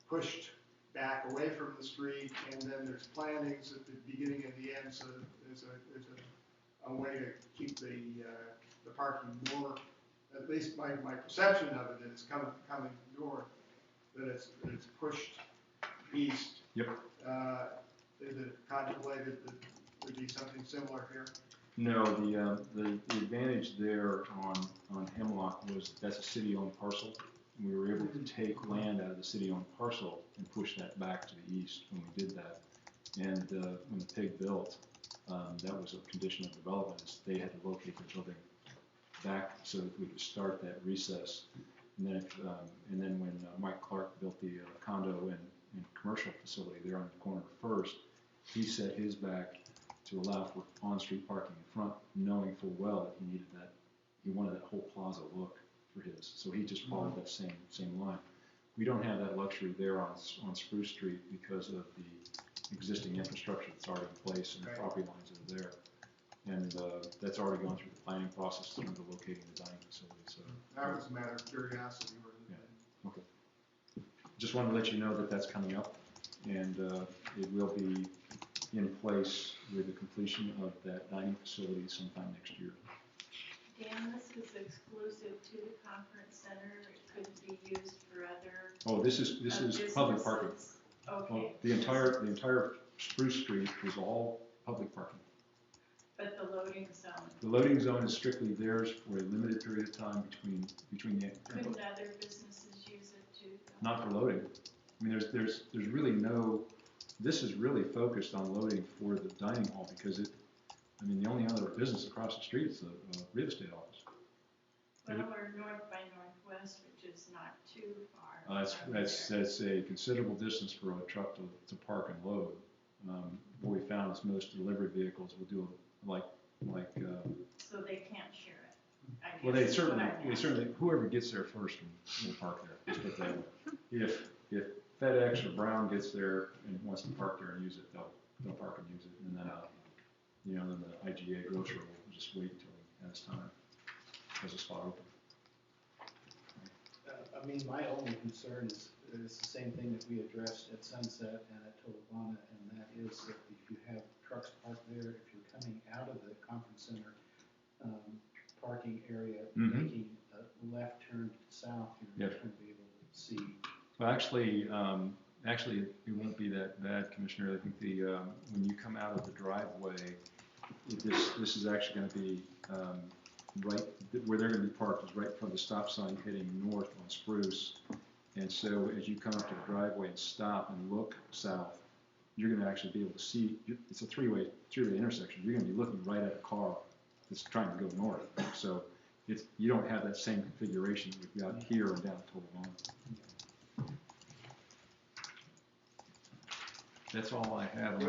pushed back away from the street, and then there's plantings at the beginning and the end, so there's a way to keep the parking more, at least my perception of it is coming north, that it's pushed east. Yep. Is it contemplated that there'd be something similar here? No, the advantage there on Hemlock was that's a city-owned parcel. We were able to take land out of the city-owned parcel and push that back to the east when we did that. And when the Pig built, that was a condition of development, is they had to locate the building back so that we could start that recess. And then when Mike Clark built the condo and commercial facility there on the corner of First, he set his back to allow for on-street parking in front, knowing full well that he wanted that whole plaza look for his. So he just followed that same line. We don't have that luxury there on Spruce Street because of the existing infrastructure that's already in place and the property lines that are there. And that's already gone through the planning process in terms of locating the dining facility. So That was a matter of curiosity. yeah, okay. Just wanted to let you know that that's coming up, and it will be in place with the completion of that dining facility sometime next year. Dan, this is exclusive to the conference center. It could be used for other. Oh, this is public parking. businesses. Okay. Well, the entire Spruce Street is all public parking. But the loading zone, The loading zone is strictly theirs for a limited period of time between the. couldn't other businesses use it too? though? Not for loading. I mean, there's really no. This is really focused on loading for the dining hall because the only other business across the street is the real estate office. Well, we're north by northwest, which is not too far. That's a considerable distance for a truck to park and load. What we found is most delivery vehicles will do like. So they can't share it. I Well, guess they is what I'm certainly, whoever gets there first will park there. Let's put it that way. If FedEx or Brown gets there and wants to park there and use it, they'll park and use it, and then then the IGA grocer will just wait until he has time, has a spot open. My only concern is the same thing that we addressed at Sunset and at Tolovana, and that is that if you have trucks parked there, if you're coming out of the conference center parking area, making a left turn south, you're not going to be able to see. Well, actually, it won't be that bad, Commissioner. I think when you come out of the driveway, this is actually going to be right where they're going to be parked is right from the stop sign heading north on Spruce. And so as you come up to the driveway and stop and look south, you're going to actually be able to see. It's a three-way intersection. You're going to be looking right at a car that's trying to go north. So you don't have that same configuration that we've got here and down at Tolovana. That's all I have,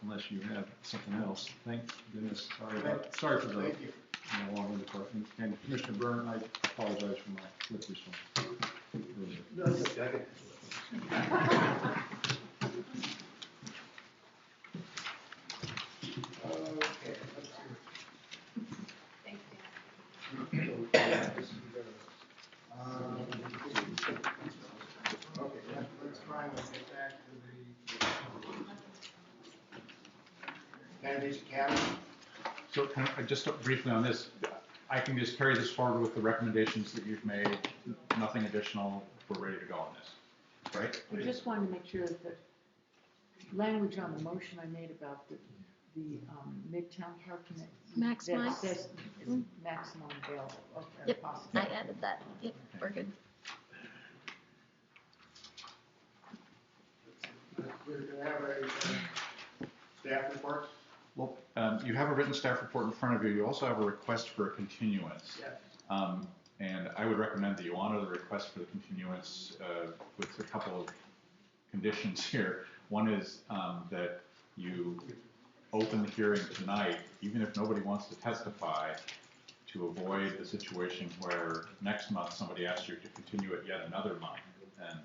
unless you have something else. Thank goodness. Sorry for the long-winded part. And Commissioner Byrne, I apologize for my slippery slope. No, it's okay, I can handle it. Okay, let's see. Thanks, Okay, let's finally get back to the Candidates Academy. So kind of, just briefly on this, I can just carry this forward with the recommendations that you've made, nothing additional, we're ready to go on this, right? I just wanted to make sure that the language on the motion I made about the Midtown parking. Maximize. Says maximum available, okay, Yep, possible. I added that. Yep, we're good. We're gonna have a staff report. Well, you have a written staff report in front of you. You also have a request for a continuance. Yes. And I would recommend that you honor the request for the continuance with a couple of conditions here. One is that you open the hearing tonight, even if nobody wants to testify, to avoid the situation where next month somebody asks you to continue it yet another month and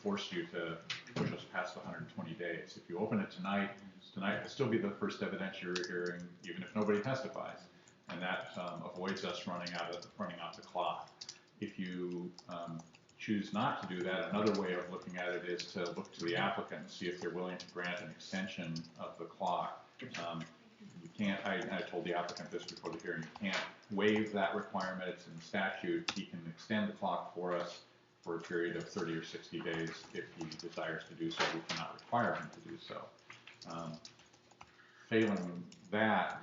force you to push us past the 120 days. If you open it tonight will still be the first evidentiary hearing, even if nobody testifies, and that avoids us running out the clock. If you choose not to do that, another way of looking at it is to look to the applicant and see if they're willing to grant an extension of the clock. You can't, I told the applicant this before the hearing, you can't waive that requirement, it's in the statute. He can extend the clock for us for a period of 30 or 60 days if he desires to do so. We cannot require him to do so. Failing that,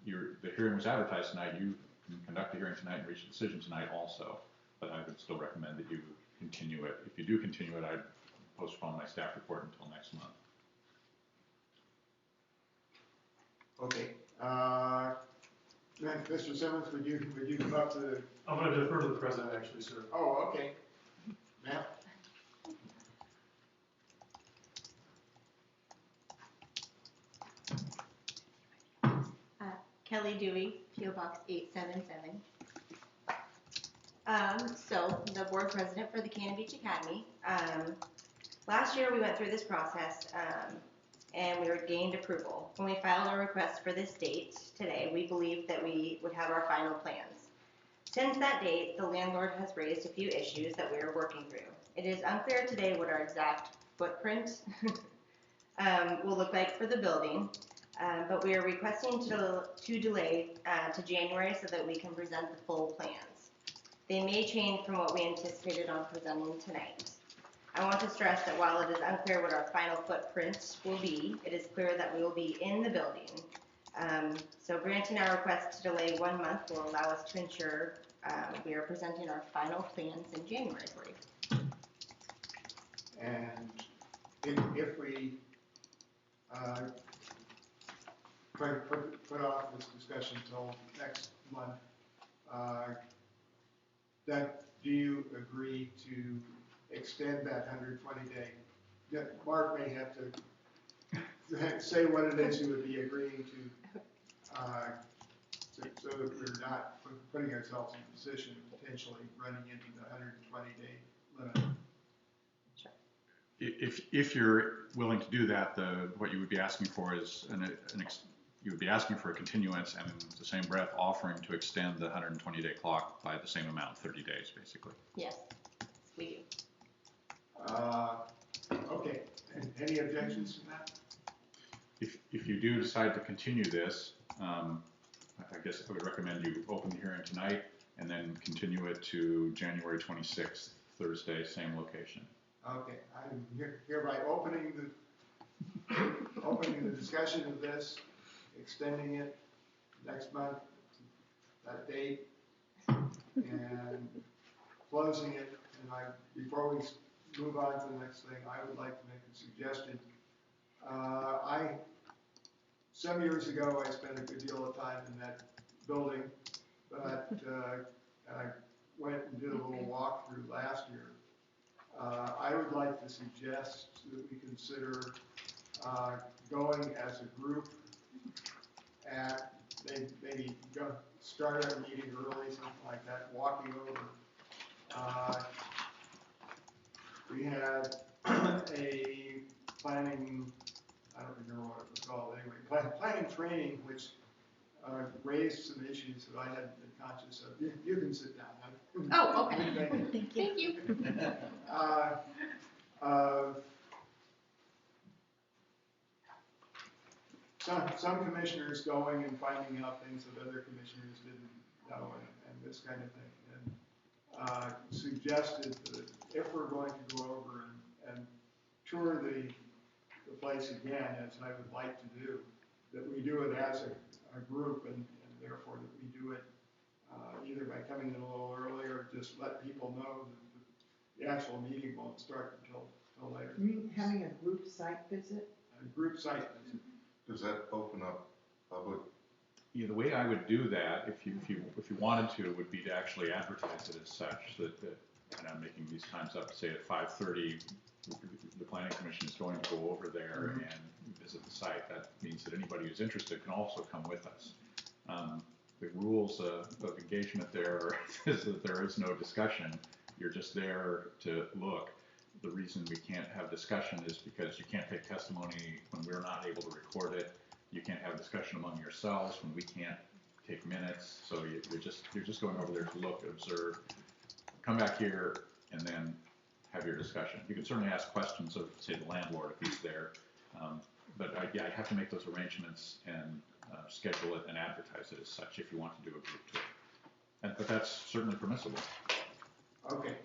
the hearing was advertised tonight, you can conduct the hearing tonight and reach a decision tonight also, but I would still recommend that you continue it. If you do continue it, I'd postpone my staff report until next month. Okay, then, Mr. Simmons, would you come up to the? I'm going to defer to the president, actually, sir. Oh, okay. Ma'am? Kelly Dewey, PO Box 877. So, the board president for the Cannon Beach Academy. Last year we went through this process and we were gained approval. When we filed our request for this date today, we believed that we would have our final plans. Since that date, the landlord has raised a few issues that we are working through. It is unclear today what our exact footprint will look like for the building. But we are requesting to delay to January so that we can present the full plans. They may change from what we anticipated on presenting tonight. I want to stress that while it is unclear what our final footprint will be, it is clear that we will be in the building. So granting our request to delay 1 month will allow us to ensure we are presenting our final plans in January for you. And if we put off this discussion until next month, then do you agree to extend that 120 day? Mark may have to say what it is you would be agreeing to, so that we're not putting ourselves in a position of potentially running into the 120 day limit. If you're willing to do that, what you would be asking for is you would be asking for a continuance and in the same breath offering to extend the 120-day clock by the same amount, 30 days, basically. Yes, we do. Okay, and any objections to that? If you do decide to continue this, I guess I would recommend you open the hearing tonight and then continue it to January 26th, Thursday, same location. Okay, I'm hereby opening the discussion of this, extending it next month, that date, and closing it. And before we move on to the next thing, I would like to make a suggestion. Some years ago, I spent a good deal of time in that building, but I went and did a little walkthrough last year. I would like to suggest that we consider going as a group at maybe start our meeting early, something like that, walking over. We had a planning, I don't remember what it was called anyway, planning training, which raised some issues that I hadn't been conscious of. You can sit down. Oh, okay. Thank you. Some commissioners going and finding out things that other commissioners didn't know, and this kind of thing. And suggested that if we're going to go over and tour the place again, as I would like to do, that we do it as a group, and therefore that we do it either by coming in a little early or just let people know that the actual meeting won't start until later. You mean having a group site visit? A group site visit. Does that open up public? Yeah, the way I would do that, if you wanted to, would be to actually advertise it as such, that, and I'm making these times up, say at 5:30, the planning commission is going to go over there and visit the site. That means that anybody who's interested can also come with us. The rules of engagement there is that there is no discussion. You're just there to look. The reason we can't have discussion is because you can't take testimony when we're not able to record it. You can't have discussion among yourselves when we can't take minutes. So you're just going over there to look, observe, come back here, and then have your discussion. You can certainly ask questions of, say, the landlord if he's there. But I have to make those arrangements and schedule it and advertise it as such if you want to do a group tour. But that's certainly permissible. Okay.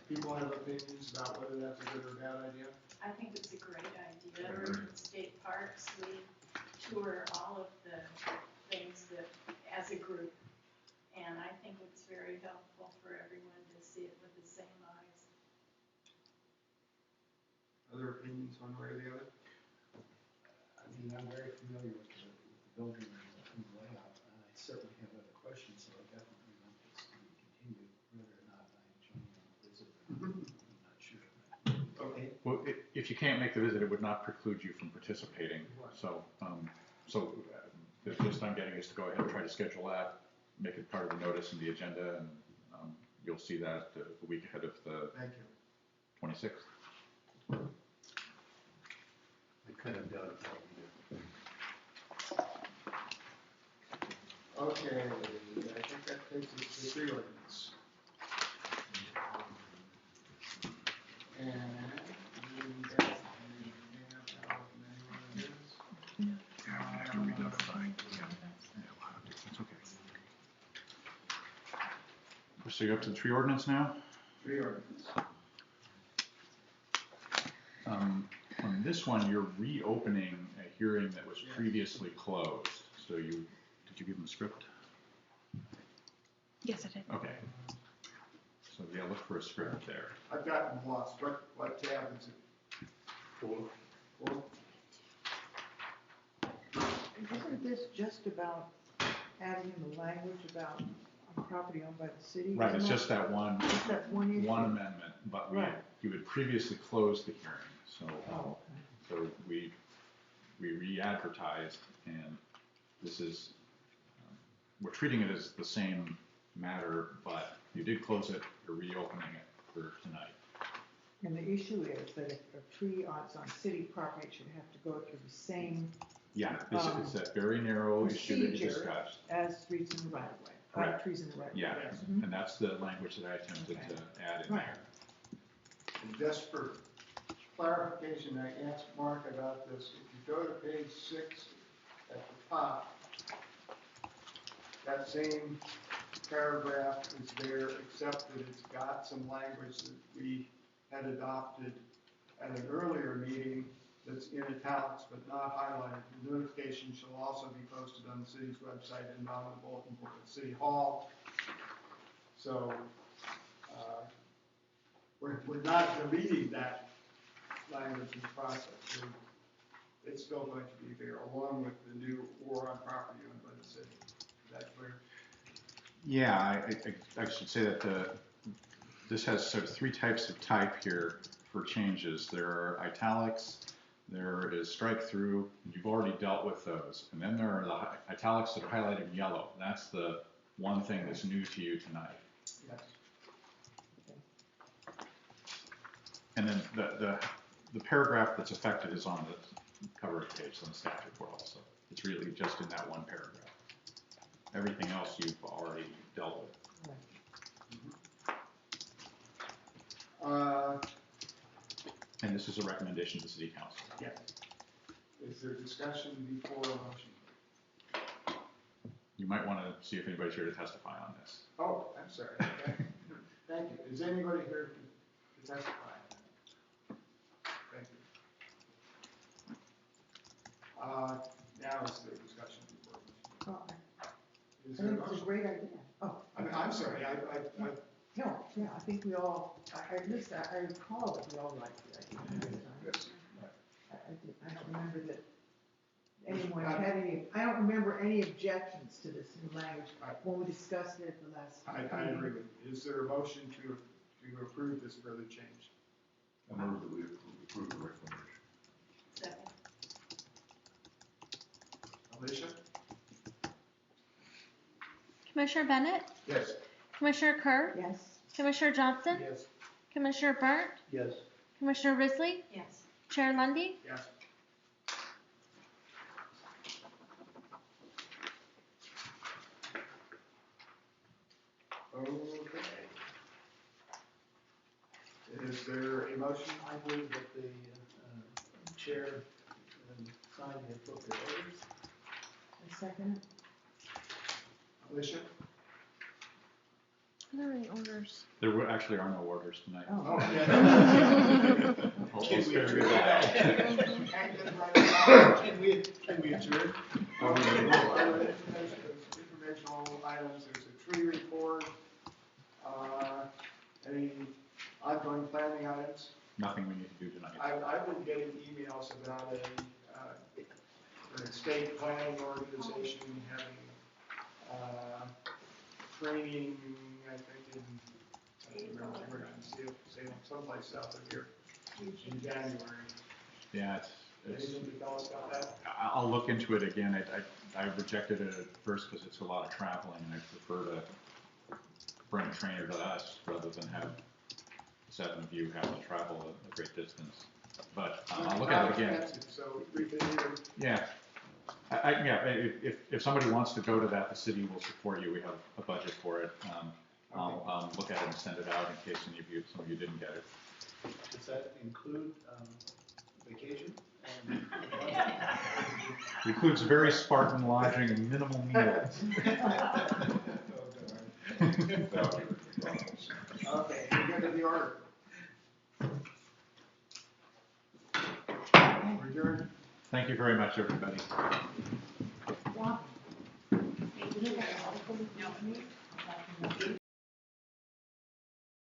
People have opinions about whether that's a good or bad idea? I think it's a great idea. In state parks, we tour all of the things that, as a group, and I think it's very helpful for everyone to see it with the same eyes. Other opinions one way or the other? I mean, I'm very familiar with the building and the layout, and I certainly have other questions, so I definitely want this to be continued, whether or not I join on the visit. I'm not sure. Okay. Well, if you can't make the visit, it would not preclude you from participating. So, the gist I'm getting is to go ahead and try to schedule that, make it part of the notice and the agenda, and you'll see that the week ahead of the 26th. I kind of doubt it. Okay, I think that takes us to the tree ordinance. And After we notify, that's okay. So you're up to the tree ordinance now? Tree ordinance. On this one, you're reopening a hearing that was previously closed. So did you give them a script? Yes, I did. Okay. So yeah, look for a script there. I've gotten lost. What tab is it? 4. 4? Isn't this just about adding in the language about property owned by the city? Right, it's just that one issue? one amendment, but you had previously closed the hearing. So, so we re-advertised, and this is, we're treating it as the same matter, but you did close it, you're reopening it for tonight. And the issue is that if a tree is on city property, it should have to go through the same Yeah, it's that very narrow issue that you discussed. As streets in the right of way. Correct. Trees in the right of way. Yeah, and that's the language that I attempted to add in there. And just for clarification, I asked Mark about this. If you go to page 6 at the top, that same paragraph is there, except that it's got some language that we had adopted at an earlier meeting that's in italics but not highlighted. The notification shall also be posted on the city's website and on the bulletin board at City Hall. So we're not deleting that language in the process. It's still going to be there, along with the new or on property owned by the city. Is that clear? Yeah, I should say that this has sort of 3 types of type here for changes. There are italics, There is strike through, you've already dealt with those. And then there are the italics that are highlighted in yellow. That's the one thing that's new to you tonight. Yes. And then the paragraph that's affected is on the cover of the page, on the staff report also. It's really just in that one paragraph. Everything else you've already dealt with. And this is a recommendation to the City Council. Yes. Is there discussion before a motion? You might want to see if anybody's here to testify on this. Oh, I'm sorry. Okay. Thank you. Is anybody here to testify? Thank you. Now is there discussion before a motion? Is I there a think it's a motion? great idea. Oh. I'm sorry, No, yeah, I think we all, I recall that we all liked it. Yes. I don't remember that anyone had any, I don't remember any objections to this new language when we discussed it at the last I meeting. agree with you. Is there a motion to approve this further change? I move that we approve the recommendation. Second. Alicia? Commissioner Bennett, Yes. Commissioner Kerr, Yes. Commissioner Johnson, Yes. Commissioner Burnt, Yes. Commissioner Risley, Yes. Chair Lundy. Yes. Okay. Is there a motion? I move that the chair sign the appropriate orders. A second? Alicia? What are the orders? There actually are no orders tonight. Oh, yeah. We'll spare you that. Can we adjourn? Informational items, there's a tree report, any ongoing planning items? Nothing we need to do tonight. I've been getting emails about a state planning organization having, training, I think I don't remember where in Salem, someplace south of here, in January. Yeah, it's Anything to tell us about that? I'll look into it again. I rejected it at first because it's a lot of traveling, and I prefer to bring a trainer to us rather than have 7 of you have to travel a great distance. But I'll look at it again. So reconsider. Yeah. If somebody wants to go to that, the city will support you. We have a budget for it. I'll look at it and send it out in case some of you didn't get it. Does that include vacation? It includes very Spartan lodging and minimal meals. Okay, we get to the order. Adjourned. Thank you very much, everybody. Wow. Thank you.